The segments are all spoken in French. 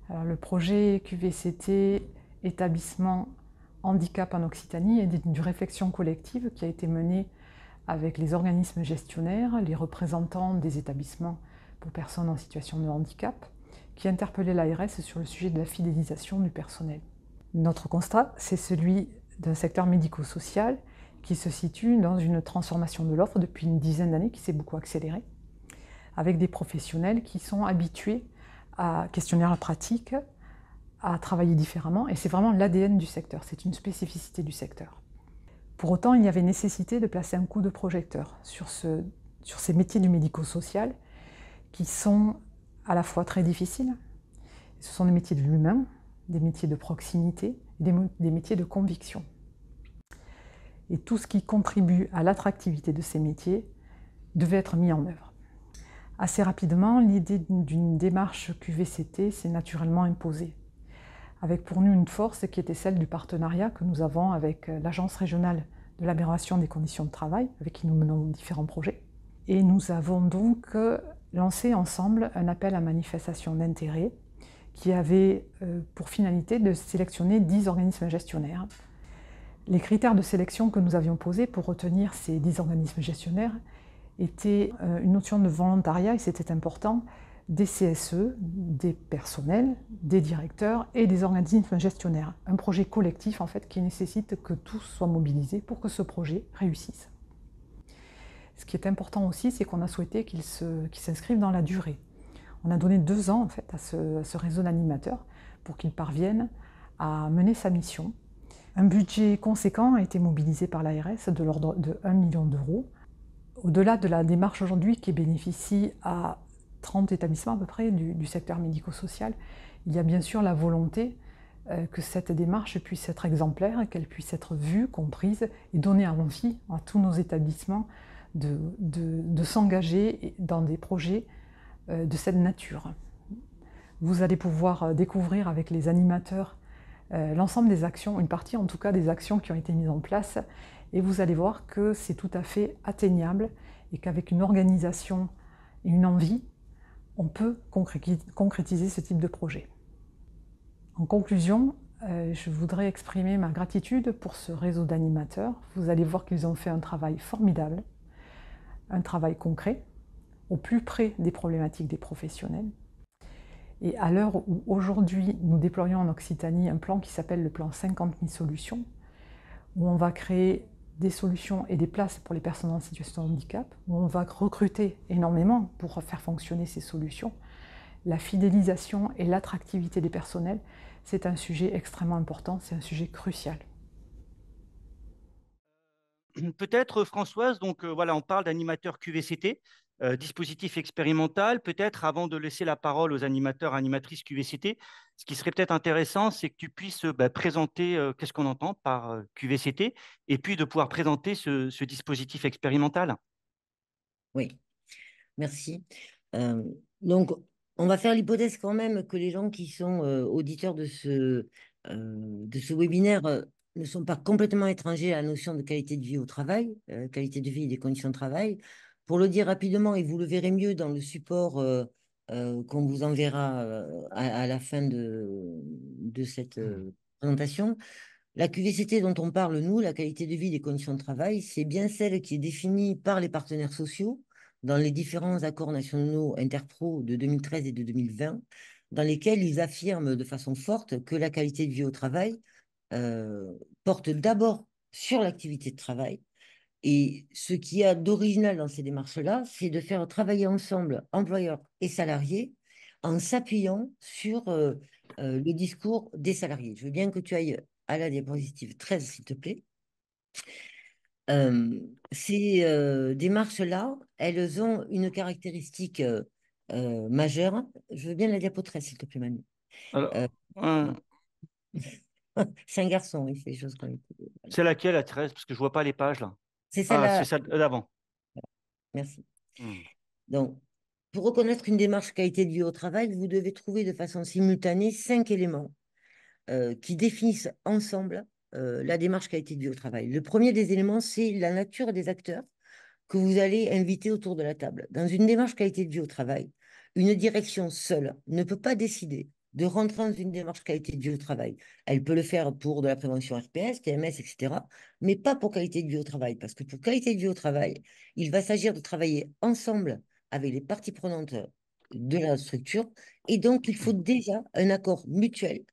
Alors, le projet QVCT établissement handicap en Occitanie est d'une réflexion collective qui a été menée avec les organismes gestionnaires, les représentants des établissements pour personnes en situation de handicap, qui interpellaient l'ARS sur le sujet de la fidélisation du personnel. Notre constat, c'est celui d'un secteur médico-social qui se situe dans une transformation de l'offre depuis une dizaine d'années qui s'est beaucoup accélérée, avec des professionnels qui sont habitués à questionner la pratique, à travailler différemment, et c'est vraiment l'ADN du secteur, c'est une spécificité du secteur. Pour autant, il y avait nécessité de placer un coup de projecteur sur ces métiers du médico-social qui sont à la fois très difficiles, ce sont des métiers de l'humain, des métiers de proximité, des métiers de conviction. Et tout ce qui contribue à l'attractivité de ces métiers devait être mis en œuvre. Assez rapidement, l'idée d'une démarche QVCT s'est naturellement imposée, avec pour nous une force qui était celle du partenariat que nous avons avec l'Agence régionale de l'amélioration des conditions de travail, avec qui nous menons différents projets. Et nous avons donc lancé ensemble un appel à manifestation d'intérêt qui avait pour finalité de sélectionner 10 organismes gestionnaires. Les critères de sélection que nous avions posés pour retenir ces 10 organismes gestionnaires étaient une notion de volontariat, et c'était important, des CSE, des personnels, des directeurs et des organismes gestionnaires. Un projet collectif en fait qui nécessite que tous soient mobilisés pour que ce projet réussisse. Ce qui est important aussi, c'est qu'on a souhaité qu'il s'inscrive dans la durée. On a donné 2 ans en fait, à ce réseau d'animateurs pour qu'il parvienne à mener sa mission. Un budget conséquent a été mobilisé par l'ARS de l'ordre de 1 million d'euros. Au-delà de la démarche aujourd'hui qui bénéficie à 30 établissements à peu près du secteur médico-social, il y a bien sûr la volonté que cette démarche puisse être exemplaire, qu'elle puisse être vue, comprise et donner envie à tous nos établissements de s'engager dans des projets de cette nature. Vous allez pouvoir découvrir avec les animateurs l'ensemble des actions, une partie en tout cas des actions qui ont été mises en place, et vous allez voir que c'est tout à fait atteignable et qu'avec une organisation et une envie, on peut concrétiser ce type de projet. En conclusion, je voudrais exprimer ma gratitude pour ce réseau d'animateurs. Vous allez voir qu'ils ont fait un travail formidable, un travail concret, au plus près des problématiques des professionnels. Et à l'heure où aujourd'hui nous déployons en Occitanie un plan qui s'appelle le plan 50 000 solutions, où on va créer des solutions et des places pour les personnes en situation de handicap, où on va recruter énormément pour faire fonctionner ces solutions, la fidélisation et l'attractivité des personnels, c'est un sujet extrêmement important, c'est un sujet crucial. Peut-être, Françoise, donc voilà, on parle d'animateur QVCT, dispositif expérimental. Peut-être, avant de laisser la parole aux animateurs, animatrices QVCT, ce qui serait peut-être intéressant, c'est que tu puisses présenter qu'est-ce qu'on entend par QVCT, et puis de pouvoir présenter ce dispositif expérimental. Oui, merci. Euh, donc, on va faire l'hypothèse quand même que les gens qui sont auditeurs de ce webinaire ne sont pas complètement étrangers à la notion de qualité de vie au travail, qualité de vie et des conditions de travail. Pour le dire rapidement, et vous le verrez mieux dans le support qu'on vous enverra à la fin de cette présentation, la QVCT dont on parle, nous, la qualité de vie des conditions de travail, c'est bien celle qui est définie par les partenaires sociaux dans les différents accords nationaux interpro de 2013 et de 2020, dans lesquels ils affirment de façon forte que la qualité de vie au travail porte d'abord sur l'activité de travail. Et ce qu'il y a d'original dans ces démarches-là, c'est de faire travailler ensemble employeurs et salariés en s'appuyant sur le discours des salariés. Je veux bien que tu ailles à la diapositive 13, s'il te plaît. Ces démarches-là, elles ont une caractéristique majeure. Je veux bien la diapo 13, s'il te plaît, Manu. Alors, Euh, c'est un garçon, il fait des choses comme ça. Voilà. c'est laquelle, la 13? Parce que je vois pas les pages là. C'est Ah, c'est celle-là. celle d'avant. Merci. Hmm. Donc, pour reconnaître une démarche qualité de vie au travail, vous devez trouver de façon simultanée 5 éléments qui définissent ensemble la démarche qualité de vie au travail. Le premier des éléments, c'est la nature des acteurs que vous allez inviter autour de la table. Dans une démarche qualité de vie au travail, une direction seule ne peut pas décider de rentrer dans une démarche qualité de vie au travail. Elle peut le faire pour de la prévention RPS, TMS, etc., mais pas pour qualité de vie au travail, parce que pour qualité de vie au travail, il va s'agir de travailler ensemble avec les parties prenantes de la structure, et donc il faut déjà un accord mutuel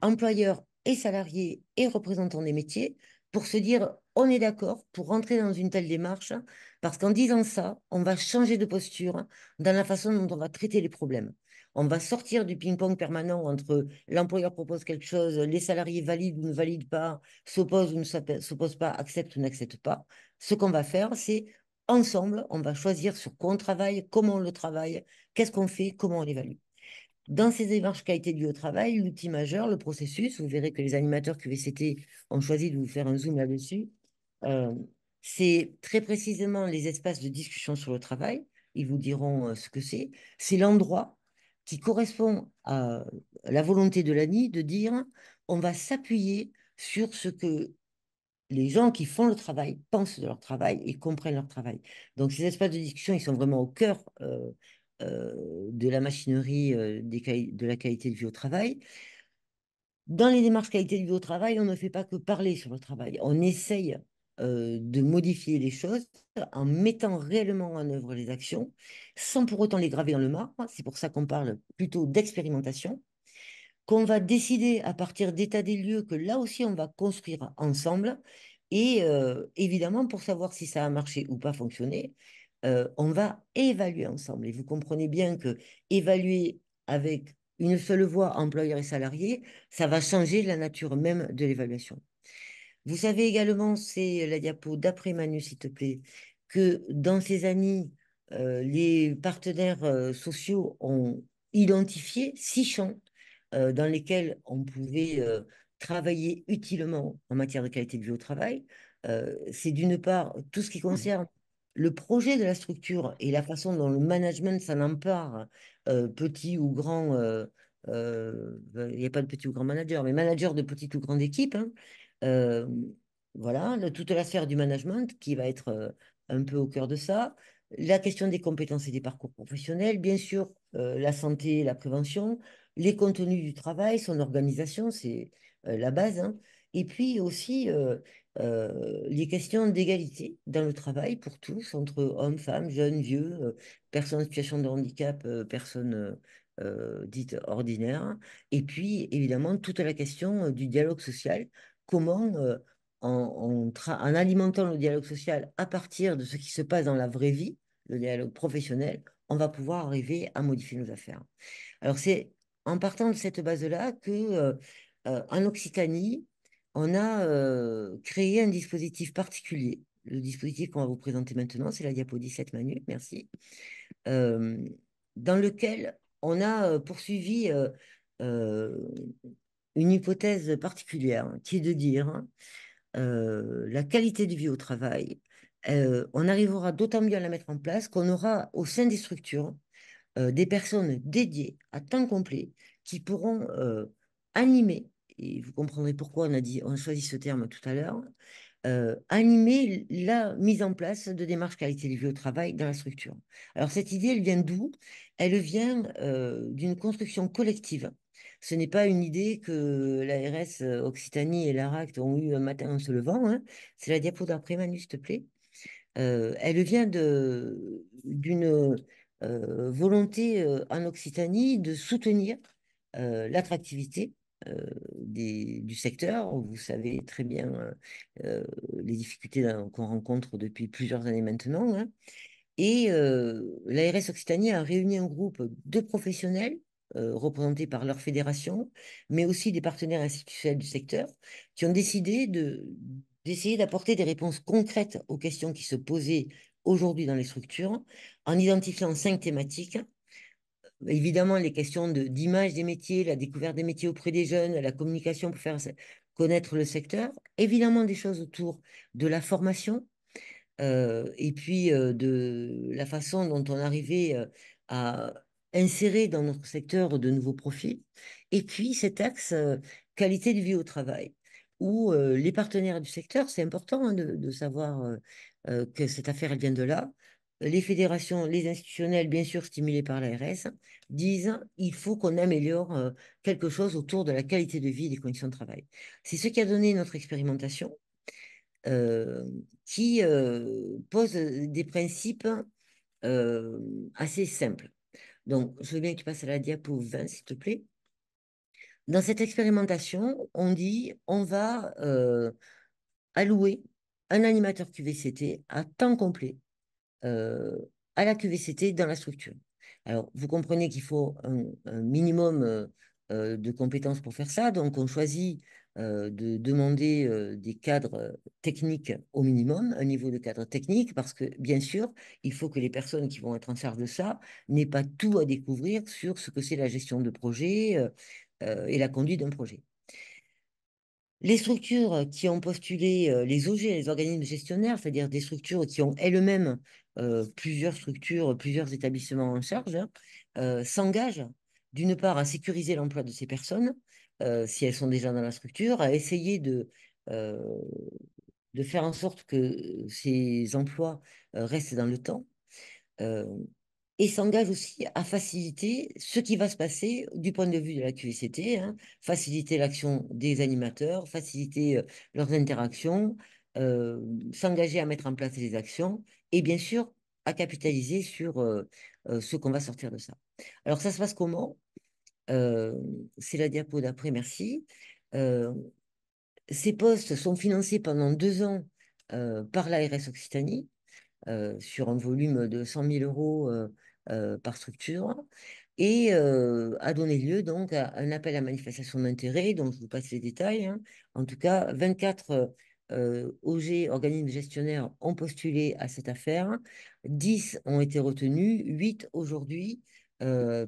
employeurs et salariés et représentants des métiers pour se dire on est d'accord pour rentrer dans une telle démarche, parce qu'en disant ça, on va changer de posture dans la façon dont on va traiter les problèmes. On va sortir du ping-pong permanent entre l'employeur propose quelque chose, les salariés valident ou ne valident pas, s'opposent ou ne s'opposent pas, acceptent ou n'acceptent pas. Ce qu'on va faire, c'est ensemble, on va choisir sur quoi on travaille, comment on le travaille, qu'est-ce qu'on fait, comment on l'évalue. Dans ces démarches qualité de vie au travail, l'outil majeur, le processus, vous verrez que les animateurs QVCT ont choisi de vous faire un zoom là-dessus. euh, c'est très précisément les espaces de discussion sur le travail. Ils vous diront ce que c'est. C'est l'endroit qui correspond à la volonté de l'ANI de dire on va s'appuyer sur ce que les gens qui font le travail pensent de leur travail et comprennent leur travail. Donc, ces espaces de discussion, ils sont vraiment au cœur de la machinerie de la qualité de vie au travail. Dans les démarches qualité de vie au travail, on ne fait pas que parler sur le travail. On essaye de modifier les choses en mettant réellement en œuvre les actions, sans pour autant les graver dans le marbre. C'est pour ça qu'on parle plutôt d'expérimentation, qu'on va décider à partir d'état des lieux que là aussi on va construire ensemble. Et évidemment, pour savoir si ça a marché ou pas fonctionné, on va évaluer ensemble. Et vous comprenez bien que évaluer avec une seule voix, employeur et salarié, ça va changer la nature même de l'évaluation. Vous savez également, c'est la diapo d'après Manu, s'il te plaît, que dans ces années, les partenaires sociaux ont identifié 6 champs dans lesquels on pouvait travailler utilement en matière de qualité de vie au travail. C'est d'une part tout ce qui concerne le projet de la structure et la façon dont le management s'en empare, petit ou grand, il n'y a pas de petit ou grand manager, mais manager de petite ou grande équipe, hein. Euh, voilà, toute la sphère du management qui va être un peu au cœur de ça. La question des compétences et des parcours professionnels, bien sûr, la santé, la prévention, les contenus du travail, son organisation, c'est la base, hein. Et puis aussi les questions d'égalité dans le travail pour tous, entre hommes, femmes, jeunes, vieux, personnes en situation de handicap, personnes dites ordinaires. Et puis évidemment toute la question du dialogue social, comment en alimentant le dialogue social à partir de ce qui se passe dans la vraie vie, le dialogue professionnel, on va pouvoir arriver à modifier nos affaires. Alors, c'est en partant de cette base-là que, en Occitanie, on a créé un dispositif particulier. Le dispositif qu'on va vous présenter maintenant, c'est la diapo 17, Manu, merci, euh, dans lequel on a poursuivi euh, une hypothèse particulière, hein, qui est de dire la qualité de vie au travail. On arrivera d'autant mieux à la mettre en place qu'on aura au sein des structures des personnes dédiées à temps complet qui pourront animer, et vous comprendrez pourquoi on a choisi ce terme tout à l'heure, animer la mise en place de démarches qualité de vie au travail dans la structure. Alors cette idée, elle vient d'où? Elle vient d'une construction collective. Ce n'est pas une idée que l'ARS Occitanie et l'ARACT ont eu un matin en se levant, hein. C'est la diapo d'après, Manu, s'il te plaît. Elle vient d'une volonté en Occitanie de soutenir l'attractivité du secteur. Vous savez très bien les difficultés qu'on rencontre depuis plusieurs années maintenant, hein. Et l'ARS Occitanie a réuni un groupe de professionnels représentés par leur fédération, mais aussi des partenaires institutionnels du secteur, qui ont décidé d'essayer d'apporter des réponses concrètes aux questions qui se posaient aujourd'hui dans les structures, en identifiant 5 thématiques. Évidemment, les questions d'image des métiers, la découverte des métiers auprès des jeunes, la communication pour faire connaître le secteur. Évidemment, des choses autour de la formation, et puis de la façon dont on arrivait à insérer dans notre secteur de nouveaux profils. Et puis cet axe qualité de vie au travail, où les partenaires du secteur, c'est important, hein, de savoir que cette affaire, elle vient de là, les fédérations, les institutionnels, bien sûr stimulés par l'ARS, disent il faut qu'on améliore quelque chose autour de la qualité de vie et des conditions de travail. C'est ce qui a donné notre expérimentation, qui pose des principes assez simples. Donc, je veux bien que tu passes à la diapo 20, s'il te plaît. Dans cette expérimentation, on dit on va allouer un animateur QVCT à temps complet euh, à la QVCT dans la structure. Alors, vous comprenez qu'il faut un minimum de compétences pour faire ça. Donc, on choisit de demander des cadres techniques au minimum, un niveau de cadre technique, parce que, bien sûr, il faut que les personnes qui vont être en charge de ça n'aient pas tout à découvrir sur ce que c'est la gestion de projet et la conduite d'un projet. Les structures qui ont postulé, les OG, les organismes gestionnaires, c'est-à-dire des structures qui ont elles-mêmes plusieurs structures, plusieurs établissements en charge, s'engagent d'une part à sécuriser l'emploi de ces personnes, si elles sont déjà dans la structure, à essayer euh, de faire en sorte que ces emplois restent dans le temps. euh, et s'engage aussi à faciliter ce qui va se passer du point de vue de la QVCT, hein, faciliter l'action des animateurs, faciliter leurs interactions, s'engager à mettre en place les actions et bien sûr à capitaliser sur ce qu'on va sortir de ça. Alors ça se passe comment? Euh, c'est la diapo d'après, merci. Euh, Ces postes sont financés pendant 2 ans par l'ARS Occitanie sur un volume de 100 000 euros par structure et a donné lieu donc à un appel à manifestation d'intérêt, donc je vous passe les détails, hein. En tout cas, 24 OG, organismes gestionnaires, ont postulé à cette affaire, 10 ont été retenus, 8 aujourd'hui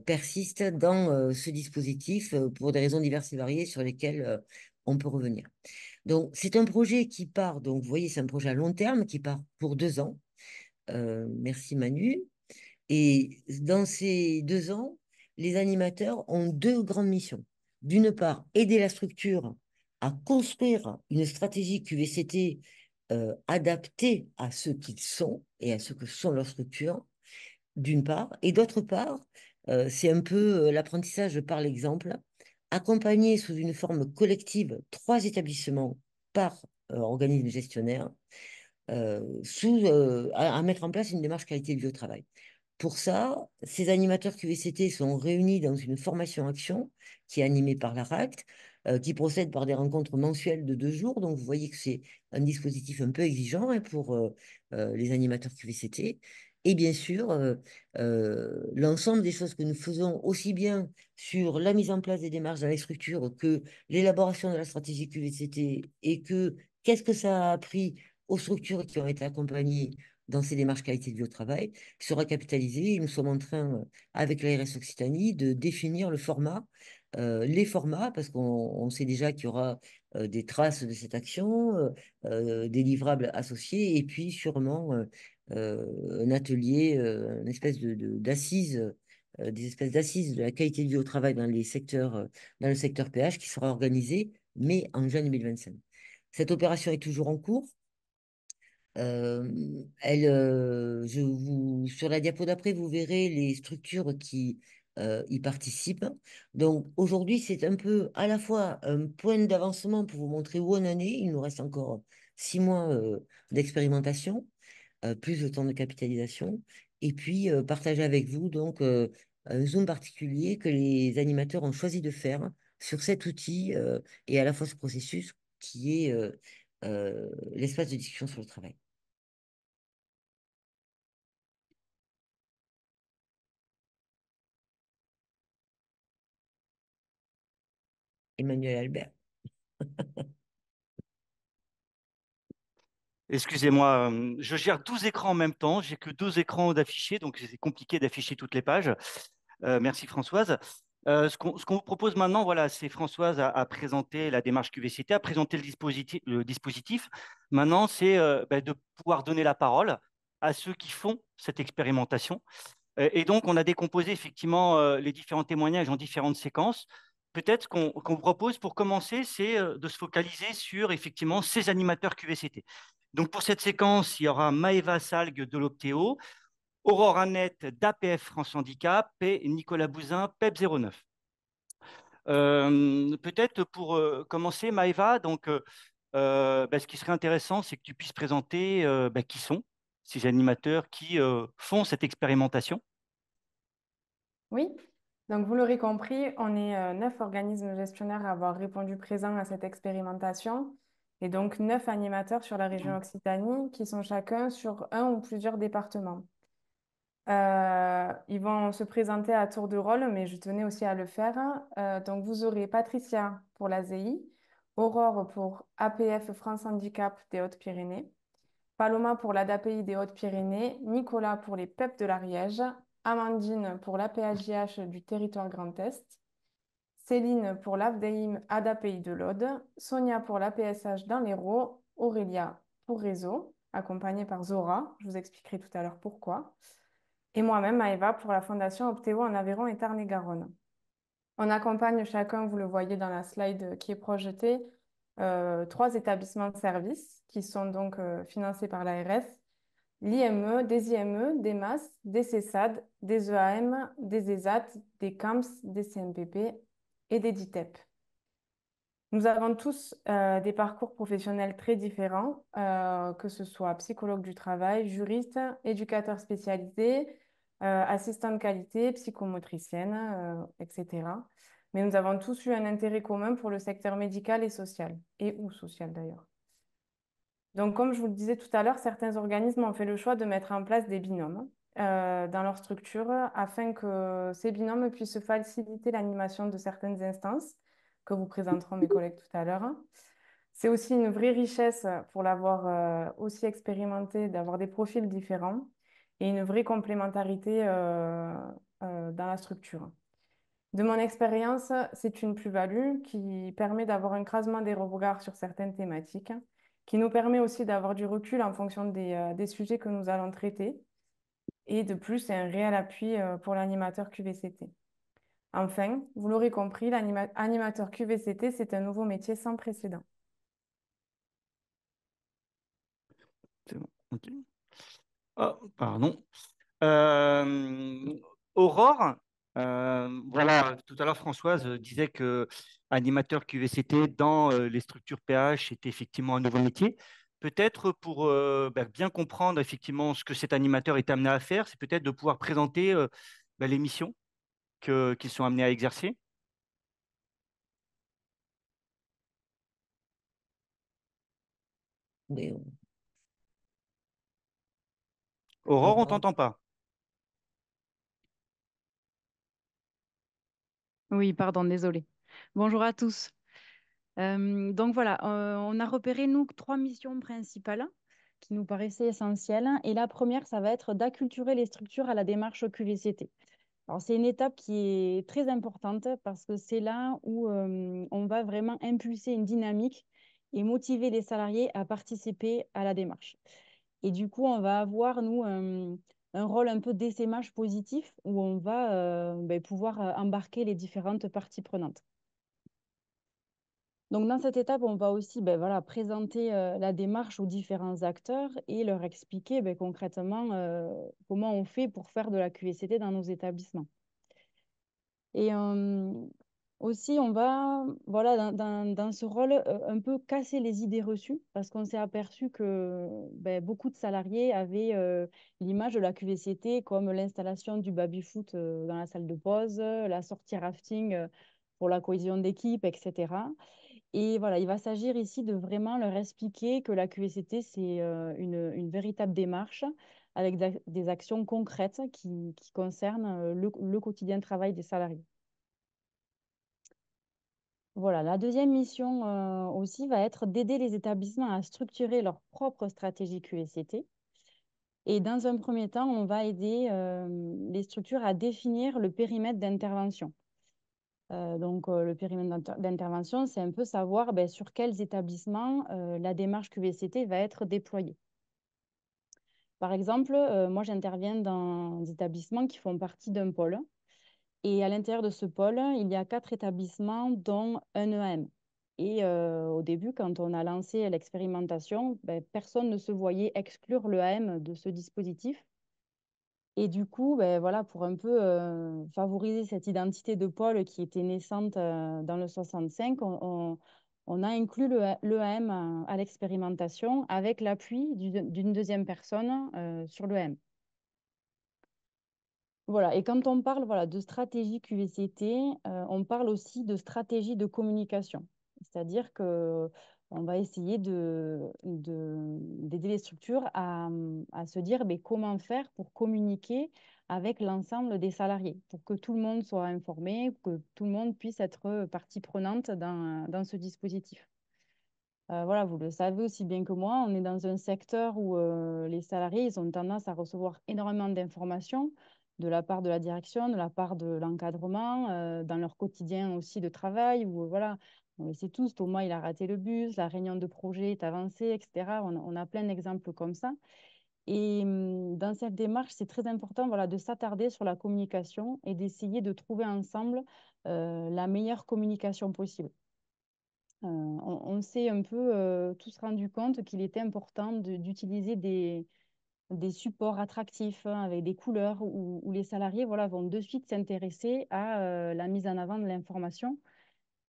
persistent dans ce dispositif pour des raisons diverses et variées sur lesquelles on peut revenir. Donc, c'est un projet qui part, donc vous voyez, c'est un projet à long terme qui part pour 2 ans. Merci Manu. Et dans ces 2 ans, les animateurs ont deux grandes missions. D'une part, aider la structure à construire une stratégie QVCT adaptée à ceux qu'ils sont et à ce que sont leurs structures, d'une part. Et d'autre part, c'est un peu l'apprentissage par l'exemple, accompagner sous une forme collective 3 établissements par organisme gestionnaire à mettre en place une démarche qualité de vie au travail. Pour ça, ces animateurs QVCT sont réunis dans une formation-action qui est animée par la RACT, qui procède par des rencontres mensuelles de 2 jours. Donc, vous voyez que c'est un dispositif un peu exigeant, hein, pour les animateurs QVCT. Et bien sûr, l'ensemble des choses que nous faisons, aussi bien sur la mise en place des démarches dans les structures que l'élaboration de la stratégie QVCT et que qu'est-ce que ça a appris aux structures qui ont été accompagnées dans ces démarches qualité de vie au travail, sera capitalisé. Et nous sommes en train, avec l'ARS Occitanie, de définir le format, les formats, parce qu'on sait déjà qu'il y aura des traces de cette action, des livrables associés, et puis sûrement un atelier, une espèce d'assises, des espèces d'assises de la qualité de vie au travail dans les secteurs, dans le secteur PH qui sera organisé, mais en juin 2025. Cette opération est toujours en cours. Sur la diapo d'après, vous verrez les structures qui y participent. Donc aujourd'hui, c'est un peu à la fois un point d'avancement pour vous montrer où on en est. Il nous reste encore 6 mois d'expérimentation, plus le temps de capitalisation. Et puis partager avec vous donc un zoom particulier que les animateurs ont choisi de faire sur cet outil et à la fois ce processus qui est l'espace de discussion sur le travail. Emmanuel Albert. Excusez-moi, je gère 12 écrans en même temps. J'ai que 12 écrans d'afficher, donc c'est compliqué d'afficher toutes les pages. Merci Françoise. Ce qu'on vous propose maintenant, voilà, c'est Françoise a présenté la démarche QVCT, a présenté le dispositif. Maintenant, c'est de pouvoir donner la parole à ceux qui font cette expérimentation. Et donc, on a décomposé effectivement les différents témoignages en différentes séquences. Peut-être qu'on vous propose pour commencer, c'est de se focaliser sur effectivement ces animateurs QVCT. Donc, pour cette séquence, il y aura Maëva Salgue de l'Optéo, Aurore Annette d'APF France Handicap et Nicolas Bouzin, PEP09. Peut-être pour commencer, Maëva, donc, ce qui serait intéressant, c'est que tu puisses présenter qui sont ces animateurs qui font cette expérimentation. Oui, donc vous l'aurez compris, on est 9 organismes gestionnaires à avoir répondu présent à cette expérimentation et donc 9 animateurs sur la région Occitanie qui sont chacun sur un ou plusieurs départements. Ils vont se présenter à tour de rôle, mais je tenais aussi à le faire. Donc vous aurez Patricia pour l'AZI, Aurore pour APF France Handicap des Hautes-Pyrénées, Paloma pour l'ADAPI des Hautes-Pyrénées, Nicolas pour les PEP de l'Ariège, Amandine pour l'APHJH du territoire Grand Est, Céline pour l'AFDEIM ADAPI de l'Aude, Sonia pour l'APSH dans l'Hérault, Aurélia pour Réseau, accompagnée par Zora, je vous expliquerai tout à l'heure pourquoi, et moi-même, Maëva, pour la Fondation Optéo en Aveyron et Tarn-et-Garonne. On accompagne chacun, vous le voyez dans la slide qui est projetée, 3 établissements de services qui sont donc financés par l'ARS, l'IME, des IME, des MAS, des CESAD, des EAM, des ESAT, des CAMS, des CMPP et des DITEP. Nous avons tous des parcours professionnels très différents, que ce soit psychologue du travail, juriste, éducateur spécialisé, assistant de qualité, psychomotricienne, etc. Mais nous avons tous eu un intérêt commun pour le secteur médical et social, et ou social d'ailleurs. Donc, comme je vous le disais tout à l'heure, certains organismes ont fait le choix de mettre en place des binômes dans leur structure afin que ces binômes puissent faciliter l'animation de certaines instances que vous présenteront mes collègues tout à l'heure. C'est aussi une vraie richesse pour l'avoir aussi expérimenté, d'avoir des profils différents et une vraie complémentarité dans la structure. De mon expérience, c'est une plus-value qui permet d'avoir un croisement des regards sur certaines thématiques, qui nous permet aussi d'avoir du recul en fonction des sujets que nous allons traiter. Et de plus, c'est un réel appui pour l'animateur QVCT. Enfin, vous l'aurez compris, l'animateur QVCT, c'est un nouveau métier sans précédent. C'est bon, ok. Oh, pardon. Euh, Aurore, voilà, tout à l'heure Françoise disait que animateur QVCT dans les structures PH était effectivement un nouveau métier. Peut-être pour bien comprendre effectivement ce que cet animateur est amené à faire, c'est peut-être de pouvoir présenter les missions qu'ils sont amenés à exercer. Mais, Aurore, on Aurore. t'entend pas. Oui, pardon, désolé. Bonjour à tous. Donc voilà, on a repéré, nous, 3 missions principales qui nous paraissaient essentielles. Et la première, ça va être d'acculturer les structures à la démarche QVCT. Alors, c'est une étape qui est très importante parce que c'est là où on va vraiment impulser une dynamique et motiver les salariés à participer à la démarche. Et du coup, on va avoir, nous, un rôle un peu d'essaimage positif où on va pouvoir embarquer les différentes parties prenantes. Donc, dans cette étape, on va aussi présenter la démarche aux différents acteurs et leur expliquer concrètement comment on fait pour faire de la QVCT dans nos établissements. Et aussi, on va, dans ce rôle, un peu casser les idées reçues parce qu'on s'est aperçu que beaucoup de salariés avaient l'image de la QVCT comme l'installation du baby-foot dans la salle de pause, la sortie rafting pour la cohésion d'équipe, etc. Et voilà, il va s'agir ici de vraiment leur expliquer que la QVCT, c'est une véritable démarche avec des actions concrètes qui concernent le quotidien de travail des salariés. Voilà, la deuxième mission aussi va être d'aider les établissements à structurer leur propre stratégie QVCT. Et dans un premier temps, on va aider les structures à définir le périmètre d'intervention. Donc, le périmètre d'intervention, c'est un peu savoir sur quels établissements la démarche QVCT va être déployée. Par exemple, moi, j'interviens dans des établissements qui font partie d'un pôle. Et à l'intérieur de ce pôle, il y a 4 établissements, dont un EAM. Et au début, quand on a lancé l'expérimentation, personne ne se voyait exclure l'EAM de ce dispositif. Et du coup, ben, voilà, pour un peu favoriser cette identité de pôle qui était naissante dans le 65, on a inclus l'EAM à l'expérimentation avec l'appui d'une deuxième personne sur l'EAM. Voilà. Et quand on parle voilà, de stratégie QVCT, on parle aussi de stratégie de communication. C'est-à-dire que on va essayer d'aider les structures à se dire ben, comment faire pour communiquer avec l'ensemble des salariés, pour que tout le monde soit informé, que tout le monde puisse être partie prenante dans ce dispositif. Voilà, vous le savez aussi bien que moi, on est dans un secteur où les salariés, ils ont tendance à recevoir énormément d'informations de la part de la direction, de la part de l'encadrement, dans leur quotidien aussi de travail, où voilà, on le sait tous, Thomas, il a raté le bus, la réunion de projet est avancée, etc. On a plein d'exemples comme ça. Et dans cette démarche, c'est très important voilà, de s'attarder sur la communication et d'essayer de trouver ensemble la meilleure communication possible. On s'est un peu tous rendu compte qu'il était important d'utiliser des supports attractifs hein, avec des couleurs où les salariés voilà, vont de suite s'intéresser à la mise en avant de l'information.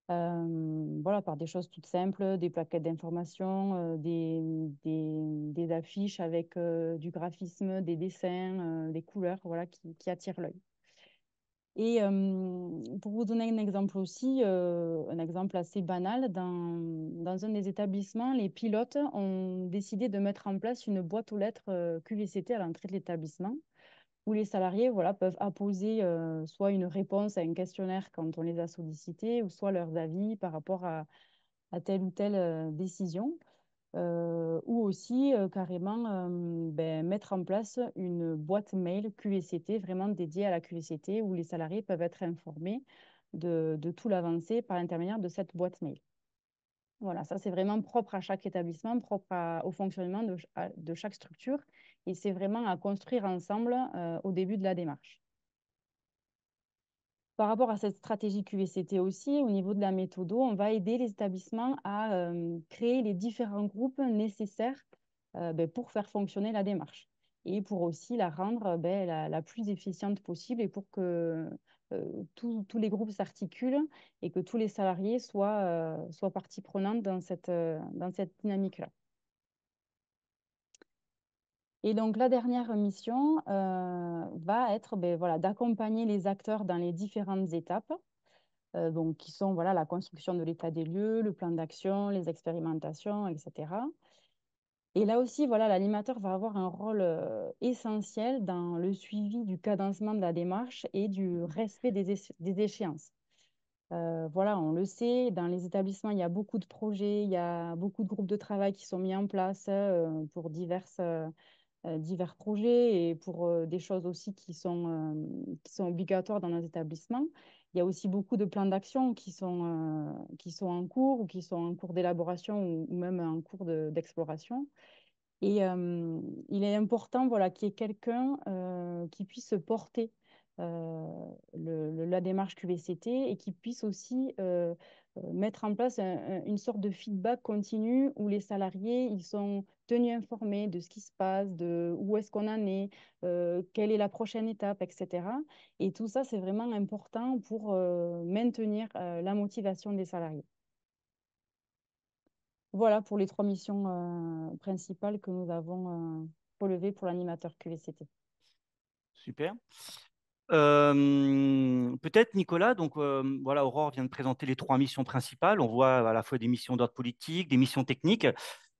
Voilà, par des choses toutes simples, des plaquettes d'information, des affiches avec du graphisme, des dessins, des couleurs voilà, qui attirent l'œil. Et pour vous donner un exemple aussi, un exemple assez banal, dans un des établissements, les pilotes ont décidé de mettre en place une boîte aux lettres QVCT à l'entrée de l'établissement, où les salariés voilà, peuvent apposer soit une réponse à un questionnaire quand on les a sollicités, ou soit leurs avis par rapport à telle ou telle décision ou aussi carrément ben, mettre en place une boîte mail QVCT vraiment dédiée à la QVCT où les salariés peuvent être informés de tout l'avancée par l'intermédiaire de cette boîte mail. Voilà, ça c'est vraiment propre à chaque établissement, propre au fonctionnement de chaque structure et c'est vraiment à construire ensemble au début de la démarche. Par rapport à cette stratégie QVCT aussi, au niveau de la méthode, on va aider les établissements à créer les différents groupes nécessaires ben, pour faire fonctionner la démarche et pour aussi la rendre ben, la plus efficiente possible et pour que tous les groupes s'articulent et que tous les salariés soient partie prenante dans cette dynamique-là. Et donc, la dernière mission va être ben, voilà, d'accompagner les acteurs dans les différentes étapes, donc, qui sont voilà, la construction de l'état des lieux, le plan d'action, les expérimentations, etc. Et là aussi, voilà, l'animateur va avoir un rôle essentiel dans le suivi du cadencement de la démarche et du respect des échéances. Voilà, on le sait, dans les établissements, il y a beaucoup de projets, il y a beaucoup de groupes de travail qui sont mis en place pour divers projets et pour des choses aussi qui sont obligatoires dans nos établissements. Il y a aussi beaucoup de plans d'action qui sont en cours ou qui sont en cours d'élaboration ou même en cours d'exploration. Et il est important voilà, qu'il y ait quelqu'un qui puisse porter la démarche QVCT et qui puisse aussi mettre en place une sorte de feedback continu où les salariés ils sont tenus informés de ce qui se passe, de où est-ce qu'on en est, quelle est la prochaine étape, etc. Et tout ça, c'est vraiment important pour maintenir la motivation des salariés. Voilà pour les 3 missions principales que nous avons relevées pour l'animateur QVCT. Super. Peut-être Nicolas, donc voilà, Aurore vient de présenter les 3 missions principales. On voit à la fois des missions d'ordre politique, des missions techniques.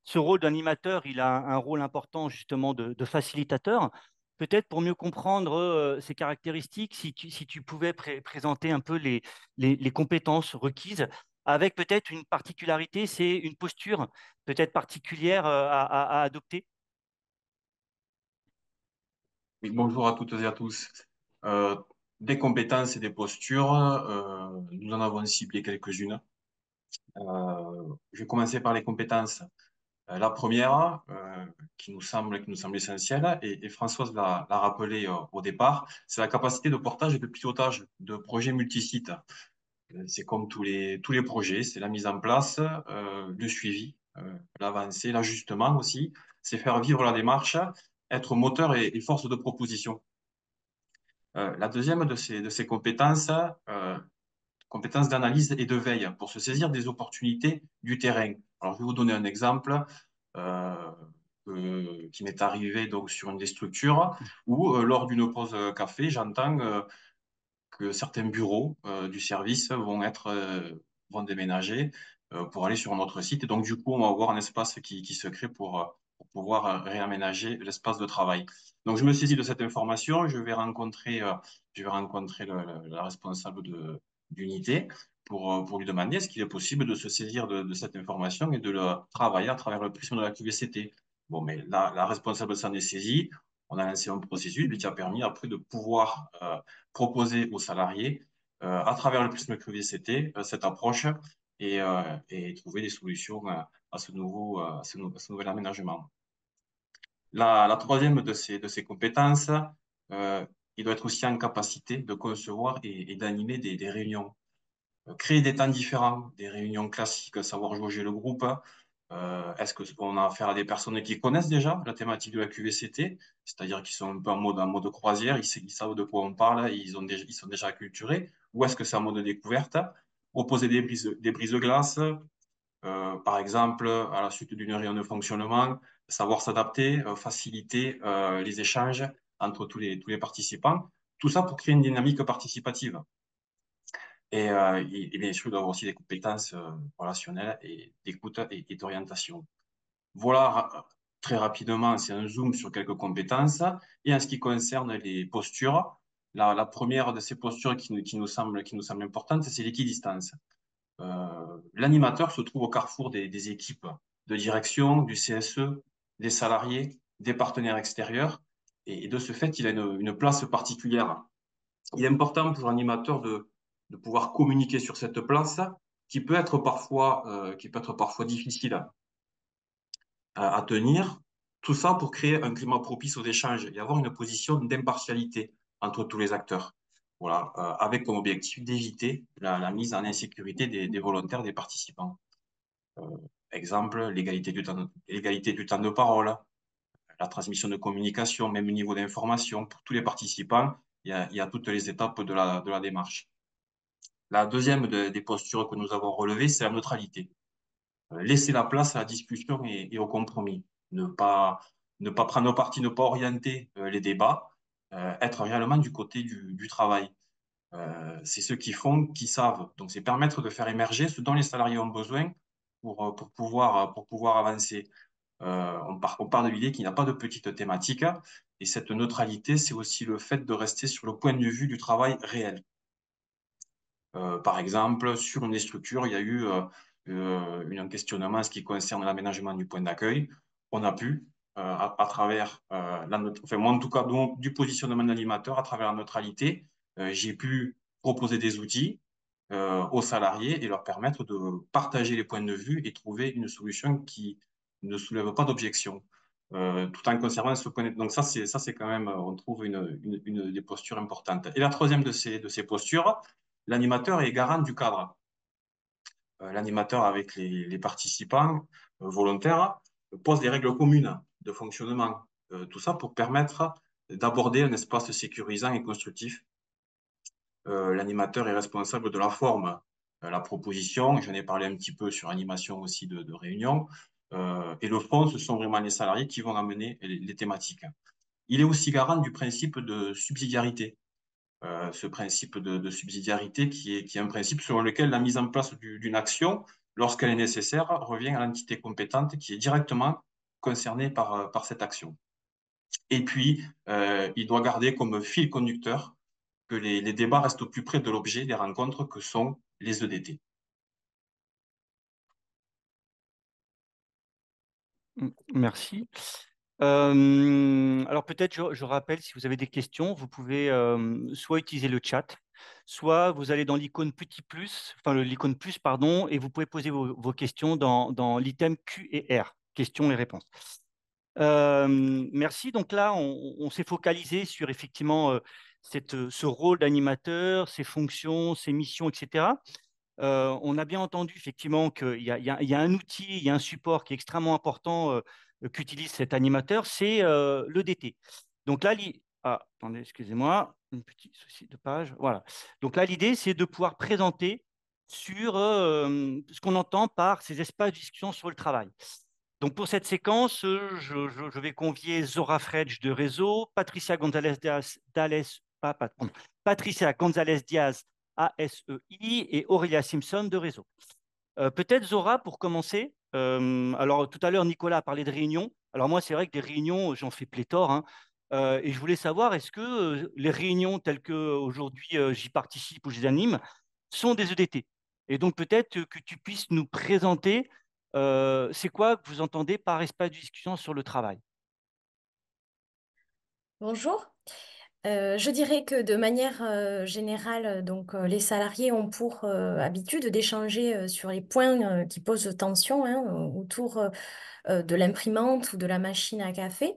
Ce rôle d'animateur, il a un rôle important justement de facilitateur. Peut-être pour mieux comprendre ces caractéristiques, si tu pouvais présenter un peu les compétences requises, avec peut-être une particularité, c'est une posture peut-être particulière à adopter. Oui, bonjour à toutes et à tous. Euh, des compétences et des postures, nous en avons ciblé quelques-unes. Je vais commencer par les compétences. La première, qui nous semble essentielle, et Françoise l'a rappelé au départ, c'est la capacité de portage et de pilotage de projets multisites. C'est comme tous les projets, c'est la mise en place, le suivi, l'avancée, l'ajustement aussi. C'est faire vivre la démarche, être moteur et force de proposition. La deuxième de ces compétences, compétences d'analyse et de veille pour se saisir des opportunités du terrain. Alors, je vais vous donner un exemple qui m'est arrivé donc, sur une des structures où, lors d'une pause café, j'entends que certains bureaux du service vont déménager pour aller sur un autre site. Et donc, du coup, on va avoir un espace qui se crée pour pouvoir réaménager l'espace de travail. Donc, je me saisis de cette information. Je vais rencontrer la responsable d'unité pour lui demander est-ce qu'il est possible de se saisir de cette information et de le travailler à travers le prisme de la QVCT. Bon, mais la responsable s'en est saisie. On a lancé un processus qui a permis après de pouvoir proposer aux salariés, à travers le prisme QVCT, cette approche et trouver des solutions à ce nouvel aménagement. La troisième de ces compétences, il doit être aussi en capacité de concevoir et d'animer des réunions. Créer des temps différents, des réunions classiques, savoir jauger le groupe. Est-ce qu'on a affaire à des personnes qui connaissent déjà la thématique de la QVCT, c'est-à-dire qui sont un peu en mode croisière, ils savent de quoi on parle, ils sont déjà acculturés, ou est-ce que c'est en mode découverte? Proposer des brises de glace, par exemple, à la suite d'une réunion de fonctionnement, savoir s'adapter, faciliter les échanges entre tous les participants, tout ça pour créer une dynamique participative. Et bien sûr, il doit avoir aussi des compétences relationnelles et d'écoute et d'orientation. Voilà, très rapidement, c'est un zoom sur quelques compétences. Et en ce qui concerne les postures, la première de ces postures qui nous semble importante, c'est l'équidistance. L'animateur se trouve au carrefour des équipes de direction, du CSE, des salariés, des partenaires extérieurs. Et de ce fait, il a une place particulière. Il est important pour l'animateur de pouvoir communiquer sur cette place qui peut être parfois difficile à tenir. Tout ça pour créer un climat propice aux échanges et avoir une position d'impartialité entre tous les acteurs. Voilà, avec comme objectif d'éviter la mise en insécurité des volontaires, des participants. Exemple, l'égalité du temps de parole, la transmission de communication, même niveau d'information. Pour tous les participants, il y a toutes les étapes de la démarche. La deuxième des postures que nous avons relevées, c'est la neutralité. Laisser la place à la discussion et au compromis. Ne pas prendre parti, ne pas orienter les débats, être réellement du côté du travail. C'est ceux qui savent. Donc, c'est permettre de faire émerger ce dont les salariés ont besoin pour pouvoir avancer. On part de l'idée qu'il n'y a pas de petite thématique. Et cette neutralité, c'est aussi le fait de rester sur le point de vue du travail réel. Par exemple, sur une des structures, il y a eu un questionnement en ce qui concerne l'aménagement du point d'accueil. On a pu, à travers, moi en tout cas, donc, du positionnement de l'animateur, à travers la neutralité, j'ai pu proposer des outils aux salariés et leur permettre de partager les points de vue et trouver une solution qui ne soulève pas d'objection. Tout en conservant ce point de vue. Donc ça, c'est quand même, on trouve une des postures importantes. Et la troisième de ces postures, l'animateur est garant du cadre. L'animateur, avec les participants volontaires, pose des règles communes de fonctionnement. Tout ça pour permettre d'aborder un espace sécurisant et constructif. L'animateur est responsable de la forme, la proposition. J'en ai parlé un petit peu sur animation aussi de réunion. Et le fond, ce sont vraiment les salariés qui vont amener les thématiques. Il est aussi garant du principe de subsidiarité. Ce principe de subsidiarité qui est un principe selon lequel la mise en place d'une action, lorsqu'elle est nécessaire, revient à l'entité compétente qui est directement concernée par cette action. Et puis, il doit garder comme fil conducteur que les débats restent au plus près de l'objet des rencontres que sont les EDT. Merci. Alors peut-être je rappelle, si vous avez des questions, vous pouvez soit utiliser le chat, soit vous allez dans l'icône l'icône plus, pardon, et vous pouvez poser vos questions dans l'item Q&R, questions et réponses. Merci. Donc là, on s'est focalisé sur effectivement ce rôle d'animateur, ses fonctions, ses missions, etc. On a bien entendu effectivement qu'il y a un outil, il y a un support qui est extrêmement important qu'utilise cet animateur, c'est l'EDT. Donc là, Ah, attendez, excusez-moi, un petit souci de page. Voilà. Donc là, l'idée, c'est de pouvoir présenter sur ce qu'on entend par ces espaces de discussion sur le travail. Donc pour cette séquence, je vais convier Zora Fredge de Réseau, Patricia González Diaz, Patricia González Diaz, ASEI, et Aurélia Simpson de Réseau. Peut-être Zora, pour commencer. Alors tout à l'heure, Nicolas a parlé de réunions. Alors moi, c'est vrai que des réunions, j'en fais pléthore, hein. Et je voulais savoir, est-ce que les réunions telles qu'aujourd'hui j'y participe ou j'y anime sont des EDT? Et donc peut-être que tu puisses nous présenter c'est quoi que vous entendez par espace de discussion sur le travail? Bonjour. Je dirais que de manière générale, les salariés ont pour habitude d'échanger sur les points qui posent tension, hein, autour de l'imprimante ou de la machine à café,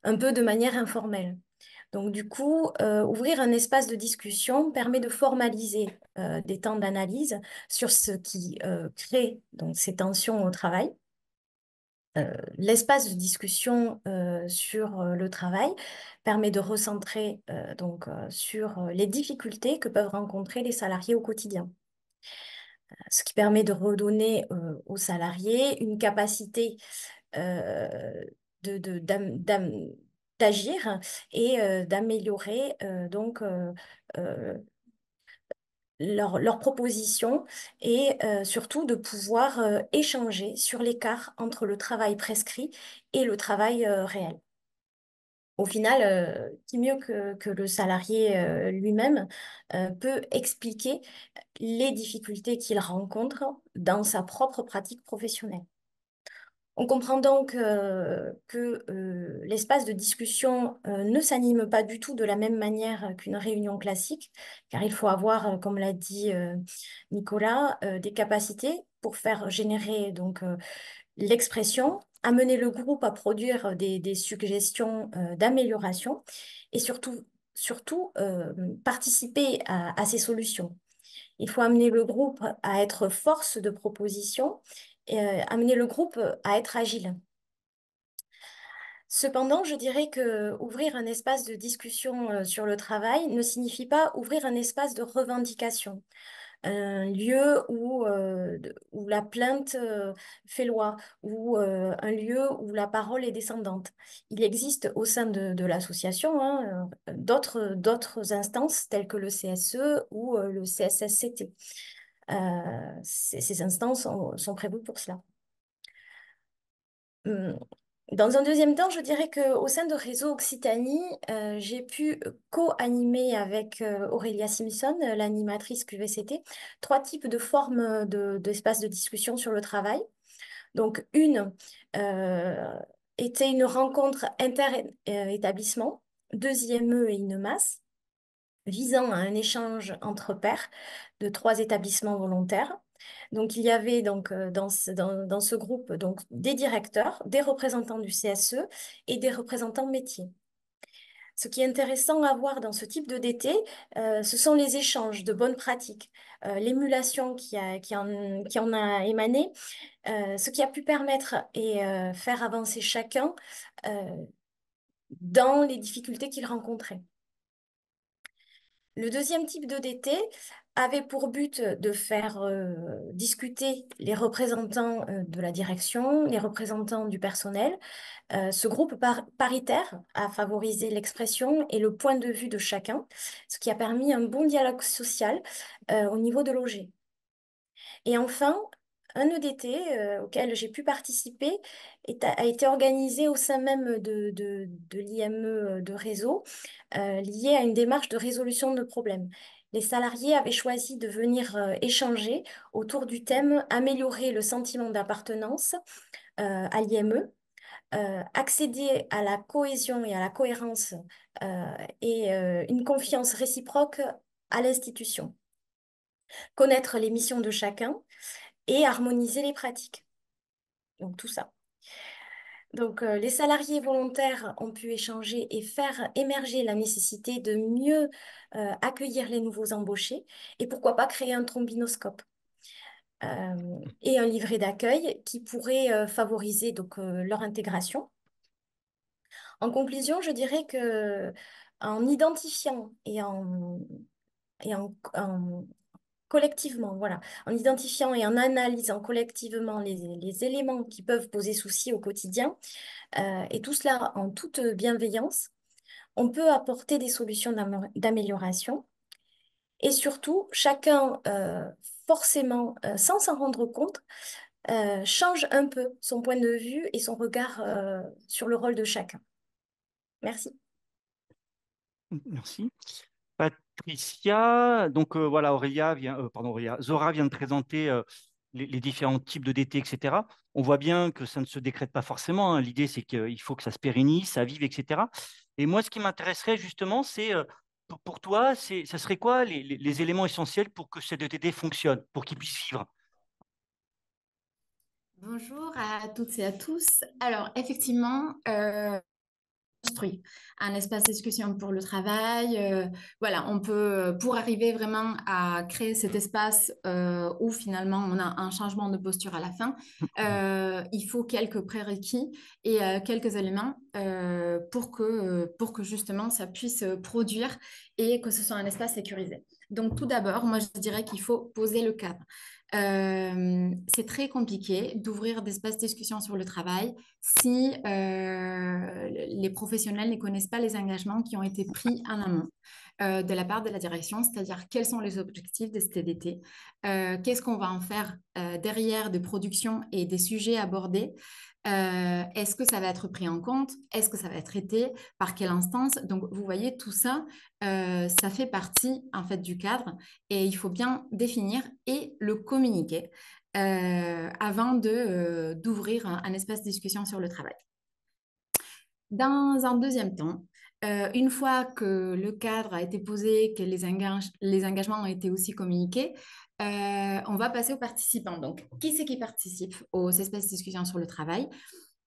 un peu de manière informelle. Donc du coup, ouvrir un espace de discussion permet de formaliser des temps d'analyse sur ce qui crée donc, ces tensions au travail. L'espace de discussion sur le travail permet de recentrer sur les difficultés que peuvent rencontrer les salariés au quotidien, ce qui permet de redonner aux salariés une capacité euh, d'agir et d'améliorer euh, leurs propositions et surtout de pouvoir échanger sur l'écart entre le travail prescrit et le travail réel. Au final, qui mieux que le salarié lui-même peut expliquer les difficultés qu'il rencontre dans sa propre pratique professionnelle. On comprend donc que l'espace de discussion ne s'anime pas du tout de la même manière qu'une réunion classique, car il faut avoir, comme l'a dit Nicolas, des capacités pour faire générer l'expression, amener le groupe à produire des suggestions d'amélioration et surtout participer à ces solutions. Il faut amener le groupe à être force de proposition et amener le groupe à être agile. Cependant, je dirais que ouvrir un espace de discussion sur le travail ne signifie pas ouvrir un espace de revendication, un lieu où la plainte fait loi, ou un lieu où la parole est descendante. Il existe au sein de l'association hein, d'autres instances telles que le CSE ou le CSSCT. Ces instances sont prévues pour cela. Hum, Dans un deuxième temps, je dirais qu'au sein de Réseau Occitanie, j'ai pu co-animer avec Aurélia Simpson, l'animatrice QVCT, trois types de formes d'espaces de discussion sur le travail. Donc, une était une rencontre inter-établissement, deuxième et une masse, visant à un échange entre pairs de trois établissements volontaires. Donc, il y avait dans ce groupe des directeurs, des représentants du CSE et des représentants métiers. Ce qui est intéressant à voir dans ce type de DT, ce sont les échanges de bonnes pratiques, l'émulation qui en a émané, ce qui a pu permettre et faire avancer chacun dans les difficultés qu'il rencontrait. Le deuxième type de DT avait pour but de faire discuter les représentants de la direction, les représentants du personnel. Ce groupe paritaire a favorisé l'expression et le point de vue de chacun, ce qui a permis un bon dialogue social au niveau de l'OG. Et enfin, un EDT auquel j'ai pu participer a été organisé au sein même de l'IME de réseau, lié à une démarche de résolution de problèmes. Les salariés avaient choisi de venir échanger autour du thème améliorer le sentiment d'appartenance à l'IME, accéder à la cohésion et à la cohérence et une confiance réciproque à l'institution, connaître les missions de chacun et harmoniser les pratiques. Donc tout ça. Donc les salariés volontaires ont pu échanger et faire émerger la nécessité de mieux accueillir les nouveaux embauchés et pourquoi pas créer un trombinoscope et un livret d'accueil qui pourrait favoriser leur intégration. En conclusion, je dirais que en identifiant et en collectivement, voilà, en identifiant et en analysant collectivement les éléments qui peuvent poser souci au quotidien, et tout cela en toute bienveillance, on peut apporter des solutions d'amélioration. Et surtout, chacun, forcément, sans s'en rendre compte, change un peu son point de vue et son regard sur le rôle de chacun. Merci. Merci. Patricia, donc voilà, Zora vient de présenter les différents types de DT, etc. On voit bien que ça ne se décrète pas forcément, hein. L'idée, c'est qu'il faut que ça se pérennise, ça vive, etc. Et moi, ce qui m'intéresserait justement, c'est pour toi, ça serait quoi les éléments essentiels pour que ces DT fonctionnent, pour qu'ils puissent vivre? Bonjour à toutes et à tous. Alors, effectivement, construit un espace de discussion pour le travail. Voilà, on peut, pour arriver vraiment à créer cet espace où finalement on a un changement de posture à la fin, il faut quelques prérequis et quelques éléments pour que justement ça puisse produire et que ce soit un espace sécurisé. Donc tout d'abord, moi je dirais qu'il faut poser le cadre. C'est très compliqué d'ouvrir des espaces de discussion sur le travail si les professionnels ne connaissent pas les engagements qui ont été pris en amont de la part de la direction, c'est-à-dire quels sont les objectifs de ce TDT, qu'est-ce qu'on va en faire derrière de production et des sujets abordés. Est-ce que ça va être pris en compte? Est-ce que ça va être traité? Par quelle instance? Donc, vous voyez, tout ça, ça fait partie en fait du cadre et il faut bien définir et le communiquer avant d'ouvrir un espace de discussion sur le travail. Dans un deuxième temps, une fois que le cadre a été posé, que les engagements ont été aussi communiqués, on va passer aux participants. Donc, qui c'est qui participe aux espaces de discussion sur le travail?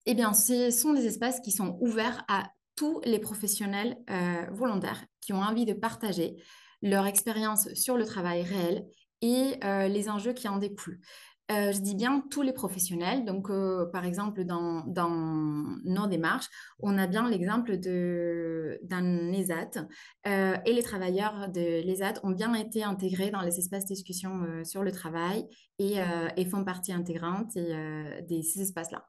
Eh bien, ce sont des espaces qui sont ouverts à tous les professionnels volontaires qui ont envie de partager leur expérience sur le travail réel et les enjeux qui en découlent. Je dis bien tous les professionnels. Donc, par exemple, dans nos démarches, on a bien l'exemple d'un ESAT et les travailleurs de l'ESAT ont bien été intégrés dans les espaces de discussion sur le travail et font partie intégrante de ces espaces-là.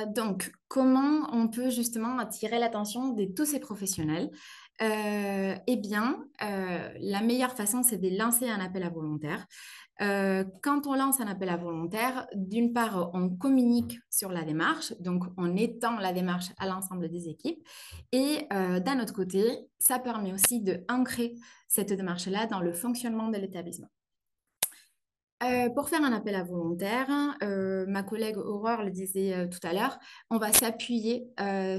Donc, comment on peut justement attirer l'attention de tous ces professionnels? Eh bien, la meilleure façon, c'est de lancer un appel à volontaires. Quand on lance un appel à volontaires, d'une part, on communique sur la démarche, donc on étend la démarche à l'ensemble des équipes. Et d'un autre côté, ça permet aussi d'ancrer cette démarche-là dans le fonctionnement de l'établissement. Pour faire un appel à volontaires, ma collègue Aurore le disait tout à l'heure, on va s'appuyer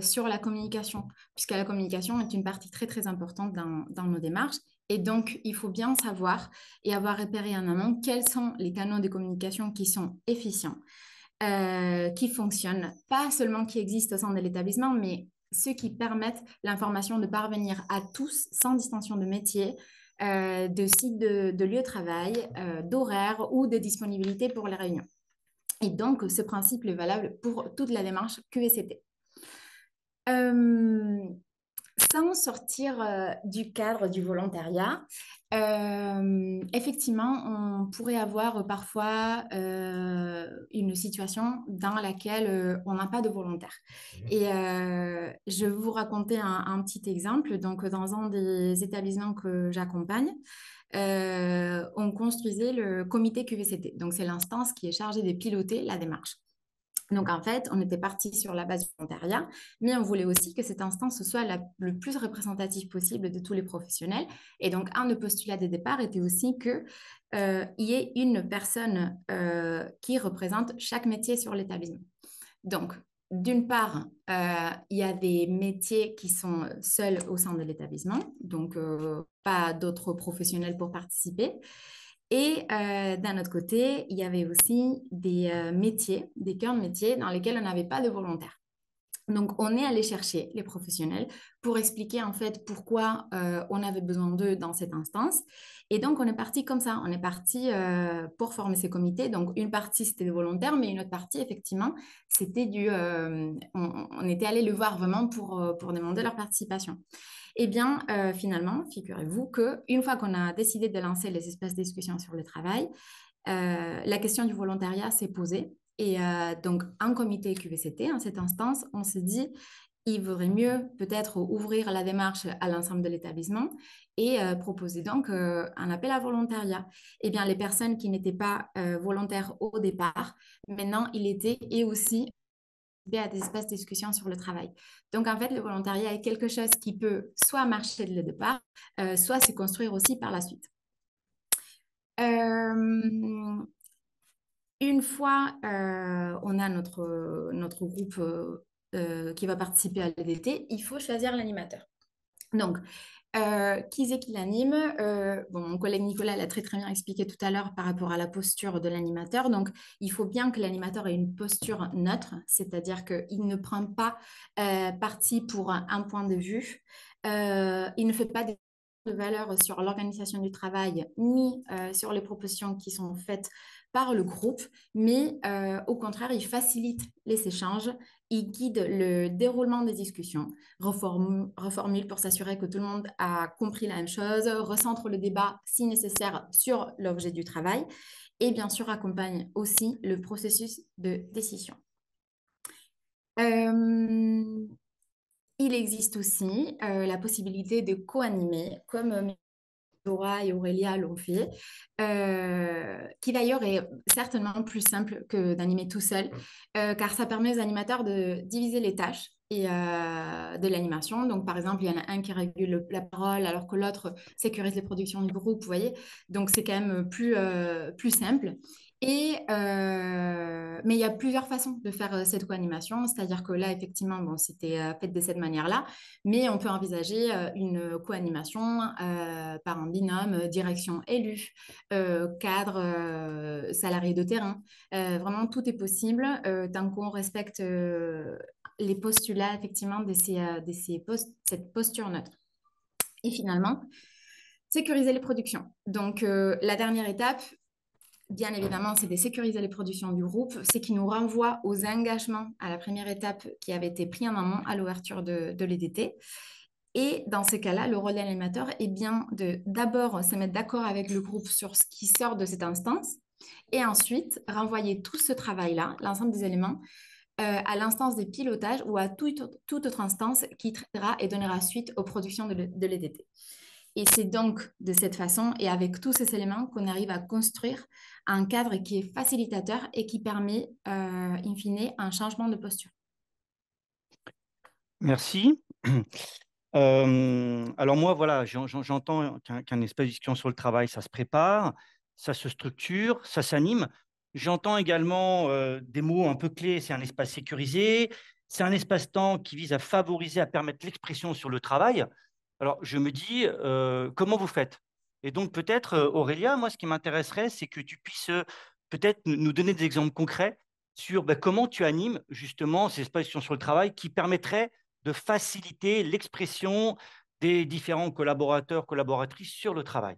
sur la communication, puisque la communication est une partie très très importante dans nos démarches. Et donc, il faut bien savoir et avoir repéré en amont quels sont les canaux de communication qui sont efficients, qui fonctionnent, pas seulement qui existent au sein de l'établissement, mais ceux qui permettent l'information de parvenir à tous sans distinction de métier, de sites de lieu de travail, d'horaires ou de disponibilité pour les réunions. Et donc, ce principe est valable pour toute la démarche QVCT. Sans sortir du cadre du volontariat, effectivement, on pourrait avoir parfois une situation dans laquelle on n'a pas de volontaire. Et je vais vous raconter un petit exemple. Donc, dans un des établissements que j'accompagne, on construisait le comité QVCT. Donc, c'est l'instance qui est chargée de piloter la démarche. Donc, en fait, on était parti sur la base du volontariat, mais on voulait aussi que cette instance soit le plus représentative possible de tous les professionnels. Et donc, un des postulats de départ était aussi qu'il y ait une personne qui représente chaque métier sur l'établissement. Donc, d'une part, il y a des métiers qui sont seuls au sein de l'établissement, donc pas d'autres professionnels pour participer. Et d'un autre côté, il y avait aussi des métiers, des cœurs de métiers dans lesquels on n'avait pas de volontaires. Donc, on est allé chercher les professionnels pour expliquer en fait pourquoi on avait besoin d'eux dans cette instance. Et donc, on est parti comme ça. On est parti pour former ces comités. Donc, une partie, c'était des volontaires, mais une autre partie, effectivement, c'était on était allé le voir vraiment pour demander leur participation. Eh bien, finalement, figurez-vous qu'une fois qu'on a décidé de lancer les espaces de discussion sur le travail, la question du volontariat s'est posée. Et donc, en comité QVCT, en cette instance, on s'est dit, il vaudrait mieux peut-être ouvrir la démarche à l'ensemble de l'établissement et proposer donc un appel à volontariat. Eh bien, les personnes qui n'étaient pas volontaires au départ, maintenant, il était et aussi à des espaces de discussion sur le travail. Donc, en fait, le volontariat est quelque chose qui peut soit marcher dès le départ, soit se construire aussi par la suite. Une fois on a notre groupe qui va participer à l'EDT, il faut choisir l'animateur. Donc, qui c'est qui l'anime? Mon collègue Nicolas l'a très très bien expliqué tout à l'heure par rapport à la posture de l'animateur. Donc, il faut bien que l'animateur ait une posture neutre, c'est-à-dire qu'il ne prend pas parti pour un point de vue. Il ne fait pas de valeur sur l'organisation du travail ni sur les propositions qui sont faites par le groupe, mais au contraire, il facilite les échanges, il guide le déroulement des discussions, reformule pour s'assurer que tout le monde a compris la même chose, recentre le débat si nécessaire sur l'objet du travail et bien sûr accompagne aussi le processus de décision. Il existe aussi la possibilité de co-animer, comme Dora et Aurélia l'ont fait, qui d'ailleurs est certainement plus simple que d'animer tout seul, car ça permet aux animateurs de diviser les tâches et de l'animation. Donc, par exemple, il y en a un qui régule la parole alors que l'autre sécurise les productions du groupe, vous voyez. Donc, c'est quand même plus simple. Mais il y a plusieurs façons de faire cette co-animation, c'est-à-dire que là, effectivement, bon, c'était fait de cette manière-là, mais on peut envisager une co-animation par un binôme, direction élue, cadre, salarié de terrain. Vraiment, tout est possible tant qu'on respecte les postulats, effectivement, de cette posture neutre. Et finalement, sécuriser les productions. Donc, la dernière étape, bien évidemment, c'est de sécuriser les productions du groupe, c'est qui nous renvoie aux engagements à la première étape qui avait été pris en amont à l'ouverture de l'EDT. Et dans ces cas-là, le rôle de l'animateur est bien de d'abord se mettre d'accord avec le groupe sur ce qui sort de cette instance et ensuite renvoyer tout ce travail-là, l'ensemble des éléments, à l'instance de pilotage ou à toute autre instance qui traitera et donnera suite aux productions de l'EDT. Et c'est donc de cette façon et avec tous ces éléments qu'on arrive à construire un cadre qui est facilitateur et qui permet, in fine, un changement de posture. Merci. Alors moi, voilà, j'entends qu'un espace de discussion sur le travail, ça se prépare, ça se structure, ça s'anime. J'entends également des mots un peu clés, c'est un espace sécurisé, c'est un espace-temps qui vise à favoriser, à permettre l'expression sur le travail. Alors je me dis, comment vous faites? Et donc peut-être, Aurélia, moi ce qui m'intéresserait, c'est que tu puisses peut-être nous donner des exemples concrets sur comment tu animes justement ces espaces de discussion sur le travail qui permettraient de faciliter l'expression des différents collaborateurs, collaboratrices sur le travail.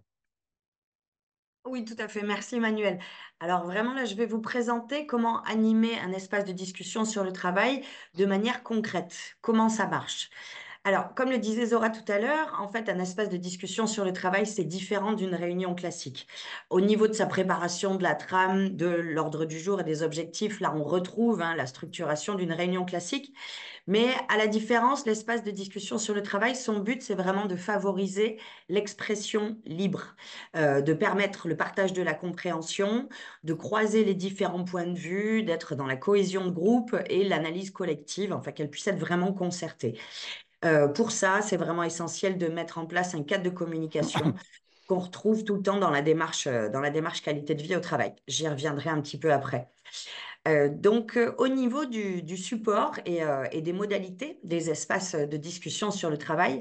Oui, tout à fait. Merci, Emmanuel. Alors vraiment, là, je vais vous présenter comment animer un espace de discussion sur le travail de manière concrète. Comment ça marche? Alors, comme le disait Zora tout à l'heure, en fait, un espace de discussion sur le travail, c'est différent d'une réunion classique. Au niveau de sa préparation, de la trame, de l'ordre du jour et des objectifs, là, on retrouve la structuration d'une réunion classique. Mais à la différence, l'espace de discussion sur le travail, son but, c'est vraiment de favoriser l'expression libre, de permettre le partage de la compréhension, de croiser les différents points de vue, d'être dans la cohésion de groupe et l'analyse collective, enfin qu'elle puisse être vraiment concertée. Pour ça, c'est vraiment essentiel de mettre en place un cadre de communication qu'on retrouve tout le temps dans la démarche qualité de vie au travail. J'y reviendrai un petit peu après. Donc, au niveau du support et des modalités des espaces de discussion sur le travail,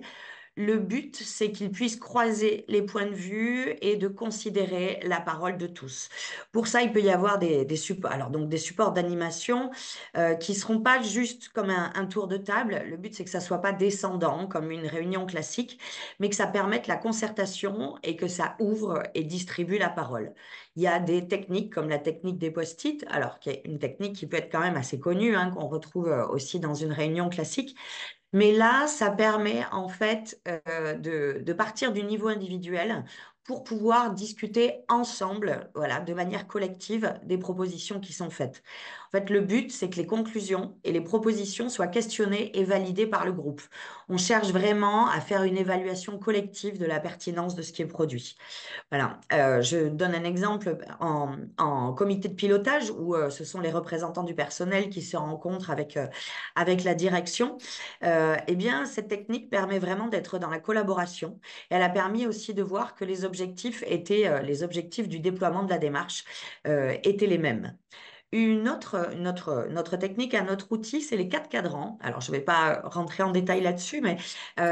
Le but, c'est qu'ils puissent croiser les points de vue et de considérer la parole de tous. Pour ça, il peut y avoir des supports, alors donc des supports d'animation qui seront pas juste comme un tour de table. Le but, c'est que ça soit pas descendant comme une réunion classique, mais que ça permette la concertation et que ça ouvre et distribue la parole. Il y a des techniques comme la technique des post-it, alors qui est une technique qui peut être quand même assez connue, hein, qu'on retrouve aussi dans une réunion classique. Mais là, ça permet en fait de partir du niveau individuel pour pouvoir discuter ensemble, voilà, de manière collective, des propositions qui sont faites. En fait, le but, c'est que les conclusions et les propositions soient questionnées et validées par le groupe. On cherche vraiment à faire une évaluation collective de la pertinence de ce qui est produit. Voilà. Je donne un exemple en comité de pilotage où ce sont les représentants du personnel qui se rencontrent avec la direction. Eh bien, cette technique permet vraiment d'être dans la collaboration. Elle a permis aussi de voir que les objectifs les objectifs du déploiement de la démarche étaient les mêmes. Une autre technique, un autre outil, c'est les 4 cadrans. Alors, je ne vais pas rentrer en détail là-dessus, mais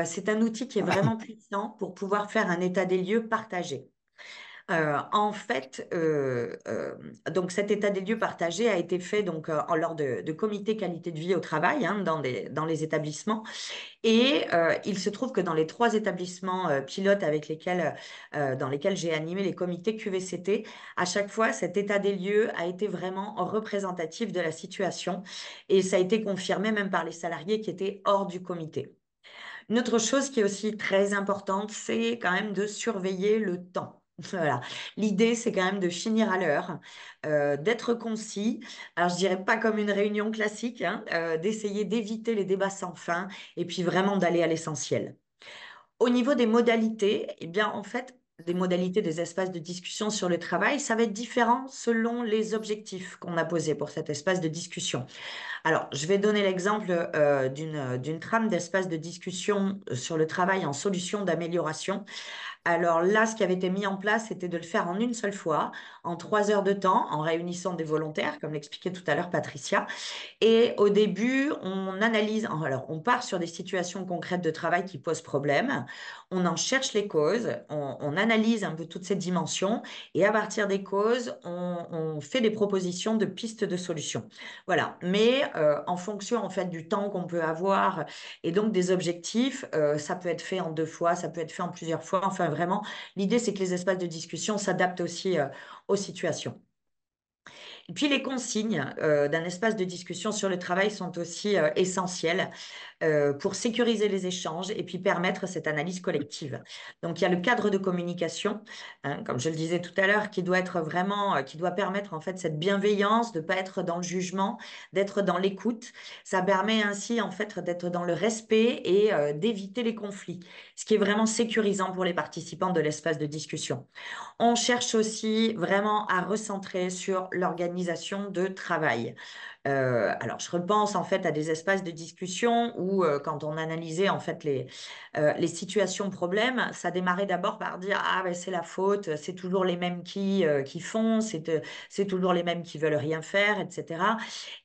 c'est un outil qui est vraiment puissant pour pouvoir faire un état des lieux partagé. En fait, donc cet état des lieux partagé a été fait donc lors de comités qualité de vie au travail, hein, dans les établissements. Et il se trouve que dans les 3 établissements pilotes dans lesquels j'ai animé les comités QVCT, à chaque fois, cet état des lieux a été vraiment représentatif de la situation et ça a été confirmé même par les salariés qui étaient hors du comité. Une autre chose qui est aussi très importante, c'est quand même de surveiller le temps. Voilà. L'idée, c'est quand même de finir à l'heure, d'être concis. Alors, je dirais pas comme une réunion classique, hein, d'essayer d'éviter les débats sans fin et puis vraiment d'aller à l'essentiel. Au niveau des modalités, eh bien, en fait, des modalités des espaces de discussion sur le travail, ça va être différent selon les objectifs qu'on a posés pour cet espace de discussion. Alors, je vais donner l'exemple d'une trame d'espace de discussion sur le travail en solution d'amélioration. Alors là, ce qui avait été mis en place, c'était de le faire en une seule fois, en 3 heures de temps, en réunissant des volontaires, comme l'expliquait tout à l'heure Patricia. Et au début, alors on part sur des situations concrètes de travail qui posent problème, on en cherche les causes, on analyse un peu toutes ces dimensions, et à partir des causes, on fait des propositions de pistes de solutions. Voilà. Mais en fonction en fait du temps qu'on peut avoir et donc des objectifs, ça peut être fait en 2 fois, ça peut être fait en plusieurs fois. Enfin, vraiment, l'idée, c'est que les espaces de discussion s'adaptent aussi aux situations. Et puis les consignes d'un espace de discussion sur le travail sont aussi essentielles pour sécuriser les échanges et puis permettre cette analyse collective. Donc il y a le cadre de communication, hein, comme je le disais tout à l'heure, qui doit être vraiment, qui doit permettre en fait cette bienveillance, de ne pas être dans le jugement, d'être dans l'écoute. Ça permet ainsi en fait d'être dans le respect et d'éviter les conflits, ce qui est vraiment sécurisant pour les participants de l'espace de discussion. On cherche aussi vraiment à recentrer sur l'organisation de travail. Alors, je repense en fait à des espaces de discussion où, quand on analysait en fait les situations problèmes, ça démarrait d'abord par dire ah ben c'est la faute, c'est toujours les mêmes qui font, c'est toujours les mêmes qui veulent rien faire, etc.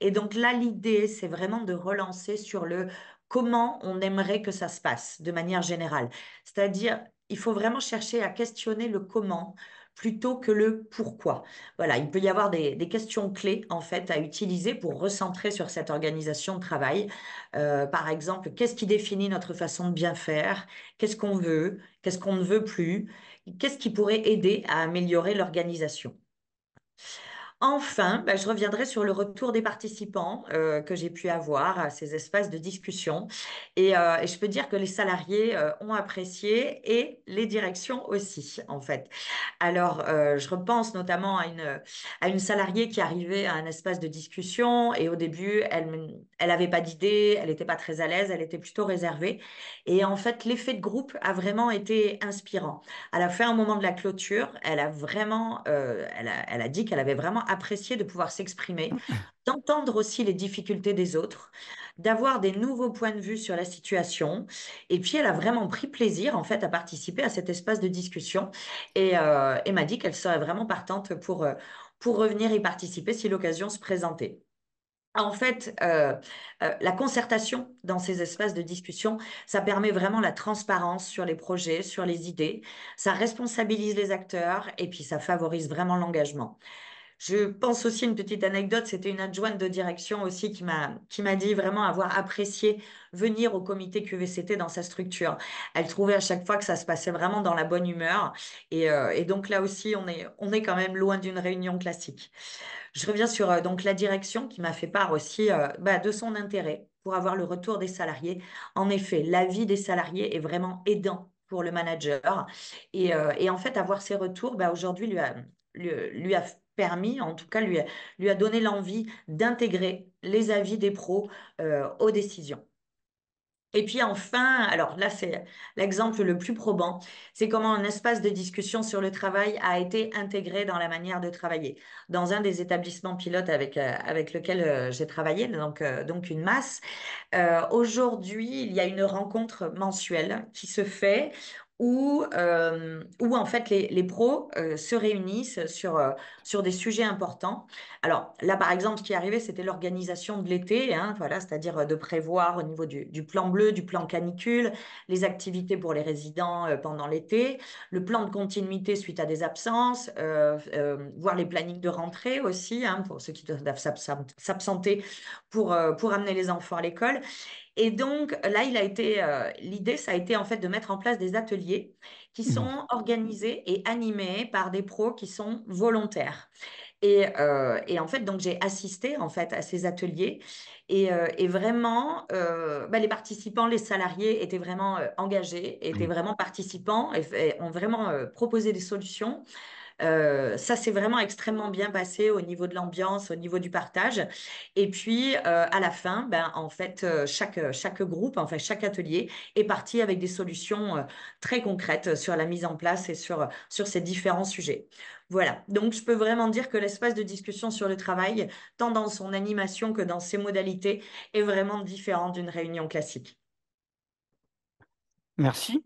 Et donc là, l'idée, c'est vraiment de relancer sur le comment on aimerait que ça se passe de manière générale. C'est-à-dire, il faut vraiment chercher à questionner le comment plutôt que le pourquoi. Voilà, il peut y avoir des questions clés en fait à utiliser pour recentrer sur cette organisation de travail. Par exemple, qu'est-ce qui définit notre façon de bien faire? Qu'est-ce qu'on veut? Qu'est-ce qu'on ne veut plus? Qu'est-ce qui pourrait aider à améliorer l'organisation? Enfin, je reviendrai sur le retour des participants que j'ai pu avoir à ces espaces de discussion. Et je peux dire que les salariés ont apprécié et les directions aussi, en fait. Alors, je repense notamment à une salariée qui arrivait à un espace de discussion et au début, elle avait pas d'idée, elle n'était pas très à l'aise, elle était plutôt réservée. Et en fait, l'effet de groupe a vraiment été inspirant. À la fin, au moment de la clôture, elle a vraiment, elle a dit qu'elle avait vraiment apprécié de pouvoir s'exprimer, d'entendre aussi les difficultés des autres, d'avoir des nouveaux points de vue sur la situation. Et puis, elle a vraiment pris plaisir, en fait, à participer à cet espace de discussion et m'a dit qu'elle serait vraiment partante pour revenir y participer si l'occasion se présentait. En fait, la concertation dans ces espaces de discussion, ça permet vraiment la transparence sur les projets, sur les idées, ça responsabilise les acteurs et puis ça favorise vraiment l'engagement. Je pense aussi une petite anecdote, c'était une adjointe de direction aussi qui m'a dit vraiment avoir apprécié venir au comité QVCT dans sa structure. Elle trouvait à chaque fois que ça se passait vraiment dans la bonne humeur et donc là aussi on est quand même loin d'une réunion classique. Je reviens sur donc la direction qui m'a fait part aussi de son intérêt pour avoir le retour des salariés. En effet, l'avis des salariés est vraiment aidant pour le manager. Et en fait, avoir ces retours, aujourd'hui, lui a permis, en tout cas, lui a donné l'envie d'intégrer les avis des pros aux décisions. Et puis enfin, alors là, c'est l'exemple le plus probant, c'est comment un espace de discussion sur le travail a été intégré dans la manière de travailler. Dans un des établissements pilotes avec lequel j'ai travaillé, donc une masse, aujourd'hui, il y a une rencontre mensuelle qui se fait où en fait les pros se réunissent sur des sujets importants. Alors là, par exemple, ce qui est arrivé, c'était l'organisation de l'été, hein, voilà, c'est-à-dire de prévoir au niveau du plan bleu, du plan canicule, les activités pour les résidents pendant l'été, le plan de continuité suite à des absences, voir les plannings de rentrée aussi, hein, pour ceux qui doivent s'absenter pour amener les enfants à l'école. Et donc là, l'idée, ça a été en fait de mettre en place des ateliers qui sont organisés et animés par des pros qui sont volontaires. Et en fait, donc j'ai assisté en fait à ces ateliers et vraiment, les participants, les salariés étaient vraiment engagés, étaient vraiment participants et ont vraiment proposé des solutions. Ça s'est vraiment extrêmement bien passé au niveau de l'ambiance, au niveau du partage. Et puis, à la fin, en fait, chaque groupe, enfin, chaque atelier est parti avec des solutions très concrètes sur la mise en place et sur ces différents sujets. Voilà. Donc, je peux vraiment dire que l'espace de discussion sur le travail, tant dans son animation que dans ses modalités, est vraiment différent d'une réunion classique. Merci.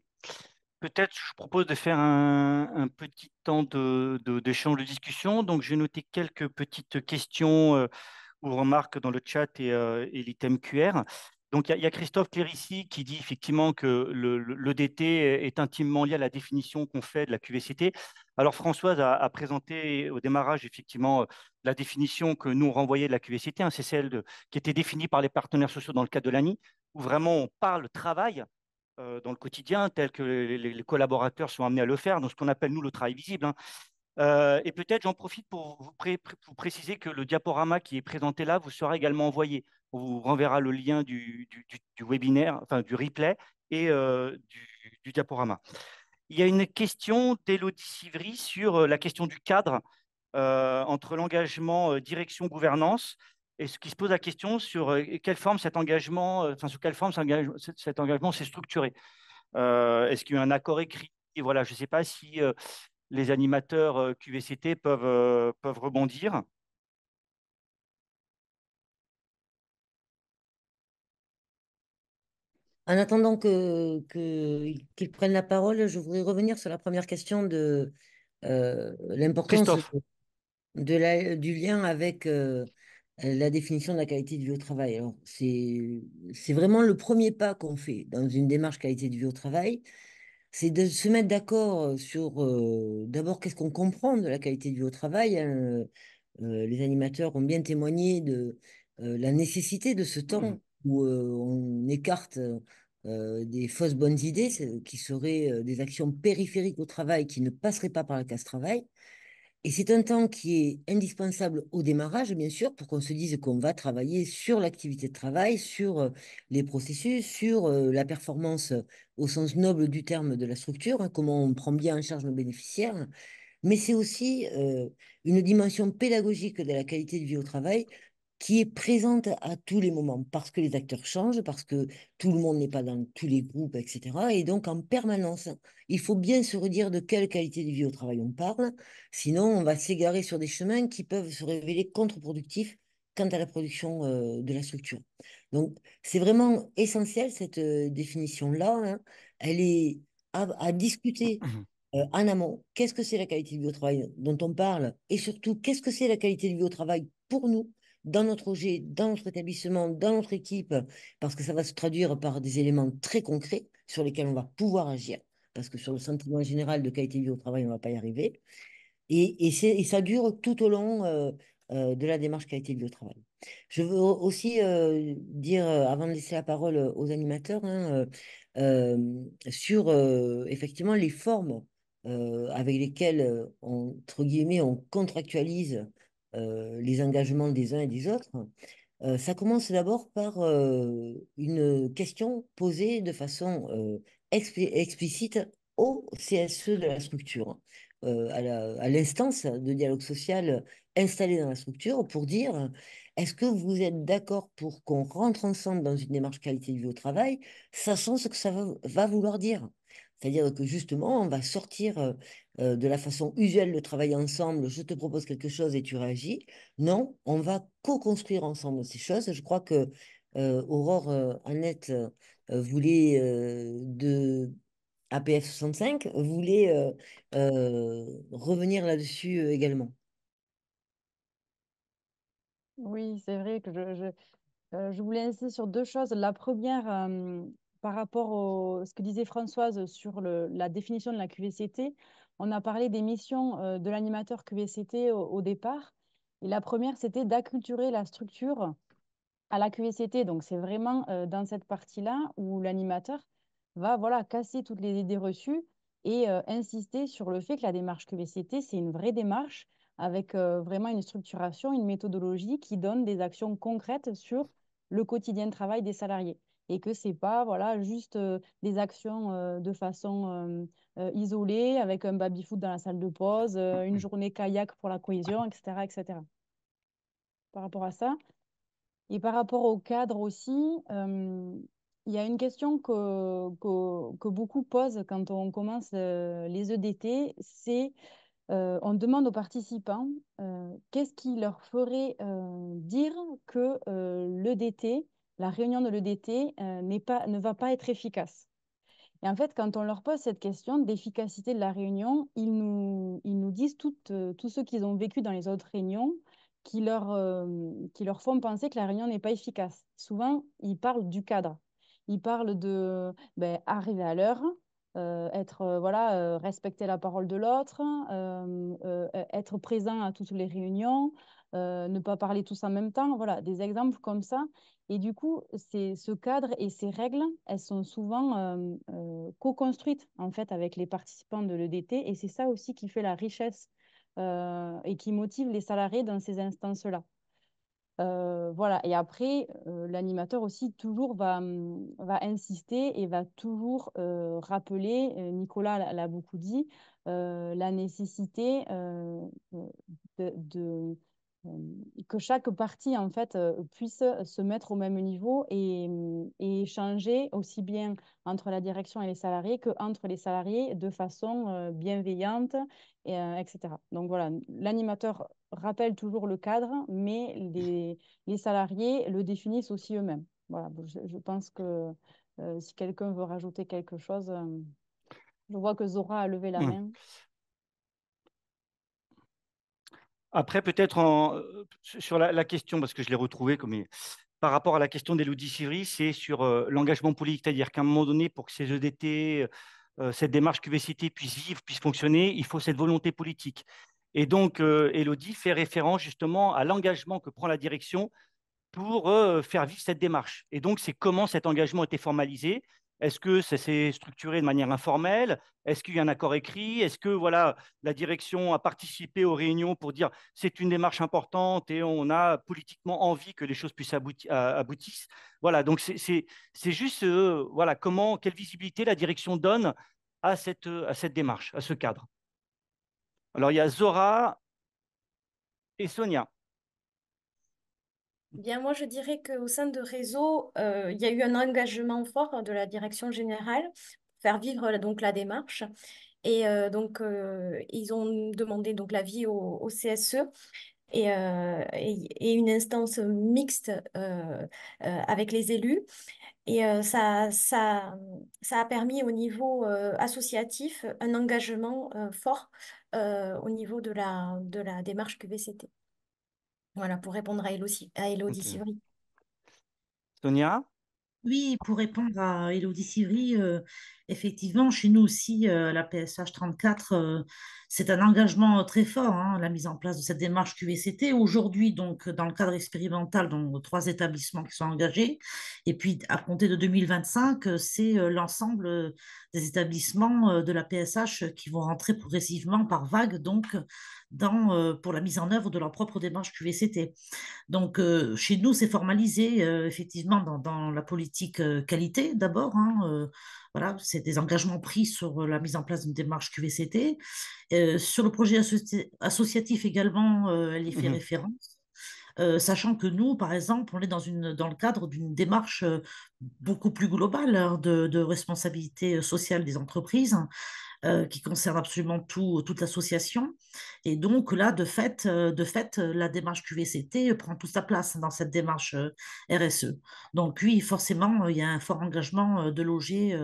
Peut-être je propose de faire un petit temps d'échange de discussion. Donc, j'ai noté quelques petites questions ou remarques dans le chat et l'item QR. Donc, il y a Christophe Clérici qui dit effectivement que l'EDT est intimement lié à la définition qu'on fait de la QVCT. Alors, Françoise a présenté au démarrage effectivement la définition que nous renvoyait de la QVCT, hein, c'est qui était définie par les partenaires sociaux dans le cadre de l'ANI, où vraiment on parle travail dans le quotidien, tel que les collaborateurs sont amenés à le faire, dans ce qu'on appelle, nous, le travail visible, hein. Et peut-être j'en profite pour vous préciser que le diaporama qui est présenté là vous sera également envoyé. On vous renverra le lien du webinaire, enfin du replay et du diaporama. Il y a une question d'Élodie Sivry sur la question du cadre entre l'engagement direction-gouvernance et ce qui se pose la question sur quelle forme cet engagement, sur quelle forme cet engagement s'est structuré. Est-ce qu'il y a eu un accord écrit? Et voilà, je ne sais pas si les animateurs QVCT peuvent rebondir. En attendant qu'ils prennent la parole, je voudrais revenir sur la première question de l'importance Christophe. du lien avec la définition de la qualité de vie au travail. Alors, c'est vraiment le premier pas qu'on fait dans une démarche qualité de vie au travail, c'est de se mettre d'accord sur d'abord qu'est-ce qu'on comprend de la qualité de vie au travail, hein. Les animateurs ont bien témoigné de la nécessité de ce temps où on écarte des fausses bonnes idées qui seraient des actions périphériques au travail qui ne passeraient pas par la case travail. Et c'est un temps qui est indispensable au démarrage, bien sûr, pour qu'on se dise qu'on va travailler sur l'activité de travail, sur les processus, sur la performance au sens noble du terme de la structure, hein, comment on prend bien en charge nos bénéficiaires. Mais c'est aussi une dimension pédagogique de la qualité de vie au travail qui est présente à tous les moments, parce que les acteurs changent, parce que tout le monde n'est pas dans tous les groupes, etc. Et donc, en permanence, il faut bien se redire de quelle qualité de vie au travail on parle, sinon on va s'égarer sur des chemins qui peuvent se révéler contre-productifs quant à la production de la structure. Donc, c'est vraiment essentiel, cette définition-là, hein. Elle est à discuter en amont. Qu'est-ce que c'est la qualité de vie au travail dont on parle? Et surtout, qu'est-ce que c'est la qualité de vie au travail pour nous? dans notre projet, dans notre établissement, dans notre équipe, parce que ça va se traduire par des éléments très concrets sur lesquels on va pouvoir agir, parce que sur le sentiment général de qualité de vie au travail, on ne va pas y arriver. Et ça dure tout au long de la démarche qualité de vie au travail. Je veux aussi dire, avant de laisser la parole aux animateurs, hein, sur effectivement les formes avec lesquelles, entre guillemets, on contractualise les engagements des uns et des autres. Ça commence d'abord par une question posée de façon explicite au CSE de la structure, à l'instance de dialogue social installée dans la structure pour dire, est-ce que vous êtes d'accord pour qu'on rentre ensemble dans une démarche qualité de vie au travail, sachant ce que ça va vouloir dire? C'est-à-dire que justement, on va sortir de la façon usuelle de travailler ensemble, je te propose quelque chose et tu réagis. Non, on va co-construire ensemble ces choses. Je crois que Aurore Annette voulait de APF 65 voulait revenir là-dessus également. Oui, c'est vrai que je voulais insister sur deux choses. La première, par rapport à ce que disait Françoise sur la définition de la QVCT, on a parlé des missions de l'animateur QVCT au départ. Et la première, c'était d'acculturer la structure à la QVCT. Donc, c'est vraiment dans cette partie-là où l'animateur va voilà, casser toutes les idées reçues et insister sur le fait que la démarche QVCT, c'est une vraie démarche avec vraiment une structuration, une méthodologie qui donne des actions concrètes sur le quotidien de travail des salariés. Et que ce n'est pas voilà, juste des actions de façon isolée, avec un baby-foot dans la salle de pause, une journée kayak pour la cohésion, etc., etc. Par rapport à ça, et par rapport au cadre aussi, il y a une question que beaucoup posent quand on commence les EDT, c'est on demande aux participants qu'est-ce qui leur ferait dire que l'EDT, la réunion de l'EDT ne va pas être efficace. Et en fait, quand on leur pose cette question d'efficacité de la réunion, ils nous disent tous ceux qu'ils ont vécu dans les autres réunions qui leur font penser que la réunion n'est pas efficace. Souvent, ils parlent du cadre. Ils parlent de ben, arriver à l'heure, respecter la parole de l'autre, être présent à toutes les réunions, ne pas parler tous en même temps. Voilà, des exemples comme ça. Et du coup, ce cadre et ces règles, elles sont souvent co-construites en fait avec les participants de l'EDT. Et c'est ça aussi qui fait la richesse et qui motive les salariés dans ces instances-là. Voilà. Et après, l'animateur aussi toujours va insister et va toujours rappeler, Nicolas l'a beaucoup dit, la nécessité de, que chaque partie en fait puisse se mettre au même niveau et échanger aussi bien entre la direction et les salariés qu'entre les salariés de façon bienveillante, etc. Donc voilà, l'animateur rappelle toujours le cadre, mais les salariés le définissent aussi eux-mêmes. Voilà, je pense que si quelqu'un veut rajouter quelque chose, je vois que Zora a levé la main. Après, peut-être sur la question, parce que je l'ai retrouvée par rapport à la question d'Élodie Sivry, c'est sur l'engagement politique, c'est-à-dire qu'à un moment donné, pour que ces EDT, cette démarche QVCT puisse vivre, puisse fonctionner, il faut cette volonté politique. Et donc, Élodie fait référence justement à l'engagement que prend la direction pour faire vivre cette démarche. Et donc, c'est comment cet engagement a été formalisé. Est-ce que ça s'est structuré de manière informelle? Est-ce qu'il y a un accord écrit? Est-ce que voilà, la direction a participé aux réunions pour dire c'est une démarche importante et on a politiquement envie que les choses puissent aboutissent? Voilà, donc c'est juste voilà, quelle visibilité la direction donne à cette démarche, à ce cadre. Alors, il y a Zora et Sonia. Bien, moi, je dirais qu'au sein de Réseau, il y a eu un engagement fort de la direction générale pour faire vivre donc la démarche. Et ils ont demandé donc l'avis au CSE et une instance mixte avec les élus. Et ça a permis au niveau associatif un engagement fort au niveau de la démarche QVCT. Voilà, pour répondre à Élodie Ok. Sivry. Sonia? Oui, pour répondre à Élodie Sivry, effectivement, chez nous aussi, la PSH 34, c'est un engagement très fort, hein, la mise en place de cette démarche QVCT. Aujourd'hui, donc, dans le cadre expérimental, donc, 3 établissements qui sont engagés. Et puis, à compter de 2025, c'est l'ensemble des établissements de la PSH qui vont rentrer progressivement par vague, donc, pour la mise en œuvre de leur propre démarche QVCT. Donc, chez nous, c'est formalisé effectivement dans la politique qualité d'abord, hein, voilà, c'est des engagements pris sur la mise en place d'une démarche QVCT. Sur le projet associatif également, elle y fait Mhm. référence. Sachant que nous, par exemple, on est dans le cadre d'une démarche beaucoup plus globale, hein, de responsabilité sociale des entreprises, qui concerne absolument toute l'association. Et donc là, la démarche QVCT prend toute sa place dans cette démarche RSE. Donc oui, forcément, il y a un fort engagement de Loger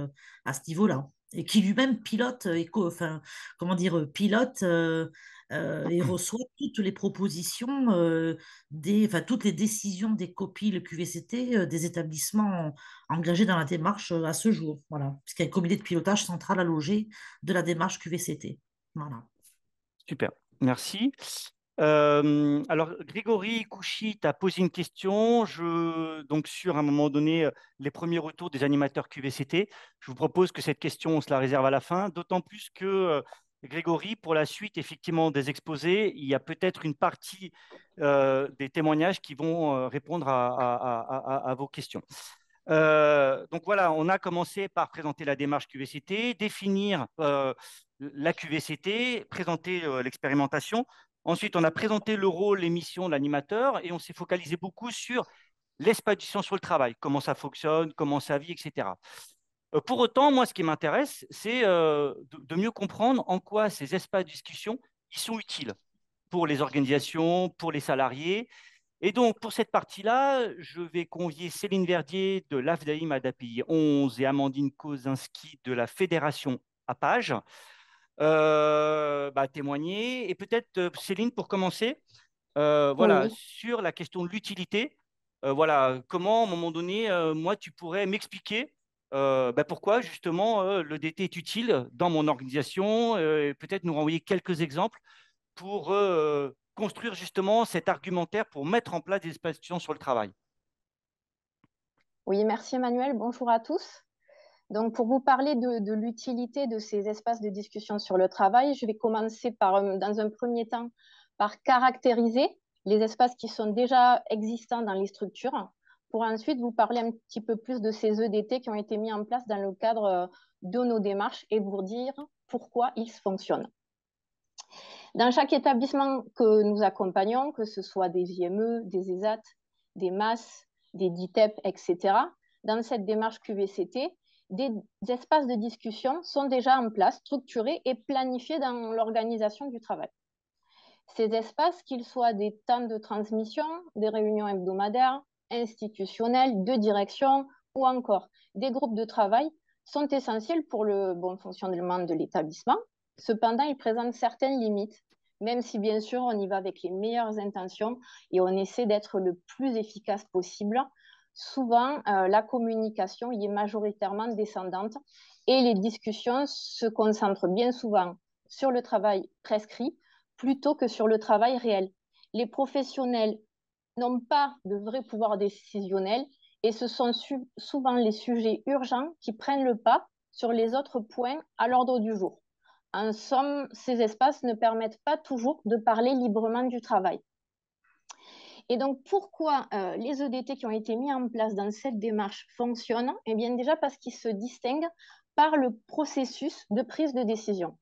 à ce niveau-là, et qui lui-même pilote, comment dire, pilote et reçoit toutes les propositions, toutes les décisions des copies, le QVCT, des établissements engagés dans la démarche à ce jour. Voilà, puisqu'il y a un comité de pilotage central à Loger de la démarche QVCT. Voilà. Super, merci. Alors, Grégory Kouchi t'a posé une question. Donc, sur à un moment donné, les premiers retours des animateurs QVCT, je vous propose que cette question, on se la réserve à la fin, d'autant plus que Grégory, pour la suite, effectivement, des exposés, il y a peut-être une partie des témoignages qui vont répondre à vos questions. Donc voilà, on a commencé par présenter la démarche QVCT, définir la QVCT, présenter l'expérimentation. Ensuite, on a présenté le rôle, les missions de l'animateur et on s'est focalisé beaucoup sur l'espace du temps sur le travail, comment ça fonctionne, comment ça vit, etc. Pour autant, moi, ce qui m'intéresse, c'est de mieux comprendre en quoi ces espaces de discussion ils sont utiles pour les organisations, pour les salariés. Et donc, pour cette partie-là, je vais convier Céline Verdier de l'AFDAIM ADAPI 11 et Amandine Kozinski de la Fédération APAGE témoigner. Et peut-être, Céline, pour commencer, voilà, Oui. sur la question de l'utilité, voilà, comment, à un moment donné, moi, tu pourrais m'expliquer pourquoi, justement, le DT est utile dans mon organisation, et peut-être nous renvoyer quelques exemples pour construire justement cet argumentaire pour mettre en place des espaces d'étudiants sur le travail. Oui, merci Emmanuel. Bonjour à tous. Donc, pour vous parler de l'utilité de ces espaces de discussion sur le travail, je vais commencer dans un premier temps, par caractériser les espaces qui sont déjà existants dans les structures, pour ensuite vous parler un petit peu plus de ces EDT qui ont été mis en place dans le cadre de nos démarches et vous dire pourquoi ils fonctionnent. Dans chaque établissement que nous accompagnons, que ce soit des IME, des ESAT, des MAS, des DITEP, etc., dans cette démarche QVCT, des espaces de discussion sont déjà en place, structurés et planifiés dans l'organisation du travail. Ces espaces, qu'ils soient des temps de transmission, des réunions hebdomadaires, institutionnelles, de direction ou encore des groupes de travail, sont essentiels pour le bon fonctionnement de l'établissement. Cependant, ils présentent certaines limites, même si bien sûr on y va avec les meilleures intentions et on essaie d'être le plus efficace possible. Souvent, la communication y est majoritairement descendante et les discussions se concentrent bien souvent sur le travail prescrit plutôt que sur le travail réel. Les professionnels n'ont pas de vrai pouvoir décisionnel et ce sont souvent les sujets urgents qui prennent le pas sur les autres points à l'ordre du jour. En somme, ces espaces ne permettent pas toujours de parler librement du travail. Et donc, pourquoi les EDT qui ont été mis en place dans cette démarche fonctionnent? Eh bien, déjà parce qu'ils se distinguent par le processus de prise de décision.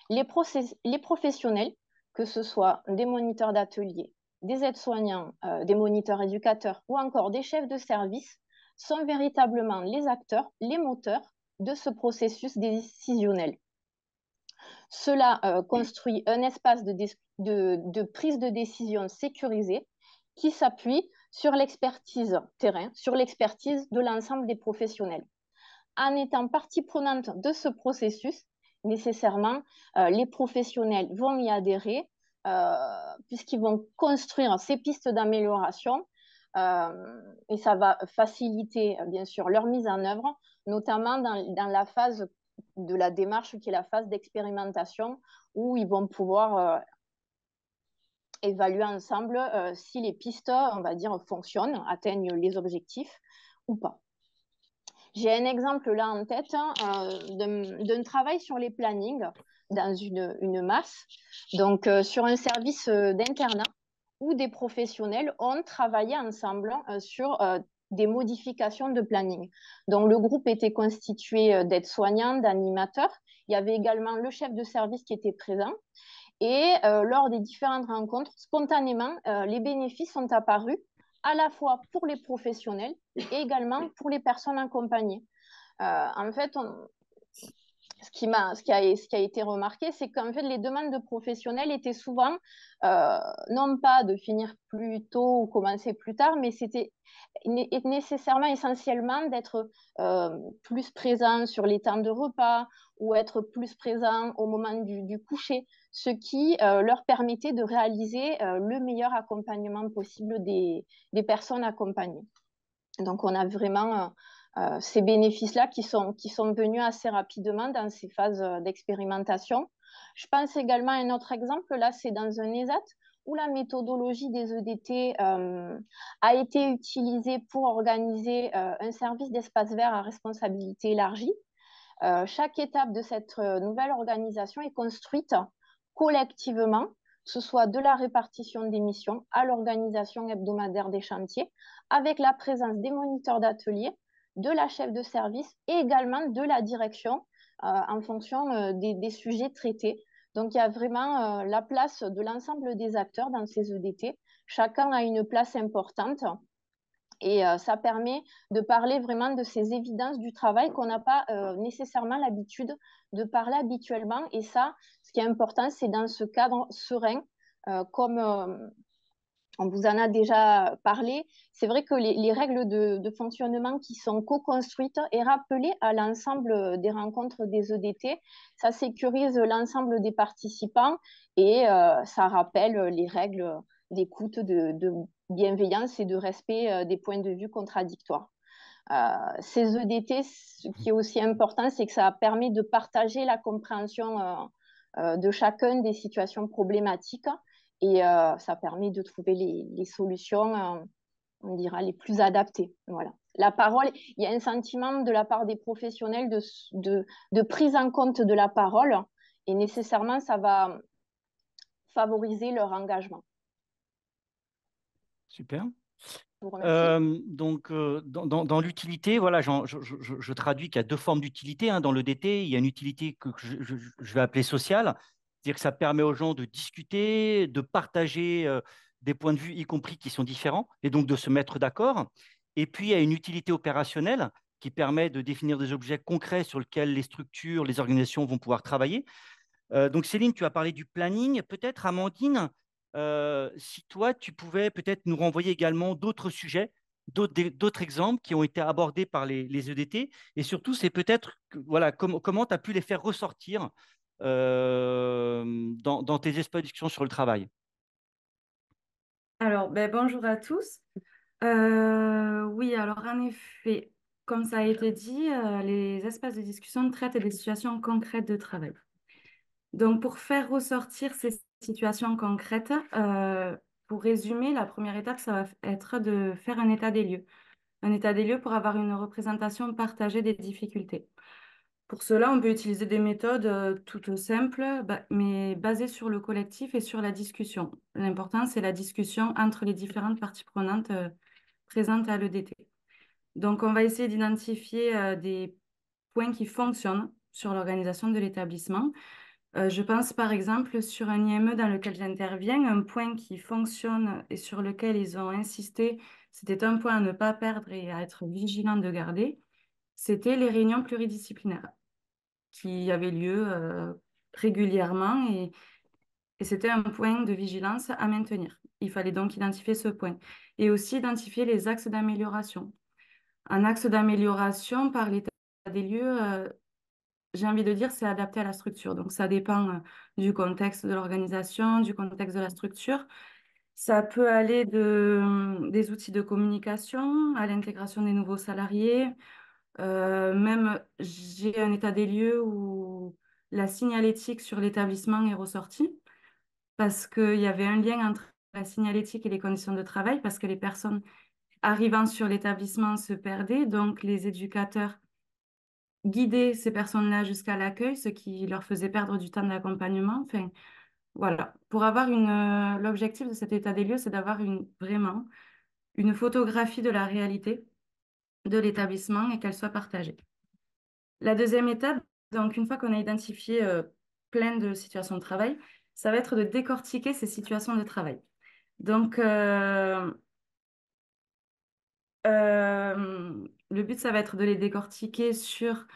Les professionnels, que ce soit des moniteurs d'atelier, des aides-soignants, des moniteurs éducateurs ou encore des chefs de service, sont véritablement les acteurs, les moteurs de ce processus décisionnel. Cela construit un espace de prise de décision sécurisé qui s'appuie sur l'expertise terrain, sur l'expertise de l'ensemble des professionnels. En étant partie prenante de ce processus, nécessairement, les professionnels vont y adhérer puisqu'ils vont construire ces pistes d'amélioration et ça va faciliter, bien sûr, leur mise en œuvre, notamment dans la phase de la démarche qui est la phase d'expérimentation où ils vont pouvoir évaluer ensemble si les pistes, on va dire, fonctionnent, atteignent les objectifs ou pas. J'ai un exemple là en tête d'un travail sur les plannings dans une masse, donc sur un service d'internat où des professionnels ont travaillé ensemble sur des modifications de planning. Donc le groupe était constitué d'aides-soignants, d'animateurs. Il y avait également le chef de service qui était présent. Et lors des différentes rencontres, spontanément, les bénéfices sont apparus à la fois pour les professionnels et également pour les personnes accompagnées. En fait, ce qui a été remarqué, c'est qu'en fait, les demandes de professionnels étaient souvent non pas de finir plus tôt ou commencer plus tard, mais c'était nécessairement, essentiellement, d'être plus présent sur les temps de repas ou être plus présent au moment du coucher, ce qui leur permettait de réaliser le meilleur accompagnement possible des personnes accompagnées. Donc, on a vraiment ces bénéfices-là qui sont venus assez rapidement dans ces phases d'expérimentation. Je pense également à un autre exemple, là, c'est dans un ESAT, où la méthodologie des EDT a été utilisée pour organiser un service d'espace vert à responsabilité élargie. Chaque étape de cette nouvelle organisation est construite collectivement, que ce soit de la répartition des missions à l'organisation hebdomadaire des chantiers, avec la présence des moniteurs d'atelier, de la chef de service et également de la direction en fonction des sujets traités. Donc, il y a vraiment la place de l'ensemble des acteurs dans ces EDT. Chacun a une place importante et ça permet de parler vraiment de ces évidences du travail qu'on n'a pas nécessairement l'habitude de parler habituellement. Et ça, ce qui est important, c'est dans ce cadre serein, comme on vous en a déjà parlé. C'est vrai que les règles de fonctionnement qui sont co-construites et rappelées à l'ensemble des rencontres des EDT, ça sécurise l'ensemble des participants et ça rappelle les règles d'écoute, de bienveillance et de respect des points de vue contradictoires. Ces EDT, ce qui est aussi important, c'est que ça permet de partager la compréhension de chacun des situations problématiques et ça permet de trouver les solutions, on dira, les plus adaptées. Voilà. La parole, il y a un sentiment de la part des professionnels de prise en compte de la parole et nécessairement, ça va favoriser leur engagement. Super. Donc, dans l'utilité, voilà, je traduis qu'il y a deux formes d'utilité dans l'EDT. Il y a une utilité que je vais appeler sociale, c'est-à-dire que ça permet aux gens de discuter, de partager des points de vue, y compris qui sont différents, et donc de se mettre d'accord. Et puis, il y a une utilité opérationnelle qui permet de définir des objets concrets sur lesquels les structures, les organisations vont pouvoir travailler. Donc, Céline, tu as parlé du planning. Peut-être, Amandine, si toi, tu pouvais peut-être nous renvoyer également d'autres sujets, d'autres exemples qui ont été abordés par les EDT. Et surtout, c'est peut-être voilà, comment tu as pu les faire ressortir dans tes espaces de discussion sur le travail. Alors, bonjour à tous. Oui, alors en effet, comme ça a été dit, les espaces de discussion traitent des situations concrètes de travail. Donc, pour faire ressortir ces situations concrètes, pour résumer, la première étape, ça va être de faire un état des lieux. Un état des lieux pour avoir une représentation partagée des difficultés. Pour cela, on peut utiliser des méthodes toutes simples, mais basées sur le collectif et sur la discussion. L'important, c'est la discussion entre les différentes parties prenantes présentes à l'EDT. Donc, on va essayer d'identifier des points qui fonctionnent sur l'organisation de l'établissement. Je pense par exemple sur un IME dans lequel j'interviens, un point qui fonctionne et sur lequel ils ont insisté, c'était un point à ne pas perdre et à être vigilant de garder, c'était les réunions pluridisciplinaires qui avaient lieu régulièrement et c'était un point de vigilance à maintenir. Il fallait donc identifier ce point et aussi identifier les axes d'amélioration. Un axe d'amélioration par l'état des lieux, j'ai envie de dire, c'est adapté à la structure. Donc, ça dépend du contexte de l'organisation, du contexte de la structure. Ça peut aller des outils de communication à l'intégration des nouveaux salariés. Même, j'ai un état des lieux où la signalétique sur l'établissement est ressortie parce qu'il y avait un lien entre la signalétique et les conditions de travail, parce que les personnes arrivant sur l'établissement se perdaient. Donc, les éducateurs guider ces personnes-là jusqu'à l'accueil, ce qui leur faisait perdre du temps d'accompagnement. Enfin, voilà. Pour avoir l'objectif de cet état des lieux, c'est d'avoir vraiment une photographie de la réalité de l'établissement et qu'elle soit partagée. La deuxième étape, donc une fois qu'on a identifié plein de situations de travail, ça va être de décortiquer ces situations de travail. Donc, le but, ça va être de les décortiquer sur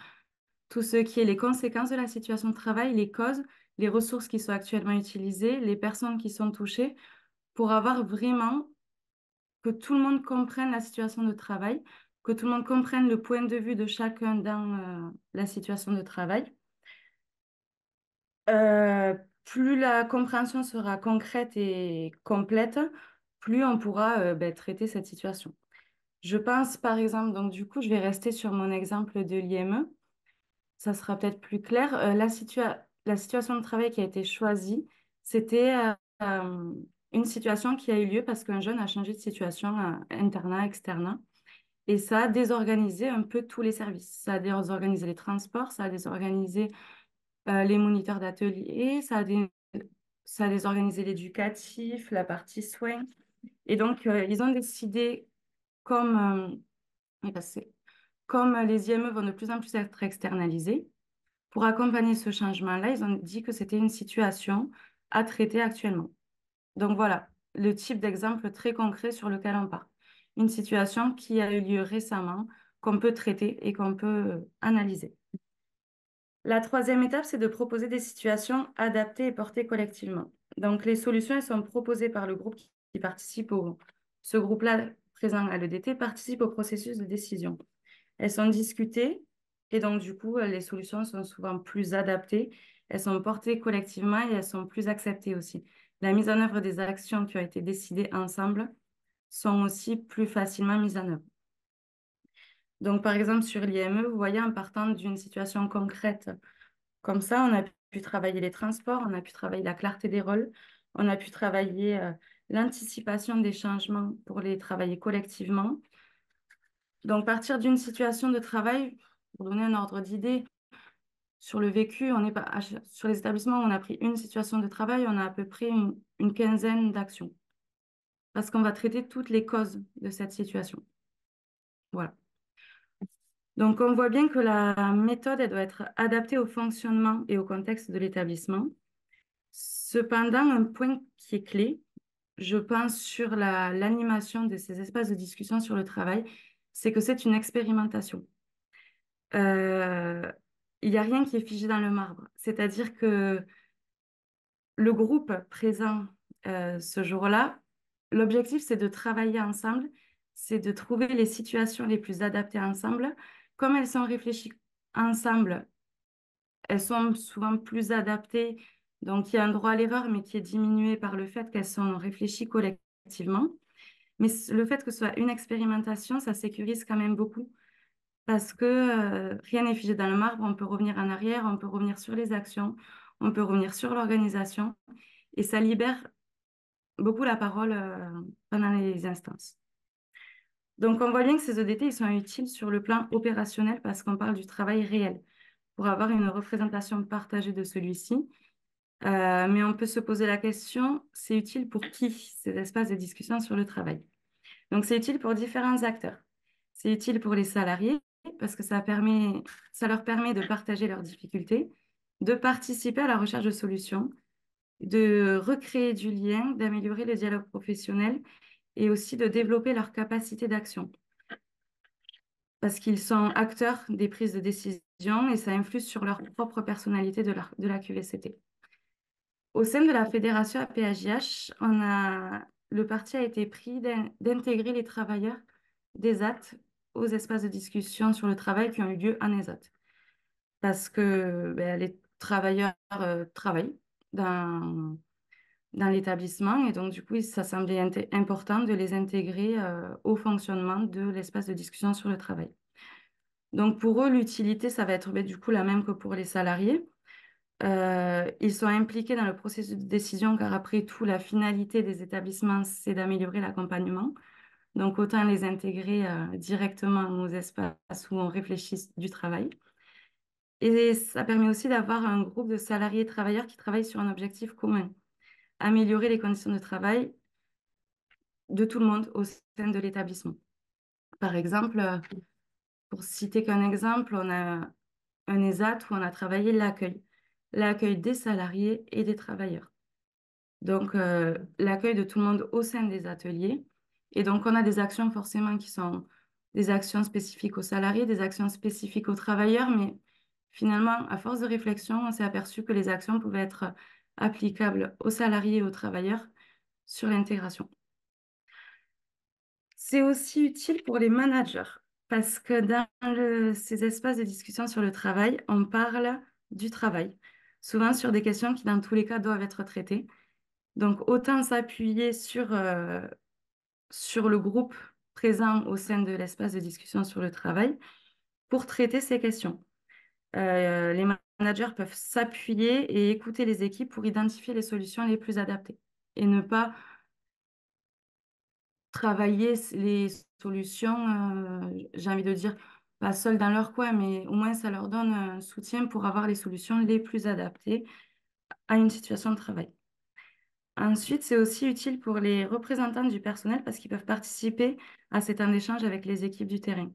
tout ce qui est les conséquences de la situation de travail, les causes, les ressources qui sont actuellement utilisées, les personnes qui sont touchées, pour avoir vraiment que tout le monde comprenne la situation de travail, que tout le monde comprenne le point de vue de chacun dans la situation de travail. Plus la compréhension sera concrète et complète, plus on pourra traiter cette situation. Je pense, par exemple, donc du coup, je vais rester sur mon exemple de l'IME. Ça sera peut-être plus clair. La situation de travail qui a été choisie, c'était une situation qui a eu lieu parce qu'un jeune a changé de situation, internat, externat, et ça a désorganisé un peu tous les services. Ça a désorganisé les transports, ça a désorganisé les moniteurs d'atelier, ça a désorganisé l'éducatif, la partie soins. Et donc, ils ont décidé, comme, comme les IME vont de plus en plus être externalisés, pour accompagner ce changement-là, ils ont dit que c'était une situation à traiter actuellement. Donc voilà, le type d'exemple très concret sur lequel on part. Une situation qui a eu lieu récemment, qu'on peut traiter et qu'on peut analyser. La troisième étape, c'est de proposer des situations adaptées et portées collectivement. Donc les solutions, elles sont proposées par le groupe qui participe ce groupe-là présent à l'EDT participe au processus de décision. Elles sont discutées et donc du coup, les solutions sont souvent plus adaptées, elles sont portées collectivement et elles sont plus acceptées aussi. La mise en œuvre des actions qui ont été décidées ensemble sont aussi plus facilement mises en œuvre. Donc par exemple, sur l'IME, vous voyez, en partant d'une situation concrète comme ça, on a pu travailler les transports, on a pu travailler la clarté des rôles, on a pu travailler l'anticipation des changements pour les travailler collectivement. Donc, partir d'une situation de travail, pour donner un ordre d'idée, sur le vécu, sur les établissements où on a pris une situation de travail, on a à peu près une quinzaine d'actions. Parce qu'on va traiter toutes les causes de cette situation. Voilà. Donc, on voit bien que la méthode, elle doit être adaptée au fonctionnement et au contexte de l'établissement. Cependant, un point qui est clé, je pense, sur l'animation de ces espaces de discussion sur le travail, c'est que c'est une expérimentation. Il n'y a rien qui est figé dans le marbre. C'est-à-dire que le groupe présent ce jour-là, l'objectif, c'est de travailler ensemble, c'est de trouver les situations les plus adaptées ensemble. Comme elles sont réfléchies ensemble, elles sont souvent plus adaptées. Donc, il y a un droit à l'erreur, mais qui est diminué par le fait qu'elles sont réfléchies collectivement. Mais le fait que ce soit une expérimentation, ça sécurise quand même beaucoup parce que rien n'est figé dans le marbre. On peut revenir en arrière, on peut revenir sur les actions, on peut revenir sur l'organisation et ça libère beaucoup la parole pendant les instances. Donc, on voit bien que ces EDT, ils sont utiles sur le plan opérationnel parce qu'on parle du travail réel pour avoir une représentation partagée de celui-ci. Mais on peut se poser la question, c'est utile pour qui ces espaces de discussion sur le travail? Donc, c'est utile pour différents acteurs. C'est utile pour les salariés parce que ça leur permet de partager leurs difficultés, de participer à la recherche de solutions, de recréer du lien, d'améliorer le dialogue professionnel et aussi de développer leur capacité d'action. Parce qu'ils sont acteurs des prises de décision et ça influe sur leur propre personnalité de la QVCT. Au sein de la fédération APHJH, le parti a été pris d'intégrer les travailleurs d'ESAT aux espaces de discussion sur le travail qui ont eu lieu en ESAT. parce que les travailleurs travaillent dans l'établissement et donc du coup, ça semblait important de les intégrer au fonctionnement de l'espace de discussion sur le travail. Donc pour eux, l'utilité, ça va être du coup la même que pour les salariés. Ils sont impliqués dans le processus de décision car après tout, la finalité des établissements, c'est d'améliorer l'accompagnement. Donc autant les intégrer directement aux espaces où on réfléchit du travail. Et ça permet aussi d'avoir un groupe de salariés et travailleurs qui travaillent sur un objectif commun, améliorer les conditions de travail de tout le monde au sein de l'établissement. Par exemple, pour citer qu'un exemple, on a un ESAT où on a travaillé l'accueil des salariés et des travailleurs. Donc, l'accueil de tout le monde au sein des ateliers. Et donc, on a des actions forcément qui sont des actions spécifiques aux salariés, des actions spécifiques aux travailleurs, mais finalement, à force de réflexion, on s'est aperçu que les actions pouvaient être applicables aux salariés et aux travailleurs sur l'intégration. C'est aussi utile pour les managers parce que dans ces espaces de discussion sur le travail, on parle du travail, souvent sur des questions qui, dans tous les cas, doivent être traitées. Donc, autant s'appuyer sur le groupe présent au sein de l'espace de discussion sur le travail pour traiter ces questions. Les managers peuvent s'appuyer et écouter les équipes pour identifier les solutions les plus adaptées et ne pas travailler les solutions, j'ai envie de dire, pas seuls dans leur coin, mais au moins ça leur donne un soutien pour avoir les solutions les plus adaptées à une situation de travail. Ensuite, c'est aussi utile pour les représentants du personnel parce qu'ils peuvent participer à ces temps d'échange avec les équipes du terrain.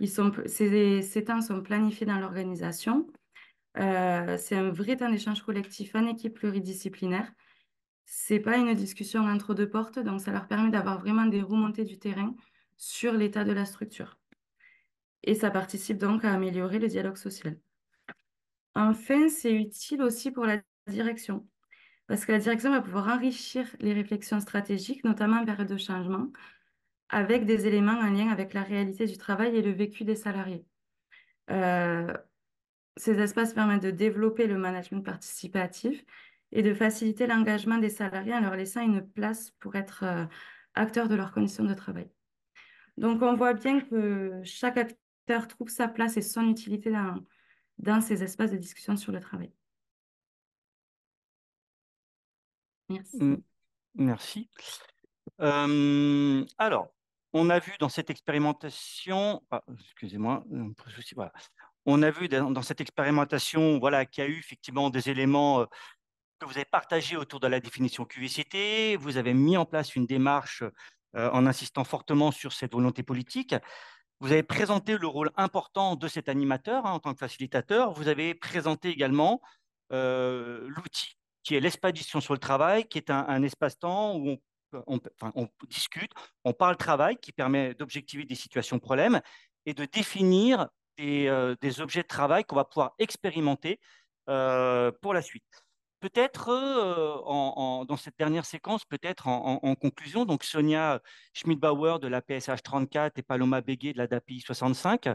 Ces temps sont planifiés dans l'organisation. C'est un vrai temps d'échange collectif en équipe pluridisciplinaire. C'est pas une discussion entre deux portes, donc ça leur permet d'avoir vraiment des remontées du terrain sur l'état de la structure. Et ça participe donc à améliorer le dialogue social. Enfin, c'est utile aussi pour la direction, parce que la direction va pouvoir enrichir les réflexions stratégiques, notamment en période de changement, avec des éléments en lien avec la réalité du travail et le vécu des salariés. Ces espaces permettent de développer le management participatif et de faciliter l'engagement des salariés en leur laissant une place pour être acteurs de leurs conditions de travail. Donc, on voit bien que chaque acteur trouve sa place et son utilité dans ces espaces de discussion sur le travail. Merci. Merci. Alors, on a vu dans cette expérimentation, excusez-moi, voilà. On a vu dans cette expérimentation, voilà, qu'il y a eu effectivement des éléments que vous avez partagés autour de la définition QVCT. Vous avez mis en place une démarche en insistant fortement sur cette volonté politique. Vous avez présenté le rôle important de cet animateur en tant que facilitateur. Vous avez présenté également l'outil qui est l'espace de discussion sur le travail, qui est un espace-temps où on discute, on parle travail, qui permet d'objectiver des situations problèmes et de définir des objets de travail qu'on va pouvoir expérimenter pour la suite. Peut-être dans cette dernière séquence, peut-être en conclusion, donc Sonia Schmidbauer de la PSH 34 et Paloma Béguet de la DAPI 65,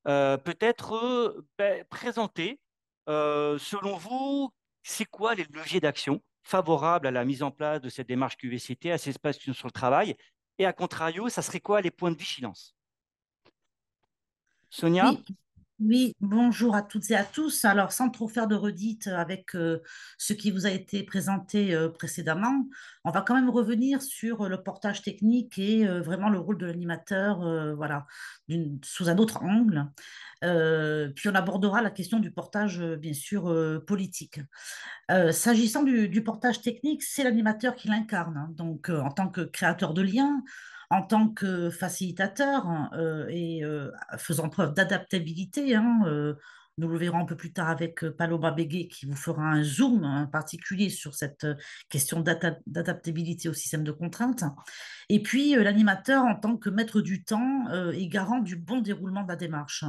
peut-être présenter, selon vous, c'est quoi les leviers d'action favorables à la mise en place de cette démarche QVCT, à ces espaces sur le travail, et à contrario, ça serait quoi les points de vigilance? Sonia? Oui, oui, bonjour à toutes et à tous. Alors, sans trop faire de redites avec ce qui vous a été présenté précédemment, on va quand même revenir sur le portage technique et vraiment le rôle de l'animateur, voilà, sous un autre angle. Puis on abordera la question du portage, bien sûr, politique. S'agissant du portage technique, c'est l'animateur qui l'incarne, hein. Donc, en tant que créateur de liens, en tant que facilitateur et faisant preuve d'adaptabilité, hein, nous le verrons un peu plus tard avec Paloma Béguet qui vous fera un zoom en particulier sur cette question d'adaptabilité au système de contraintes. Et puis l'animateur en tant que maître du temps et garant du bon déroulement de la démarche.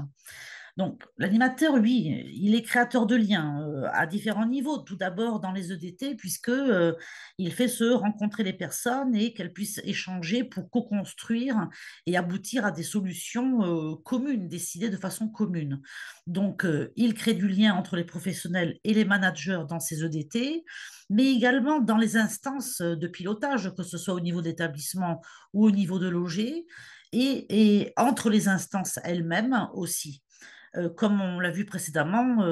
Donc, l'animateur, lui, il est créateur de liens à différents niveaux. Tout d'abord dans les EDT, puisque il fait se rencontrer les personnes et qu'elles puissent échanger pour co-construire et aboutir à des solutions communes, décidées de façon commune. Donc, il crée du lien entre les professionnels et les managers dans ces EDT, mais également dans les instances de pilotage, que ce soit au niveau d'établissement ou au niveau de loger, et entre les instances elles-mêmes aussi. Comme on l'a vu précédemment,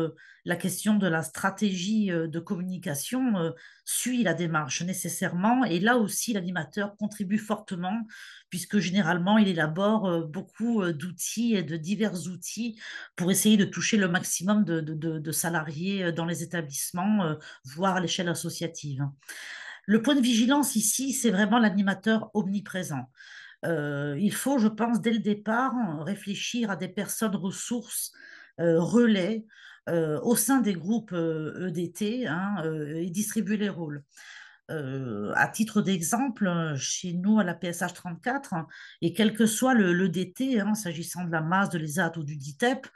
la question de la stratégie de communication suit la démarche nécessairement. Et là aussi, l'animateur contribue fortement, puisque généralement, il élabore beaucoup d'outils et de divers outils pour essayer de toucher le maximum de salariés dans les établissements, voire à l'échelle associative. Le point de vigilance ici, c'est vraiment l'animateur omniprésent. Il faut, je pense, dès le départ, réfléchir à des personnes ressources, relais, au sein des groupes EDT, hein, et distribuer les rôles. À titre d'exemple, chez nous à la PSH 34, et quel que soit le DT, hein, s'agissant de la masse, de l'ESAT ou du DITEP,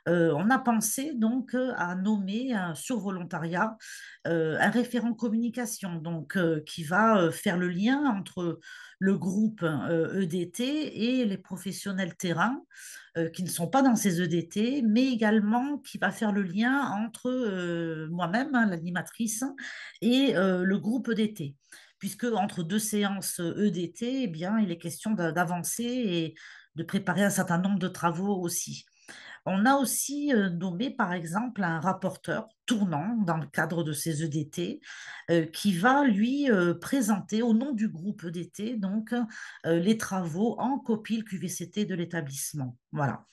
on a pensé donc à nommer sur volontariat un référent communication, donc qui va faire le lien entre le groupe EDT et les professionnels terrain qui ne sont pas dans ces EDT, mais également qui va faire le lien entre moi-même, hein, l'animatrice, et le groupe EDT. Puisque entre deux séances EDT, eh bien, il est question d'avancer et de préparer un certain nombre de travaux aussi. On a aussi nommé, par exemple, un rapporteur tournant dans le cadre de ces EDT qui va, lui, présenter au nom du groupe EDT donc, les travaux en copie le QVCT de l'établissement. Voilà.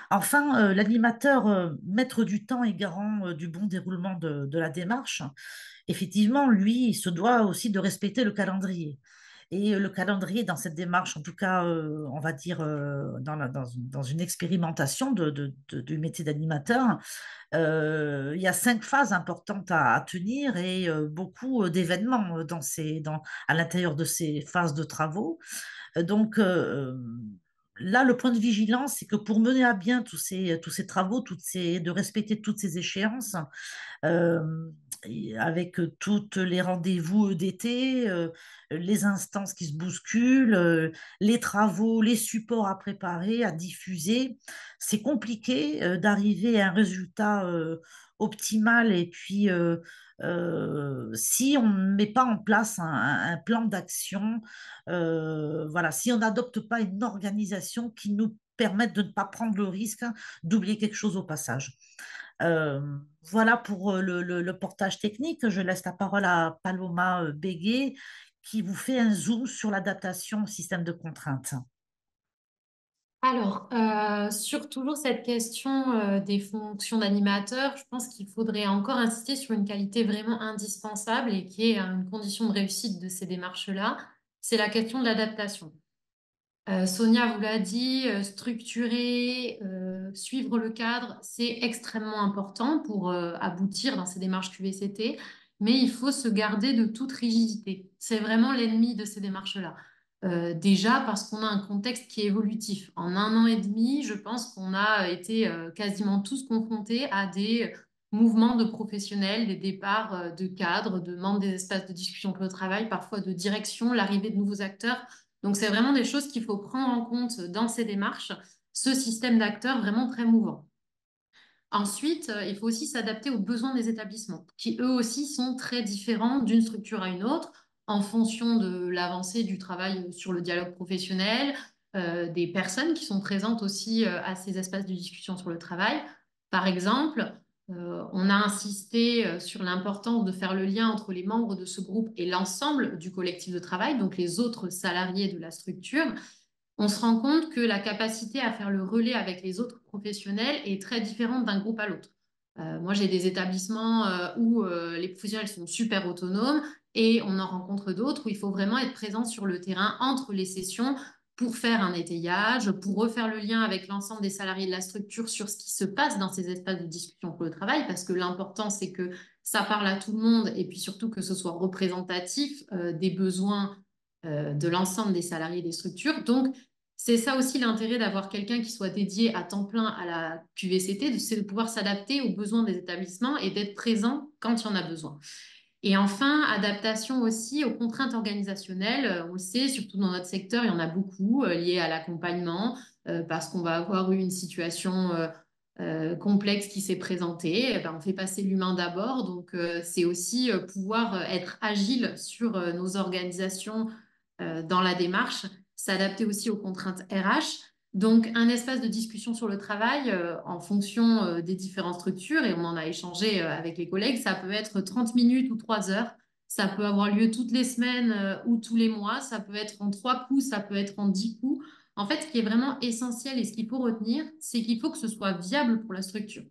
Enfin, l'animateur maître du temps et garant du bon déroulement de la démarche, effectivement, lui, il se doit aussi de respecter le calendrier. Et le calendrier dans cette démarche, en tout cas, on va dire, dans une expérimentation du métier d'animateur, il y a 5 phases importantes à tenir et beaucoup d'événements à l'intérieur de ces phases de travaux. Donc, là, le point de vigilance, c'est que pour mener à bien tous ces travaux, de respecter toutes ces échéances, avec toutes les rendez-vous d'été, les instances qui se bousculent, les travaux, les supports à préparer, à diffuser. C'est compliqué d'arriver à un résultat optimal et puis si on ne met pas en place un plan d'action, voilà, si on n'adopte pas une organisation qui nous permette de ne pas prendre le risque d'oublier quelque chose au passage. Voilà pour le portage technique. Je laisse la parole à Paloma Béguet qui vous fait un zoom sur l'adaptation au système de contraintes. Alors, sur toujours cette question des fonctions d'animateur, je pense qu'il faudrait encore insister sur une qualité vraiment indispensable et qui est une condition de réussite de ces démarches-là, c'est la question de l'adaptation. Sonia vous l'a dit, structurer, suivre le cadre, c'est extrêmement important pour aboutir dans ces démarches QVCT, mais il faut se garder de toute rigidité. C'est vraiment l'ennemi de ces démarches-là. Déjà parce qu'on a un contexte qui est évolutif. En 1 an et demi, je pense qu'on a été quasiment tous confrontés à des mouvements de professionnels, des départs de cadres, de membres des espaces de discussion pour le travail, parfois de direction, l'arrivée de nouveaux acteurs. Donc, c'est vraiment des choses qu'il faut prendre en compte dans ces démarches, ce système d'acteurs vraiment très mouvant. Ensuite, il faut aussi s'adapter aux besoins des établissements, qui eux aussi sont très différents d'une structure à une autre, en fonction de l'avancée du travail sur le dialogue professionnel, des personnes qui sont présentes aussi à ces espaces de discussion sur le travail. Par exemple, on a insisté sur l'importance de faire le lien entre les membres de ce groupe et l'ensemble du collectif de travail, donc les autres salariés de la structure. On se rend compte que la capacité à faire le relais avec les autres professionnels est très différente d'un groupe à l'autre. Moi, j'ai des établissements où les professionnels sont super autonomes et on en rencontre d'autres où il faut vraiment être présent sur le terrain entre les sessions pour faire un étayage, pour refaire le lien avec l'ensemble des salariés de la structure sur ce qui se passe dans ces espaces de discussion pour le travail, parce que l'important, c'est que ça parle à tout le monde et puis surtout que ce soit représentatif des besoins de l'ensemble des salariés des structures. Donc, C'est ça aussi l'intérêt d'avoir quelqu'un qui soit dédié à temps plein à la QVCT, c'est de pouvoir s'adapter aux besoins des établissements et d'être présent quand il y en a besoin. Et enfin, adaptation aussi aux contraintes organisationnelles. On le sait, surtout dans notre secteur, il y en a beaucoup liées à l'accompagnement, parce qu'on va avoir eu une situation complexe qui s'est présentée. Eh ben, on fait passer l'humain d'abord. Donc, c'est aussi pouvoir être agile sur nos organisations dans la démarche, s'adapter aussi aux contraintes RH. Donc, un espace de discussion sur le travail en fonction des différentes structures, et on en a échangé avec les collègues, ça peut être 30 minutes ou 3 heures, ça peut avoir lieu toutes les semaines ou tous les mois, ça peut être en 3 coups, ça peut être en 10 coups. En fait, ce qui est vraiment essentiel et ce qu'il faut retenir, c'est qu'il faut que ce soit viable pour la structure.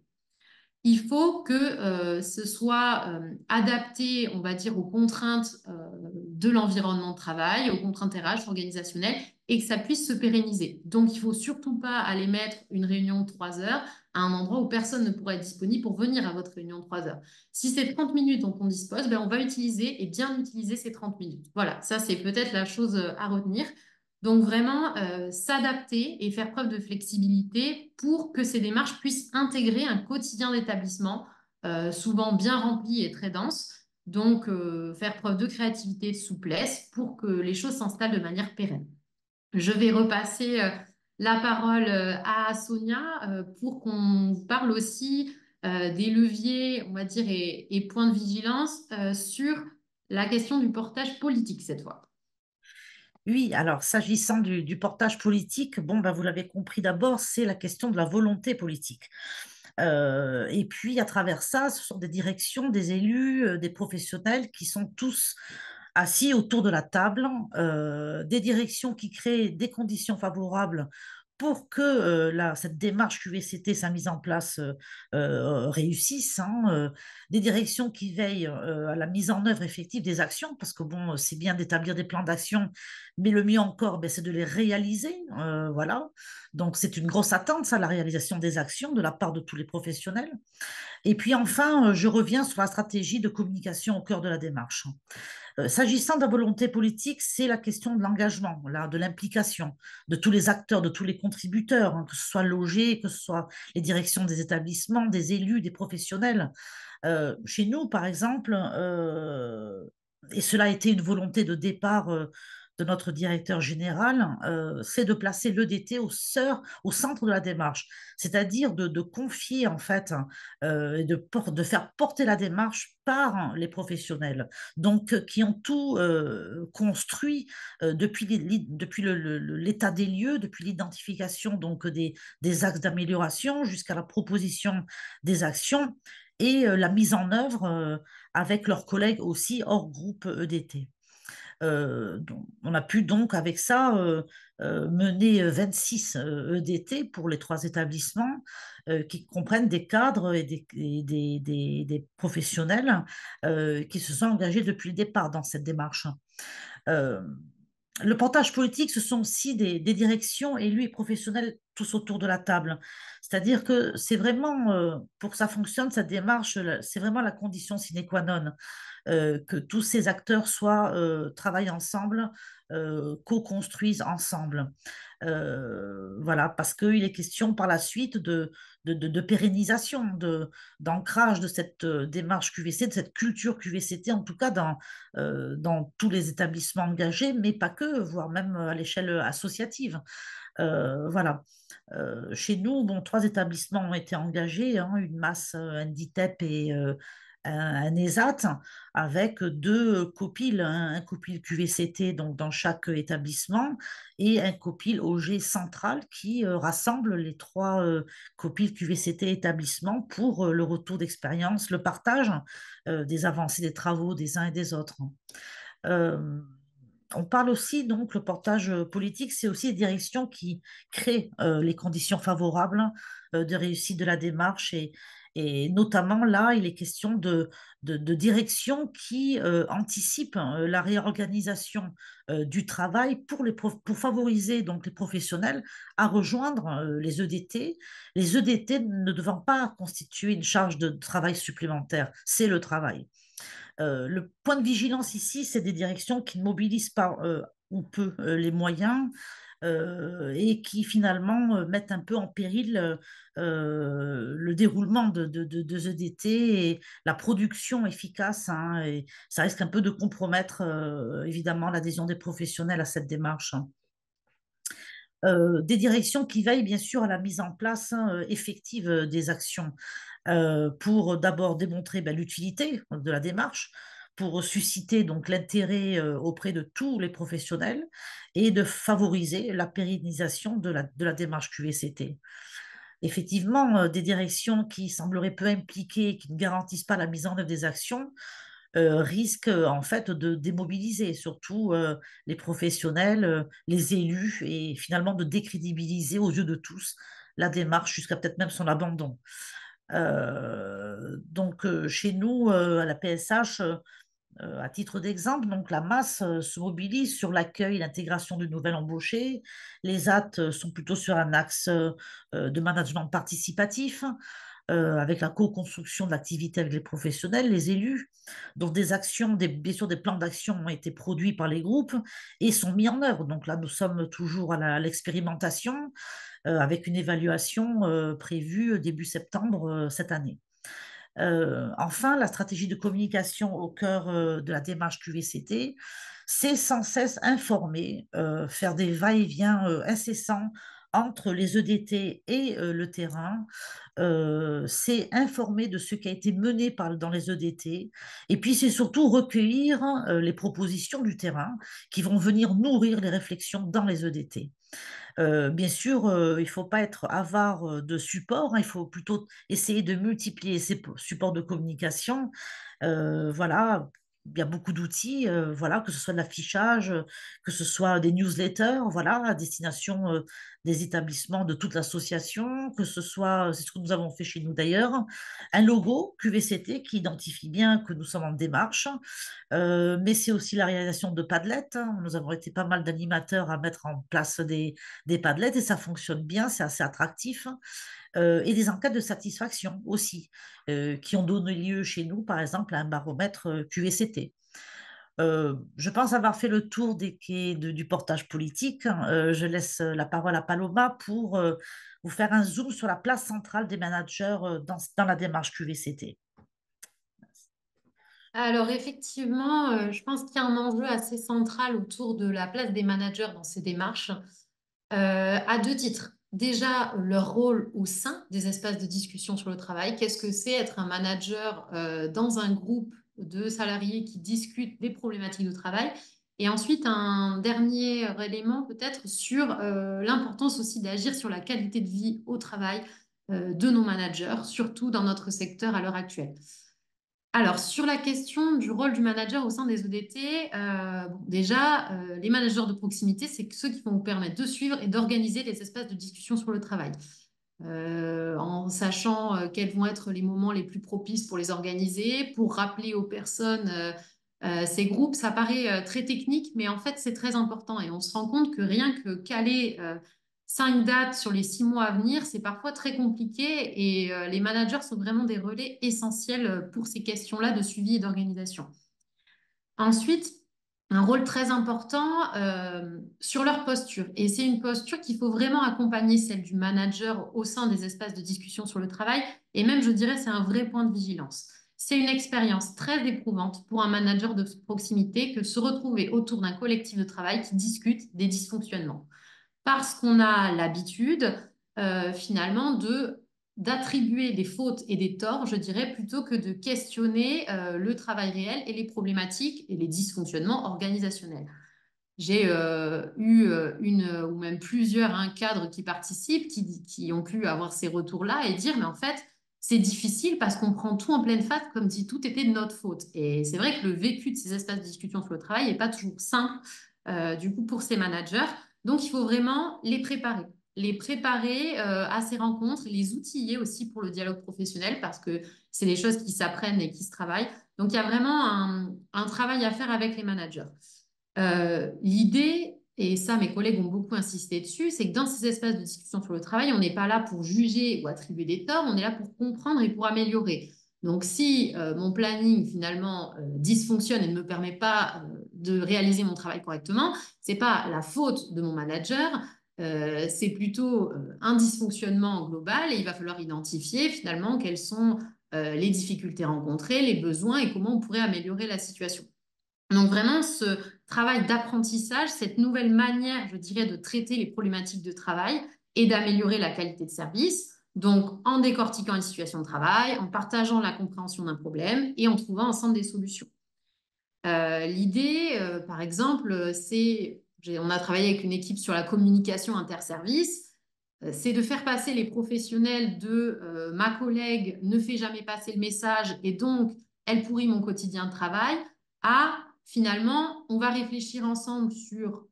Il faut que ce soit adapté, on va dire, aux contraintes de l'environnement de travail, aux contraintes RH organisationnelles, et que ça puisse se pérenniser. Donc, il ne faut surtout pas aller mettre une réunion de 3 heures à un endroit où personne ne pourrait être disponible pour venir à votre réunion de 3 heures. Si c'est 30 minutes dont on dispose, ben, on va utiliser et bien utiliser ces 30 minutes. Voilà, ça c'est peut-être la chose à retenir. Donc vraiment s'adapter et faire preuve de flexibilité pour que ces démarches puissent intégrer un quotidien d'établissement souvent bien rempli et très dense. Donc faire preuve de créativité et de souplesse pour que les choses s'installent de manière pérenne. Je vais repasser la parole à Sonia pour qu'on vous parle aussi des leviers, on va dire, et points de vigilance sur la question du portage politique cette fois. Oui, alors s'agissant du portage politique, bon, ben, vous l'avez compris d'abord, c'est la question de la volonté politique. Et puis à travers ça, ce sont des directions, des élus, des professionnels qui sont tous assis autour de la table, des directions qui créent des conditions favorables pour que cette démarche QVCT, sa mise en place, réussisse, hein, des directions qui veillent à la mise en œuvre effective des actions, parce que bon, c'est bien d'établir des plans d'action, mais le mieux encore, ben, c'est de les réaliser, voilà. Donc c'est une grosse attente, ça, la réalisation des actions de la part de tous les professionnels. Et puis enfin, je reviens sur la stratégie de communication au cœur de la démarche. S'agissant de la volonté politique, c'est la question de l'engagement, de l'implication de tous les acteurs, de tous les contributeurs, hein, que ce soit logés, que ce soit les directions des établissements, des élus, des professionnels. Chez nous, par exemple, et cela a été une volonté de départ de notre directeur général, c'est de placer l'EDT au centre de la démarche, c'est-à-dire de confier en fait, de faire porter la démarche par les professionnels, donc qui ont tout construit depuis l'état des lieux, depuis l'identification donc des axes d'amélioration jusqu'à la proposition des actions et la mise en œuvre avec leurs collègues aussi hors groupe EDT. On a pu donc avec ça mener 26 EDT pour les 3 établissements qui comprennent des cadres et des professionnels qui se sont engagés depuis le départ dans cette démarche. Le portage politique, ce sont aussi des directions élus et professionnels tous autour de la table. C'est-à-dire que c'est vraiment, pour que ça fonctionne, cette démarche, c'est vraiment la condition sine qua non, que tous ces acteurs travaillent ensemble, co-construisent ensemble. Voilà, parce qu'il est question par la suite de pérennisation, d'ancrage de cette démarche QVC, de cette culture QVCT, en tout cas dans tous les établissements engagés, mais pas que, voire même à l'échelle associative. Voilà. Chez nous, bon, 3 établissements ont été engagés, hein, une masse, un DITEP et un ESAT, avec 2 copiles, un copil QVCT donc dans chaque établissement et un copil OG central qui rassemble les 3 copiles QVCT établissements pour le retour d'expérience, le partage des avancées des travaux des uns et des autres. On parle aussi, donc, le portage politique, c'est aussi les directions qui créent les conditions favorables de réussite de la démarche et notamment là, il est question de directions qui anticipent la réorganisation du travail pour favoriser donc, les professionnels à rejoindre les EDT. Les EDT ne devant pas constituer une charge de travail supplémentaire, c'est le travail. Le point de vigilance ici, c'est des directions qui ne mobilisent pas ou peu les moyens et qui finalement mettent un peu en péril le déroulement de EDT et la production efficace, hein, et ça risque un peu de compromettre évidemment l'adhésion des professionnels à cette démarche, hein. Des directions qui veillent bien sûr à la mise en place, hein, effective des actions pour d'abord démontrer l'utilité de la démarche, pour susciter donc l'intérêt auprès de tous les professionnels et de favoriser la pérennisation de la démarche QVCT. Effectivement, des directions qui sembleraient peu impliquées, qui ne garantissent pas la mise en œuvre des actions, risquent en fait de démobiliser surtout les professionnels, les élus, et finalement de décrédibiliser aux yeux de tous la démarche jusqu'à peut-être même son abandon. Donc chez nous, à la PSH, à titre d'exemple, donc la masse se mobilise sur l'accueil et l'intégration de nouvelles embauchées. Les AT sont plutôt sur un axe de management participatif, avec la co-construction de l'activité avec les professionnels, les élus. Donc des actions, bien sûr des plans d'action ont été produits par les groupes et sont mis en œuvre. Donc là, nous sommes toujours à l'expérimentation, avec une évaluation prévue début septembre cette année. Enfin, la stratégie de communication au cœur de la démarche QVCT, c'est sans cesse informer, faire des va-et-vient incessants entre les EDT et le terrain. C'est informer de ce qui a été mené dans les EDT, et puis c'est surtout recueillir les propositions du terrain qui vont venir nourrir les réflexions dans les EDT. Bien sûr, il ne faut pas être avare de supports, hein, il faut plutôt essayer de multiplier ces supports de communication. Voilà, il y a beaucoup d'outils, voilà, que ce soit de l'affichage, que ce soit des newsletters, voilà, à destination des établissements de toute l'association, que ce soit, c'est ce que nous avons fait chez nous d'ailleurs, un logo QVCT qui identifie bien que nous sommes en démarche, mais c'est aussi la réalisation de Padlet, hein. Nous avons été pas mal d'animateurs à mettre en place des Padlets et ça fonctionne bien, c'est assez attractif, et des enquêtes de satisfaction aussi, qui ont donné lieu chez nous, par exemple, à un baromètre QVCT. Je pense avoir fait le tour du portage politique, hein. Je laisse la parole à Paloma pour vous faire un zoom sur la place centrale des managers dans la démarche QVCT. Alors effectivement, je pense qu'il y a un enjeu assez central autour de la place des managers dans ces démarches, à deux titres. Déjà, leur rôle au sein des espaces de discussion sur le travail. Qu'est-ce que c'est être un manager dans un groupe de salariés qui discutent des problématiques de travail? Et ensuite, un dernier élément peut-être sur l'importance aussi d'agir sur la qualité de vie au travail de nos managers, surtout dans notre secteur à l'heure actuelle. Alors, sur la question du rôle du manager au sein des EDT, déjà, les managers de proximité, c'est ceux qui vont vous permettre de suivre et d'organiser les espaces de discussion sur le travail. En sachant quels vont être les moments les plus propices pour les organiser, pour rappeler aux personnes ces groupes. Ça paraît très technique, mais en fait, c'est très important. Et on se rend compte que rien que caler 5 dates sur les 6 mois à venir, c'est parfois très compliqué et les managers sont vraiment des relais essentiels pour ces questions-là de suivi et d'organisation. Ensuite, un rôle très important sur leur posture. Et c'est une posture qu'il faut vraiment accompagner celle du manager au sein des espaces de discussion sur le travail. Et même, je dirais, c'est un vrai point de vigilance. C'est une expérience très éprouvante pour un manager de proximité que de se retrouver autour d'un collectif de travail qui discute des dysfonctionnements. Parce qu'on a l'habitude, finalement, d'attribuer des fautes et des torts, je dirais, plutôt que de questionner le travail réel et les problématiques et les dysfonctionnements organisationnels. J'ai eu une ou même plusieurs cadres qui participent, qui ont pu avoir ces retours-là et dire, mais en fait, c'est difficile parce qu'on prend tout en pleine face comme si tout était de notre faute. Et c'est vrai que le vécu de ces espaces de discussion sur le travail n'est pas toujours simple, du coup, pour ces managers. Donc, il faut vraiment les préparer à ces rencontres, les outiller aussi pour le dialogue professionnel parce que c'est des choses qui s'apprennent et qui se travaillent. Donc, il y a vraiment un travail à faire avec les managers. L'idée, et ça mes collègues ont beaucoup insisté dessus, c'est que dans ces espaces de discussion sur le travail, on n'est pas là pour juger ou attribuer des torts, on est là pour comprendre et pour améliorer. Donc si mon planning finalement dysfonctionne et ne me permet pas de réaliser mon travail correctement. Ce n'est pas la faute de mon manager, c'est plutôt un dysfonctionnement global et il va falloir identifier finalement quelles sont les difficultés rencontrées, les besoins et comment on pourrait améliorer la situation. Donc vraiment, ce travail d'apprentissage, cette nouvelle manière, je dirais, de traiter les problématiques de travail et d'améliorer la qualité de service, donc en décortiquant les situations de travail, en partageant la compréhension d'un problème et en trouvant ensemble des solutions. L'idée, par exemple, on a travaillé avec une équipe sur la communication interservice, c'est de faire passer les professionnels de ma collègue ne fait jamais passer le message et donc elle pourrit mon quotidien de travail à finalement, on va réfléchir ensemble sur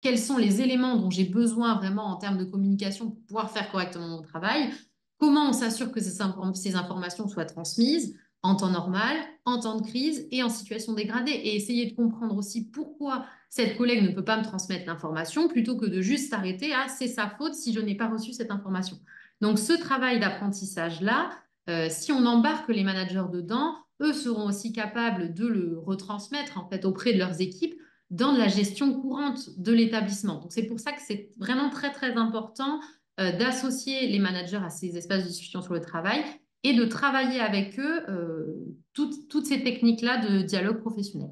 quels sont les éléments dont j'ai besoin vraiment en termes de communication pour pouvoir faire correctement mon travail, comment on s'assure que ces informations soient transmises en temps normal, en temps de crise et en situation dégradée, et essayer de comprendre aussi pourquoi cette collègue ne peut pas me transmettre l'information plutôt que de juste s'arrêter à c'est sa faute si je n'ai pas reçu cette information. Donc ce travail d'apprentissage-là, si on embarque les managers dedans, eux seront aussi capables de le retransmettre en fait auprès de leurs équipes dans la gestion courante de l'établissement. Donc c'est pour ça que c'est vraiment très très important d'associer les managers à ces espaces de discussion sur le travail et de travailler avec eux toutes ces techniques-là de dialogue professionnel.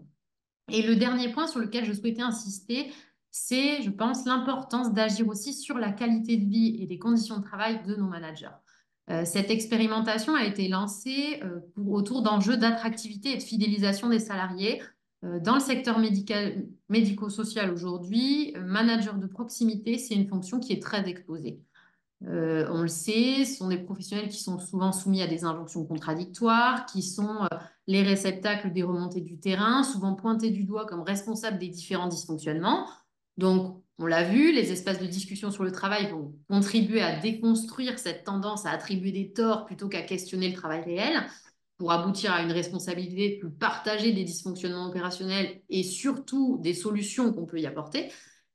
Et le dernier point sur lequel je souhaitais insister, c'est, je pense, l'importance d'agir aussi sur la qualité de vie et des conditions de travail de nos managers. Cette expérimentation a été lancée autour d'enjeux d'attractivité et de fidélisation des salariés. Dans le secteur médico-social aujourd'hui, manager de proximité, c'est une fonction qui est très exposée. On le sait, ce sont des professionnels qui sont souvent soumis à des injonctions contradictoires, qui sont les réceptacles des remontées du terrain, souvent pointés du doigt comme responsables des différents dysfonctionnements. Donc, on l'a vu, les espaces de discussion sur le travail vont contribuer à déconstruire cette tendance à attribuer des torts plutôt qu'à questionner le travail réel pour aboutir à une responsabilité plus partagée des dysfonctionnements opérationnels et surtout des solutions qu'on peut y apporter.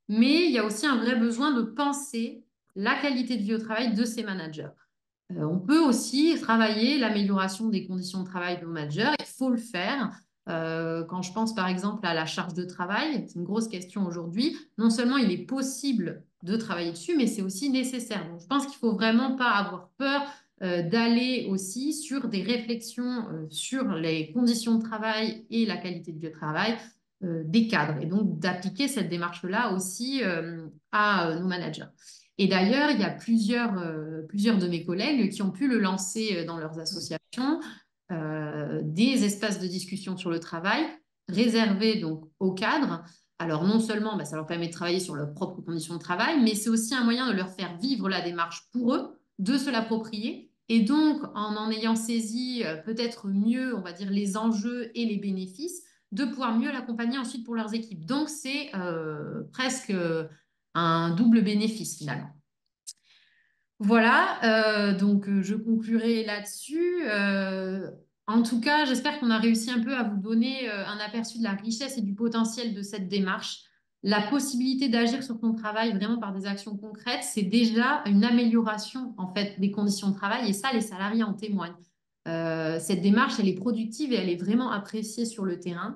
Mais il y a aussi un vrai besoin de penser la qualité de vie au travail de ces managers. On peut aussi travailler l'amélioration des conditions de travail de nos managers. Il faut le faire. Quand je pense par exemple à la charge de travail, c'est une grosse question aujourd'hui. Non seulement il est possible de travailler dessus, mais c'est aussi nécessaire. Donc, je pense qu'il ne faut vraiment pas avoir peur d'aller aussi sur des réflexions sur les conditions de travail et la qualité de vie au travail des cadres et donc d'appliquer cette démarche-là aussi à nos managers. Et d'ailleurs, il y a plusieurs de mes collègues qui ont pu le lancer dans leurs associations, des espaces de discussion sur le travail réservés donc aux cadres. Alors non seulement ça leur permet de travailler sur leurs propres conditions de travail, mais c'est aussi un moyen de leur faire vivre la démarche pour eux, de se l'approprier. Et donc, en ayant saisi peut-être mieux, on va dire, les enjeux et les bénéfices, de pouvoir mieux l'accompagner ensuite pour leurs équipes. Donc, c'est presque un double bénéfice finalement. Voilà, donc je conclurai là-dessus. En tout cas, j'espère qu'on a réussi un peu à vous donner un aperçu de la richesse et du potentiel de cette démarche. La possibilité d'agir sur ton travail vraiment par des actions concrètes, c'est déjà une amélioration en fait des conditions de travail et ça, les salariés en témoignent. Cette démarche, elle est productive et elle est vraiment appréciée sur le terrain.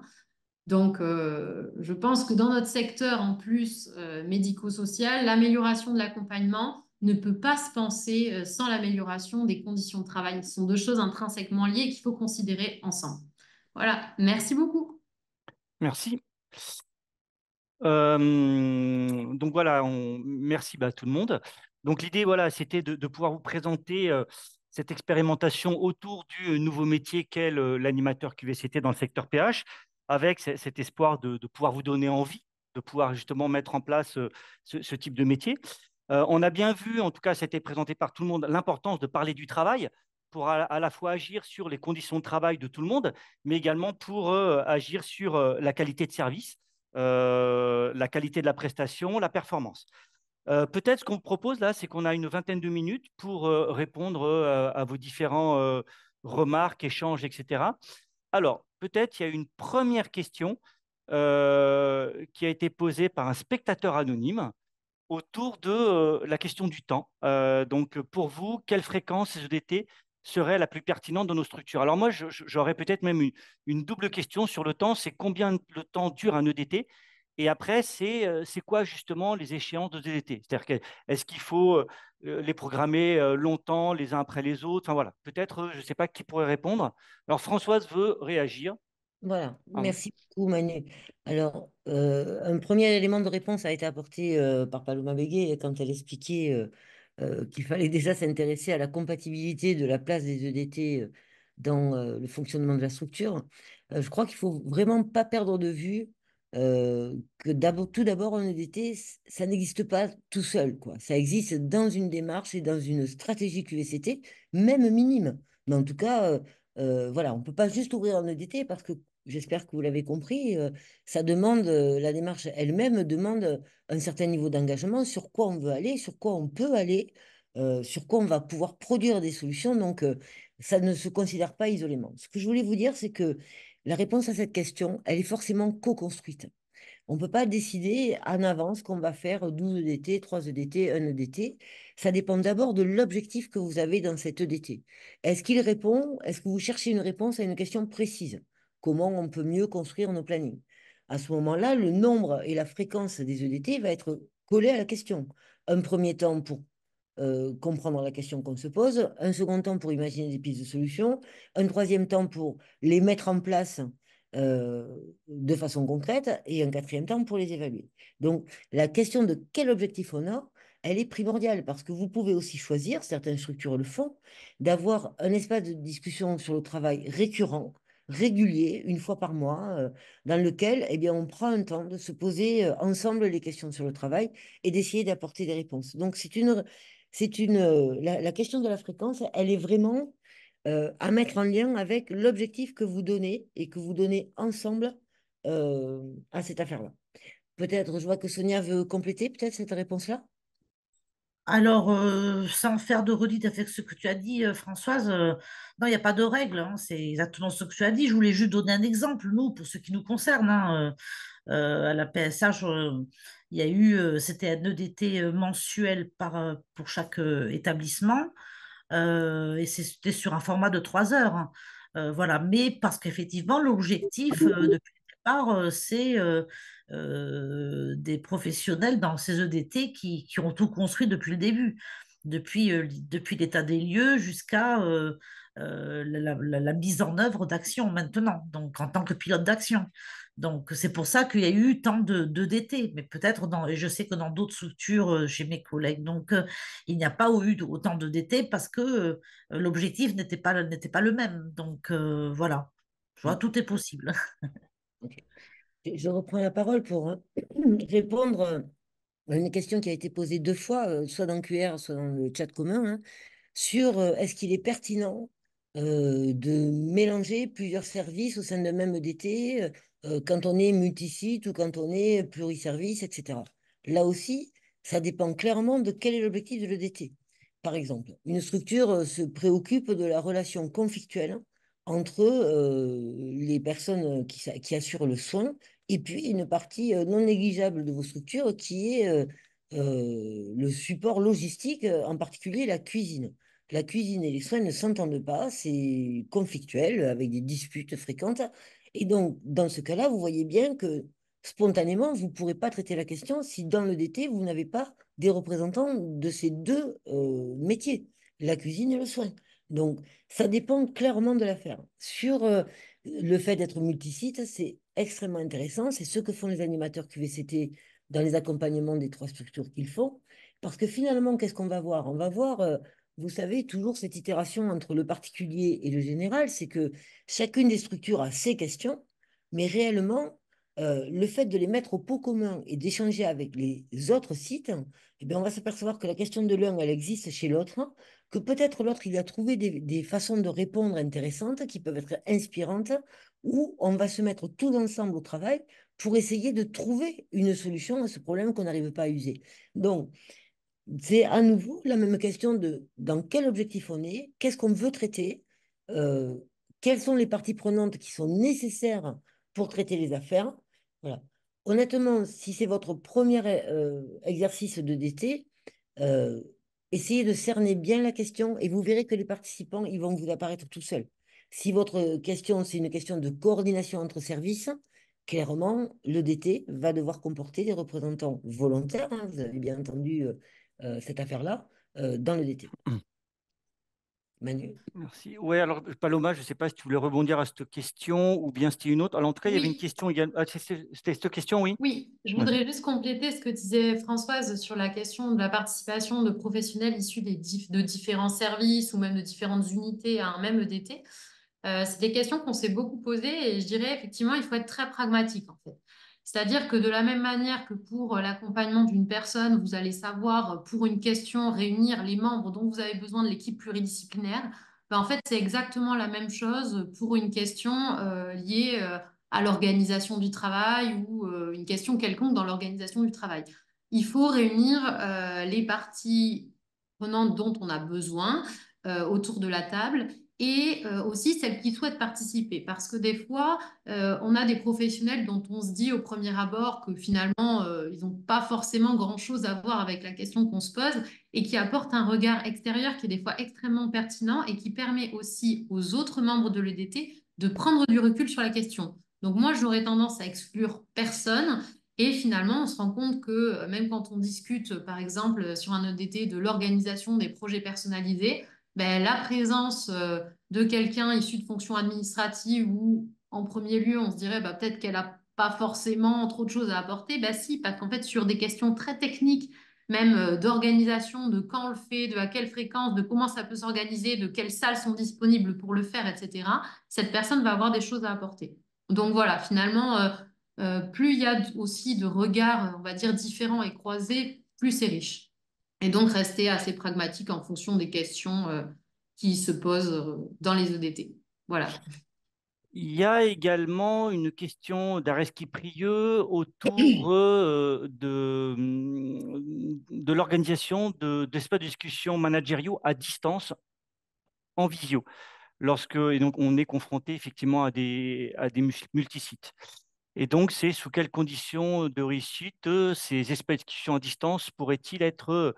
Donc, je pense que dans notre secteur, en plus médico-social, l'amélioration de l'accompagnement ne peut pas se penser sans l'amélioration des conditions de travail. Ce sont deux choses intrinsèquement liées qu'il faut considérer ensemble. Voilà, merci beaucoup. Merci. Donc voilà, merci à tout le monde. Donc l'idée, voilà, c'était de pouvoir vous présenter cette expérimentation autour du nouveau métier qu'est l'animateur QVCT dans le secteur PH, avec cet espoir de pouvoir vous donner envie, de pouvoir justement mettre en place ce type de métier. On a bien vu, en tout cas, c'était présenté par tout le monde, l'importance de parler du travail pour à la fois agir sur les conditions de travail de tout le monde, mais également pour agir sur la qualité de service. La qualité de la prestation, la performance. Peut-être ce qu'on propose là, c'est qu'on a une vingtaine de minutes pour répondre à vos différents remarques, échanges, etc. Alors, peut-être il y a une première question qui a été posée par un spectateur anonyme autour de la question du temps. Donc, pour vous, quelle fréquence ces EDT serait la plus pertinente dans nos structures. Alors moi, j'aurais peut-être même une double question sur le temps, c'est combien le temps dure un EDT? Et après, c'est quoi justement les échéances de EDT? C'est-à-dire est-ce qu'il faut les programmer longtemps les uns après les autres? Enfin voilà, peut-être, je ne sais pas qui pourrait répondre. Alors Françoise veut réagir. Voilà, Pardon. merci beaucoup Manu. Alors, un premier élément de réponse a été apporté par Paloma Bégué quand elle expliquait qu'il fallait déjà s'intéresser à la compatibilité de la place des EDT dans le fonctionnement de la structure. Je crois qu'il faut vraiment pas perdre de vue que tout d'abord, un EDT, ça n'existe pas tout seul, quoi. Ça existe dans une démarche et dans une stratégie QVCT, même minime. Mais en tout cas, voilà, on ne peut pas juste ouvrir un EDT parce que j'espère que vous l'avez compris, ça demande, la démarche elle-même demande un certain niveau d'engagement sur quoi on veut aller, sur quoi on peut aller, sur quoi on va pouvoir produire des solutions. Donc, ça ne se considère pas isolément. Ce que je voulais vous dire, c'est que la réponse à cette question, elle est forcément co-construite. On ne peut pas décider en avance qu'on va faire 12 EDT, 3 EDT, 1 EDT. Ça dépend d'abord de l'objectif que vous avez dans cet EDT. Est-ce qu'il répond, est-ce que vous cherchez une réponse à une question précise? Comment on peut mieux construire nos plannings? À ce moment-là, le nombre et la fréquence des EDT va être collé à la question. Un premier temps pour comprendre la question qu'on se pose, un second temps pour imaginer des pistes de solutions, un troisième temps pour les mettre en place euh, de façon concrète et un quatrième temps pour les évaluer. Donc, la question de quel objectif on a, elle est primordiale parce que vous pouvez aussi choisir, certaines structures le font, d'avoir un espace de discussion sur le travail récurrent, régulier, une fois par mois, dans lequel eh bien, on prend un temps de se poser ensemble les questions sur le travail et d'essayer d'apporter des réponses. Donc, la question de la fréquence, elle est vraiment à mettre en lien avec l'objectif que vous donnez et que vous donnez ensemble à cette affaire-là. Peut-être, je vois que Sonia veut compléter peut-être cette réponse-là. Alors, sans faire de redite avec ce que tu as dit, Françoise, non, il n'y a pas de règle, hein, c'est exactement ce que tu as dit. Je voulais juste donner un exemple, nous, pour ce qui nous concerne, hein, à la PSH, il y a eu, c'était un EDT mensuel pour chaque établissement, et c'était sur un format de 3 heures, hein. Voilà, mais parce qu'effectivement, l'objectif depuis le départ, c'est des professionnels dans ces EDT qui ont tout construit depuis le début, depuis l'état des lieux jusqu'à la mise en œuvre d'actions maintenant, donc en tant que pilote d'action. Donc, c'est pour ça qu'il y a eu tant de DT, mais peut-être et je sais que dans d'autres structures, chez mes collègues, donc il n'y a pas eu autant de DT parce que l'objectif n'était pas le même. Donc, voilà, je vois, tout est possible. Ok. Je reprends la parole pour répondre à une question qui a été posée 2 fois, soit dans le QR, soit dans le chat commun, hein, sur est-ce qu'il est pertinent de mélanger plusieurs services au sein d'un même EDT quand on est multisite ou quand on est pluriservice, etc. Là aussi, ça dépend clairement de quel est l'objectif de l'EDT. Par exemple, une structure se préoccupe de la relation conflictuelle entre les personnes qui assurent le soin et puis une partie non négligeable de vos structures qui est le support logistique, en particulier la cuisine. La cuisine et les soins ne s'entendent pas, c'est conflictuel, avec des disputes fréquentes. Et donc, dans ce cas-là, vous voyez bien que spontanément, vous ne pourrez pas traiter la question si dans le DT, vous n'avez pas des représentants de ces deux métiers, la cuisine et le soin. Donc, ça dépend clairement de l'affaire. Sur le fait d'être multisite, c'est extrêmement intéressant. C'est ce que font les animateurs QVCT dans les accompagnements des 3 structures qu'ils font. Parce que finalement, qu'est-ce qu'on va voir? On va voir, vous savez, toujours cette itération entre le particulier et le général, c'est que chacune des structures a ses questions, mais réellement, le fait de les mettre au pot commun et d'échanger avec les autres sites, eh bien, on va s'apercevoir que la question de l'un, elle existe chez l'autre, que peut-être l'autre, il a trouvé des façons de répondre intéressantes qui peuvent être inspirantes, ou on va se mettre tous ensemble au travail pour essayer de trouver une solution à ce problème qu'on n'arrive pas à user. Donc, c'est à nouveau la même question de dans quel objectif on est, qu'est-ce qu'on veut traiter, euh, quelles sont les parties prenantes qui sont nécessaires pour traiter les affaires. Voilà. Honnêtement, si c'est votre premier exercice de DT, essayez de cerner bien la question et vous verrez que les participants, ils vont vous apparaître tout seuls. Si votre question, c'est une question de coordination entre services, clairement, l'EDT va devoir comporter des représentants volontaires, hein, vous avez bien entendu cette affaire-là, dans l'EDT. Manu? Merci. Oui, alors Paloma, je ne sais pas si tu voulais rebondir à cette question ou bien c'était une autre. Alors, en tout cas, il y avait une Oui. question également. Ah, c'était cette question, oui? Oui, je Vas-y. voudrais juste compléter ce que disait Françoise sur la question de la participation de professionnels issus de différents services ou même de différentes unités à un même EDT. C'est des questions qu'on s'est beaucoup posées et je dirais effectivement, il faut être très pragmatique en fait. C'est-à-dire que de la même manière que pour l'accompagnement d'une personne, vous allez savoir pour une question réunir les membres dont vous avez besoin de l'équipe pluridisciplinaire, ben, en fait, c'est exactement la même chose pour une question liée à l'organisation du travail ou une question quelconque dans l'organisation du travail. Il faut réunir les parties prenantes dont on a besoin autour de la table et aussi celles qui souhaitent participer. Parce que des fois, on a des professionnels dont on se dit au premier abord que finalement, ils n'ont pas forcément grand-chose à voir avec la question qu'on se pose et qui apportent un regard extérieur qui est des fois extrêmement pertinent et qui permet aussi aux autres membres de l'EDT de prendre du recul sur la question. Donc moi, j'aurais tendance à exclure personne. Et finalement, on se rend compte que même quand on discute, par exemple, sur un EDT de l'organisation des projets personnalisés, ben, la présence de quelqu'un issu de fonctions administratives où, en premier lieu, on se dirait bah, peut-être qu'elle n'a pas forcément trop de choses à apporter, bah si, parce qu'en fait, sur des questions très techniques, même d'organisation, de quand on le fait, de à quelle fréquence, de comment ça peut s'organiser, de quelles salles sont disponibles pour le faire, etc., cette personne va avoir des choses à apporter. Donc voilà, finalement, plus il y a aussi de regards, on va dire, différents et croisés, plus c'est riche. Et donc rester assez pragmatique en fonction des questions qui se posent dans les EDT. Voilà. Il y a également une question d'Areski Prieux autour de l'organisation d'espaces de discussion managériaux à distance, en visio, et donc on est confronté effectivement à des multisites. Et donc, c'est sous quelles conditions de réussite ces espaces de discussion à distance pourraient-ils être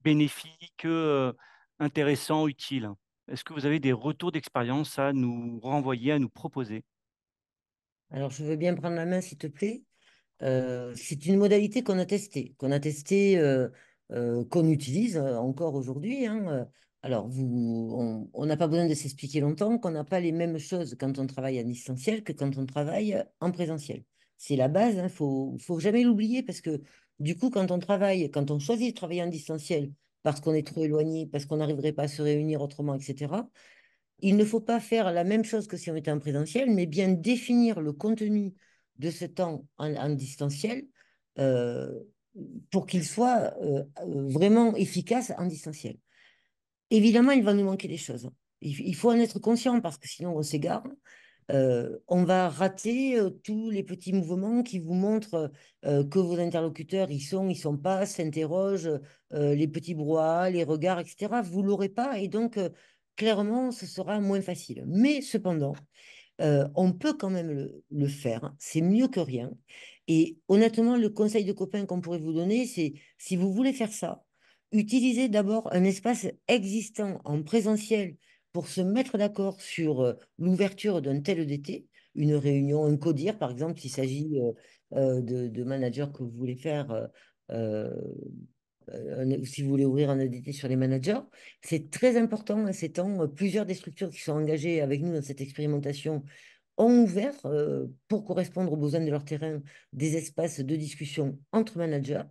bénéfiques, intéressants, utiles? Est-ce que vous avez des retours d'expérience à nous renvoyer, à nous proposer? Alors, je veux bien prendre la main, s'il te plaît. C'est une modalité qu'on utilise encore aujourd'hui, hein. Alors, on n'a pas besoin de s'expliquer longtemps qu'on n'a pas les mêmes choses quand on travaille en distanciel que quand on travaille en présentiel. C'est la base, il ne faut jamais l'oublier parce que du coup, quand on choisit de travailler en distanciel parce qu'on est trop éloigné, parce qu'on n'arriverait pas à se réunir autrement, etc., il ne faut pas faire la même chose que si on était en présentiel, mais bien définir le contenu de ce temps en distanciel euh, pour qu'il soit vraiment efficace en distanciel. Évidemment, il va nous manquer des choses. Il faut en être conscient parce que sinon on s'égare. On va rater tous les petits mouvements qui vous montrent que vos interlocuteurs, ils sont pas, s'interrogent, les petits brouhahas, les regards, etc. Vous l'aurez pas et donc clairement, ce sera moins facile. Mais cependant, on peut quand même le faire, hein. C'est mieux que rien. Et honnêtement, le conseil de copain qu'on pourrait vous donner, c'est si vous voulez faire ça, utilisez d'abord un espace existant en présentiel pour se mettre d'accord sur l'ouverture d'un tel EDT, une réunion, un CODIR, par exemple, s'il s'agit de managers que vous voulez faire. Euh, si vous voulez ouvrir un EDT sur les managers, c'est très important à ces temps. Plusieurs des structures qui sont engagées avec nous dans cette expérimentation ont ouvert, pour correspondre aux besoins de leur terrain, des espaces de discussion entre managers.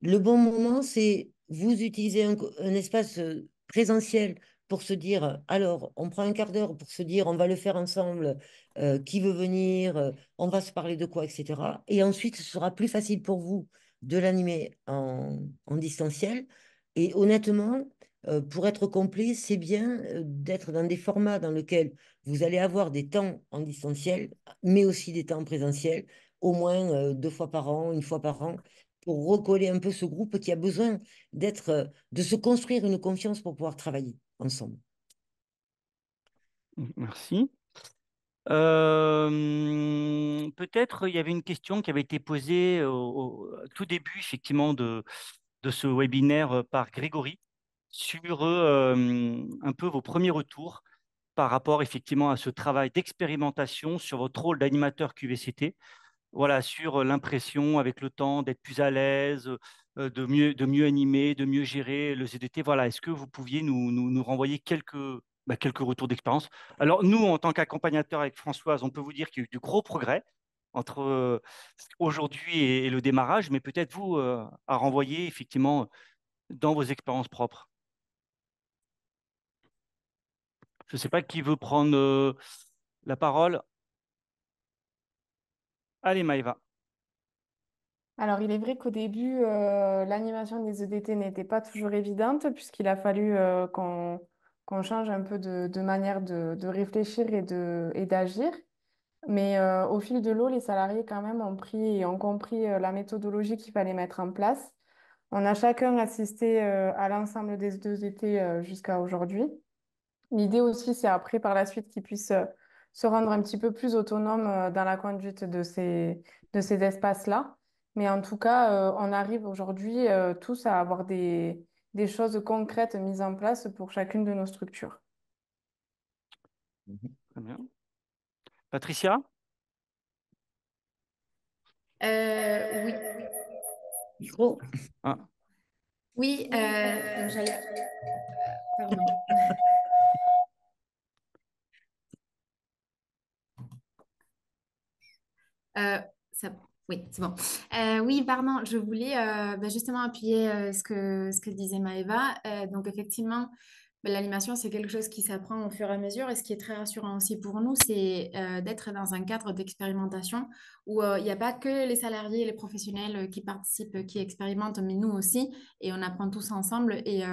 Le bon moment, c'est vous utilisez un espace présentiel pour se dire, alors, on prend un quart d'heure pour se dire, on va le faire ensemble, qui veut venir, on va se parler de quoi, etc. Et ensuite, ce sera plus facile pour vous de l'animer en distanciel. Et honnêtement, pour être complet, c'est bien d'être dans des formats dans lesquels vous allez avoir des temps en distanciel, mais aussi des temps en présentiel, au moins 2 fois par an, 1 fois par an, pour recoller un peu ce groupe qui a besoin de se construire une confiance pour pouvoir travailler ensemble. Merci. Peut-être il y avait une question qui avait été posée au tout début, effectivement, de ce webinaire par Grégory. sur un peu vos premiers retours par rapport effectivement à ce travail d'expérimentation sur votre rôle d'animateur QVCT. Voilà, sur l'impression avec le temps d'être plus à l'aise, de mieux animer, de mieux gérer le ZDT. Voilà, est-ce que vous pouviez nous renvoyer quelques retours d'expérience? Alors, nous, en tant qu'accompagnateur avec Françoise, on peut vous dire qu'il y a eu du gros progrès entre aujourd'hui et le démarrage, mais peut-être vous à renvoyer effectivement dans vos expériences propres. Je ne sais pas qui veut prendre la parole. Allez, Maëva. Alors, il est vrai qu'au début, l'animation des EDT n'était pas toujours évidente, puisqu'il a fallu qu'on change un peu de manière de réfléchir et d'agir. Mais au fil de l'eau, les salariés, quand même, ont pris et ont compris la méthodologie qu'il fallait mettre en place. On a chacun assisté à l'ensemble des EDT jusqu'à aujourd'hui. L'idée aussi, c'est après, par la suite, qu'ils puissent se rendre un petit peu plus autonomes dans la conduite de ces espaces-là. Mais en tout cas, on arrive aujourd'hui tous à avoir des choses concrètes mises en place pour chacune de nos structures. Très bien. Patricia? Oui. Micro. Ah. Oui, donc j'allais. Pardon. Oui, c'est bon. Oui, pardon, je voulais justement appuyer ce que disait Maëva. Donc, effectivement, l'animation, c'est quelque chose qui s'apprend au fur et à mesure. Et ce qui est très rassurant aussi pour nous, c'est d'être dans un cadre d'expérimentation où il n'y a pas que les salariés et les professionnels qui participent, qui expérimentent, mais nous aussi. Et on apprend tous ensemble. Et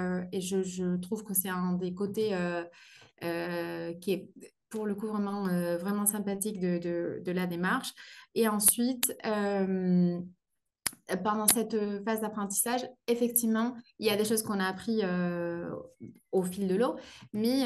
je trouve que c'est un des côtés qui est pour le coup vraiment sympathique de la démarche. Et ensuite, pendant cette phase d'apprentissage, effectivement, il y a des choses qu'on a appris au fil de l'eau, mais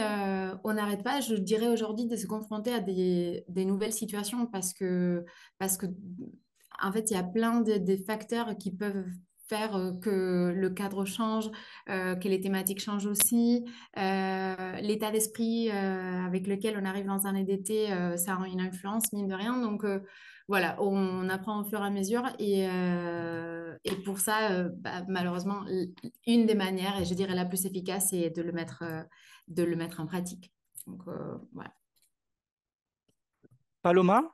on n'arrête pas, je dirais aujourd'hui, de se confronter à des nouvelles situations parce que, en fait, il y a plein de facteurs qui peuvent faire que le cadre change, que les thématiques changent aussi, l'état d'esprit avec lequel on arrive dans un EDT, ça a une influence, mine de rien. Donc, voilà, on apprend au fur et à mesure et pour ça, malheureusement, une des manières, et je dirais la plus efficace, c'est de le mettre en pratique. Donc, voilà. Paloma?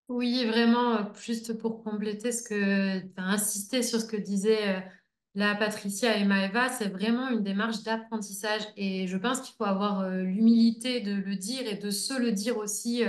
Oui, vraiment, juste pour compléter ce que tu as insisté sur ce que disaient la Patricia et Maëva, c'est vraiment une démarche d'apprentissage et je pense qu'il faut avoir l'humilité de le dire et de se le dire aussi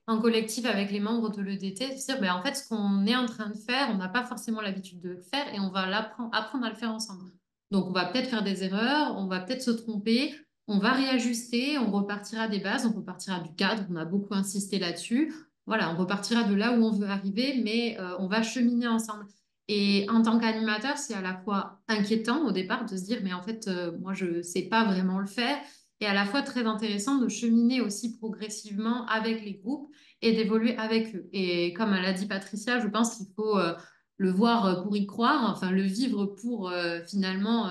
en collectif avec les membres de l'EDT, de se dire, ben, en fait, ce qu'on est en train de faire, on n'a pas forcément l'habitude de le faire et on va apprendre à le faire ensemble. Donc, on va peut-être faire des erreurs, on va peut-être se tromper, on va réajuster, on repartira des bases, on repartira du cadre, on a beaucoup insisté là-dessus. Voilà, on repartira de là où on veut arriver, mais on va cheminer ensemble. Et en tant qu'animateur, c'est à la fois inquiétant au départ de se dire, mais en fait, moi, je ne sais pas vraiment le faire, et à la fois très intéressant de cheminer aussi progressivement avec les groupes et d'évoluer avec eux. Et comme l'a dit Patricia, je pense qu'il faut le voir pour y croire, enfin le vivre pour finalement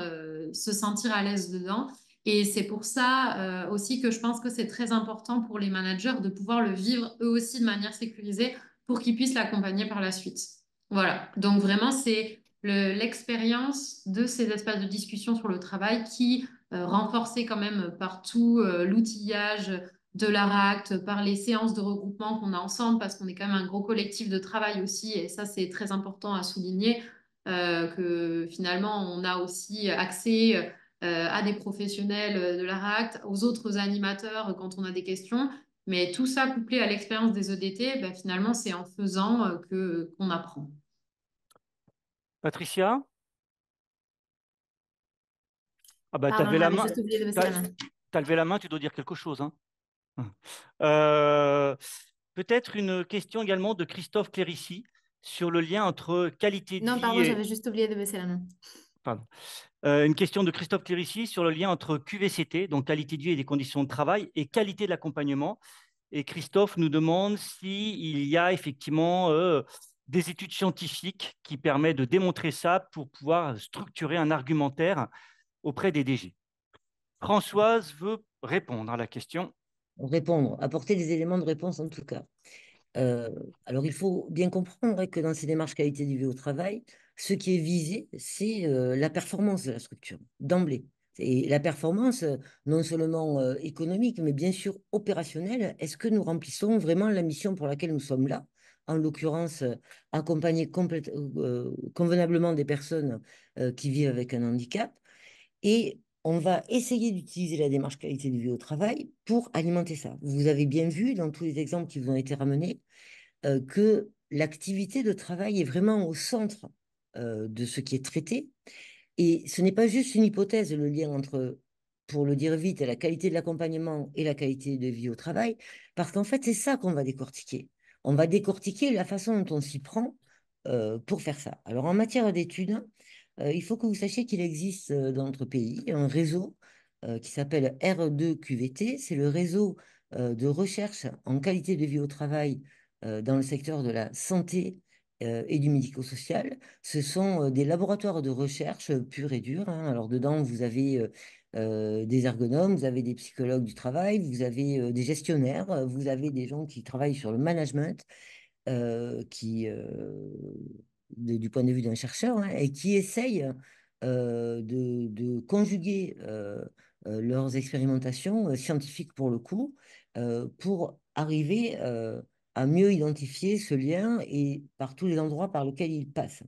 se sentir à l'aise dedans. Et c'est pour ça aussi que je pense que c'est très important pour les managers de pouvoir le vivre eux aussi de manière sécurisée pour qu'ils puissent l'accompagner par la suite. Voilà. Donc vraiment, c'est l'expérience de ces espaces de discussion sur le travail qui, renforcés quand même par tout l'outillage de l'ARACT, par les séances de regroupement qu'on a ensemble, parce qu'on est quand même un gros collectif de travail aussi, et ça, c'est très important à souligner, que finalement, on a aussi accès à des professionnels de l'ARACT, aux autres animateurs quand on a des questions. Mais tout ça couplé à l'expérience des EDT, ben, finalement, c'est en faisant qu'on apprend. Patricia? Ah bah, Pardon, j'avais juste oublié de baisser la main. T'as levé la main, tu dois dire quelque chose. Hein. Peut-être une question également de Christophe Clérici sur le lien entre qualité de vie Non, pardon, et... j'avais juste oublié de baisser la main. Pardon. Une question de Christophe Clérici sur le lien entre QVCT, donc qualité de vie et des conditions de travail, et qualité de l'accompagnement. Et Christophe nous demande s'il y a effectivement des études scientifiques qui permettent de démontrer ça pour pouvoir structurer un argumentaire auprès des DG. Françoise veut répondre à la question. Répondre, apporter des éléments de réponse en tout cas. Alors, il faut bien comprendre que dans ces démarches qualité de vie au travail, ce qui est visé, c'est la performance de la structure, d'emblée. Et la performance, non seulement économique, mais bien sûr opérationnelle. Est-ce que nous remplissons vraiment la mission pour laquelle nous sommes là? En l'occurrence, accompagner convenablement des personnes qui vivent avec un handicap. Et on va essayer d'utiliser la démarche qualité de vie au travail pour alimenter ça. Vous avez bien vu dans tous les exemples qui vous ont été ramenés que l'activité de travail est vraiment au centre de ce qui est traité. Et ce n'est pas juste une hypothèse, le lien entre, pour le dire vite, la qualité de l'accompagnement et la qualité de vie au travail, parce qu'en fait, c'est ça qu'on va décortiquer. On va décortiquer la façon dont on s'y prend pour faire ça. Alors, en matière d'études, il faut que vous sachiez qu'il existe dans notre pays un réseau qui s'appelle R2QVT. C'est le réseau de recherche en qualité de vie au travail dans le secteur de la santé et du médico-social. Ce sont des laboratoires de recherche purs et durs, hein. Alors dedans, vous avez des ergonomes, vous avez des psychologues du travail, vous avez des gestionnaires, vous avez des gens qui travaillent sur le management, qui, du point de vue d'un chercheur, hein, et qui essayent de conjuguer leurs expérimentations scientifiques pour le coup, pour arriver à mieux identifier ce lien et par tous les endroits par lesquels il passe.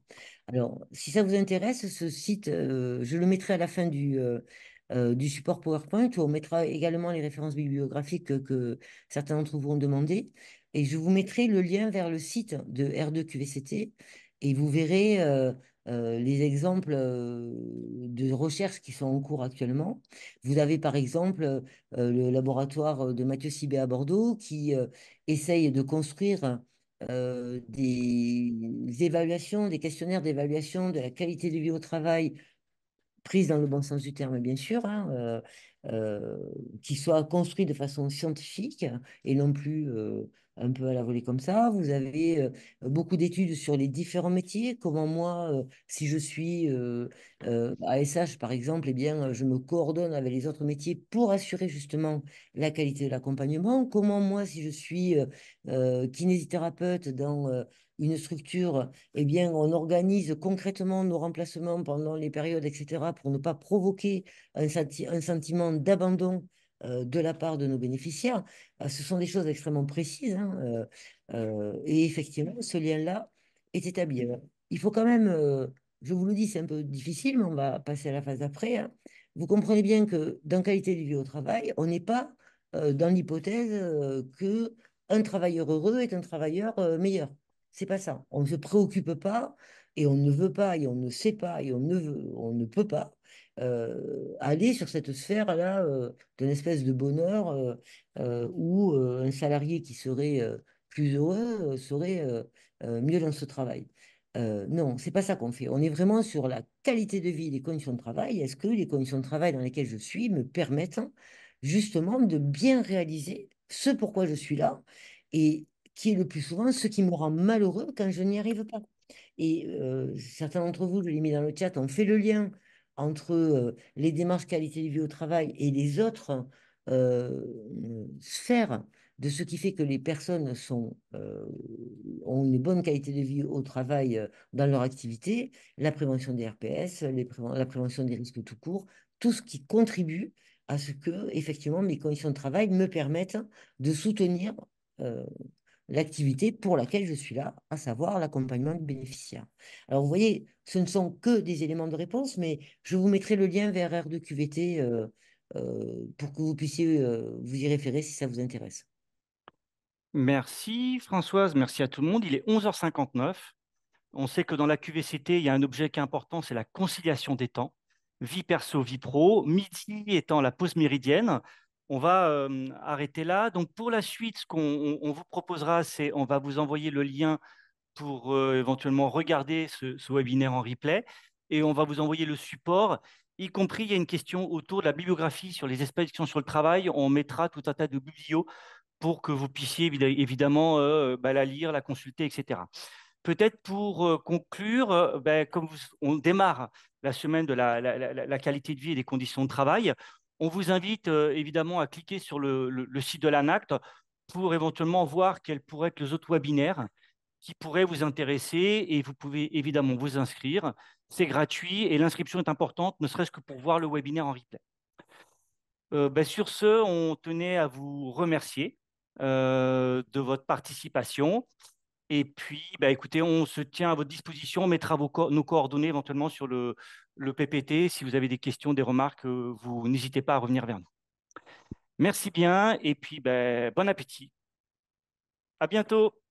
Alors, si ça vous intéresse, ce site, je le mettrai à la fin du support PowerPoint, où on mettra également les références bibliographiques que certains d'entre vous ont demandé. Et je vous mettrai le lien vers le site de R2QVCT et vous verrez les exemples de recherches qui sont en cours actuellement. Vous avez par exemple le laboratoire de Mathieu Sibé à Bordeaux qui essaye de construire des évaluations, des questionnaires d'évaluation de la qualité de vie au travail prise dans le bon sens du terme, bien sûr, hein, qui soit construit de façon scientifique et non plus un peu à la volée comme ça. Vous avez beaucoup d'études sur les différents métiers, comment moi, si je suis ASH par exemple, eh bien, je me coordonne avec les autres métiers pour assurer justement la qualité de l'accompagnement. Comment moi, si je suis kinésithérapeute dans une structure, eh bien, on organise concrètement nos remplacements pendant les périodes, etc., pour ne pas provoquer un sentiment d'abandon de la part de nos bénéficiaires. Ce sont des choses extrêmement précises, hein, et effectivement, ce lien-là est établi. Alors, il faut quand même, je vous le dis, c'est un peu difficile, mais on va passer à la phase d'après, hein. Vous comprenez bien que dans qualité de vie au travail, on n'est pas dans l'hypothèse que un travailleur heureux est un travailleur meilleur. C'est pas ça. On ne se préoccupe pas et on ne veut pas et on ne sait pas et on ne peut pas aller sur cette sphère-là d'une espèce de bonheur où un salarié qui serait plus heureux serait mieux dans ce travail. Non, c'est pas ça qu'on fait. On est vraiment sur la qualité de vie, les conditions de travail. Est-ce que les conditions de travail dans lesquelles je suis me permettent justement de bien réaliser ce pourquoi je suis là et qui est le plus souvent ce qui me rend malheureux quand je n'y arrive pas. Et certains d'entre vous, je l'ai mis dans le chat, ont fait le lien entre les démarches qualité de vie au travail et les autres sphères de ce qui fait que les personnes ont une bonne qualité de vie au travail dans leur activité, la prévention des RPS, la prévention des risques tout court, tout ce qui contribue à ce que, effectivement, mes conditions de travail me permettent de soutenir euh, l'activité pour laquelle je suis là, à savoir l'accompagnement du bénéficiaire. Alors, vous voyez, ce ne sont que des éléments de réponse, mais je vous mettrai le lien vers R2QVT pour que vous puissiez vous y référer si ça vous intéresse. Merci Françoise, merci à tout le monde. Il est 11h59. On sait que dans la QVCT, il y a un objet qui est important, c'est la conciliation des temps, vie perso, vie pro, midi étant la pause méridienne. On va arrêter là. Donc pour la suite, ce qu'on vous proposera, c'est on va vous envoyer le lien pour éventuellement regarder ce webinaire en replay et on va vous envoyer le support, y compris il y a une question autour de la bibliographie sur les expéditions sur le travail. On mettra tout un tas de biblios pour que vous puissiez évidemment la lire, la consulter, etc. peut-être pour conclure, ben, comme on démarre la semaine de la qualité de vie et des conditions de travail, on vous invite évidemment à cliquer sur le site de l'ANACT pour éventuellement voir quels pourraient être les autres webinaires qui pourraient vous intéresser et vous pouvez évidemment vous inscrire. C'est gratuit et l'inscription est importante, ne serait-ce que pour voir le webinaire en replay. Ben, sur ce, on tenait à vous remercier de votre participation. Et puis, bah, écoutez, on se tient à votre disposition. On mettra nos coordonnées éventuellement sur le PPT. Si vous avez des questions, des remarques, vous n'hésitez pas à revenir vers nous. Merci bien et puis bah, bon appétit. À bientôt.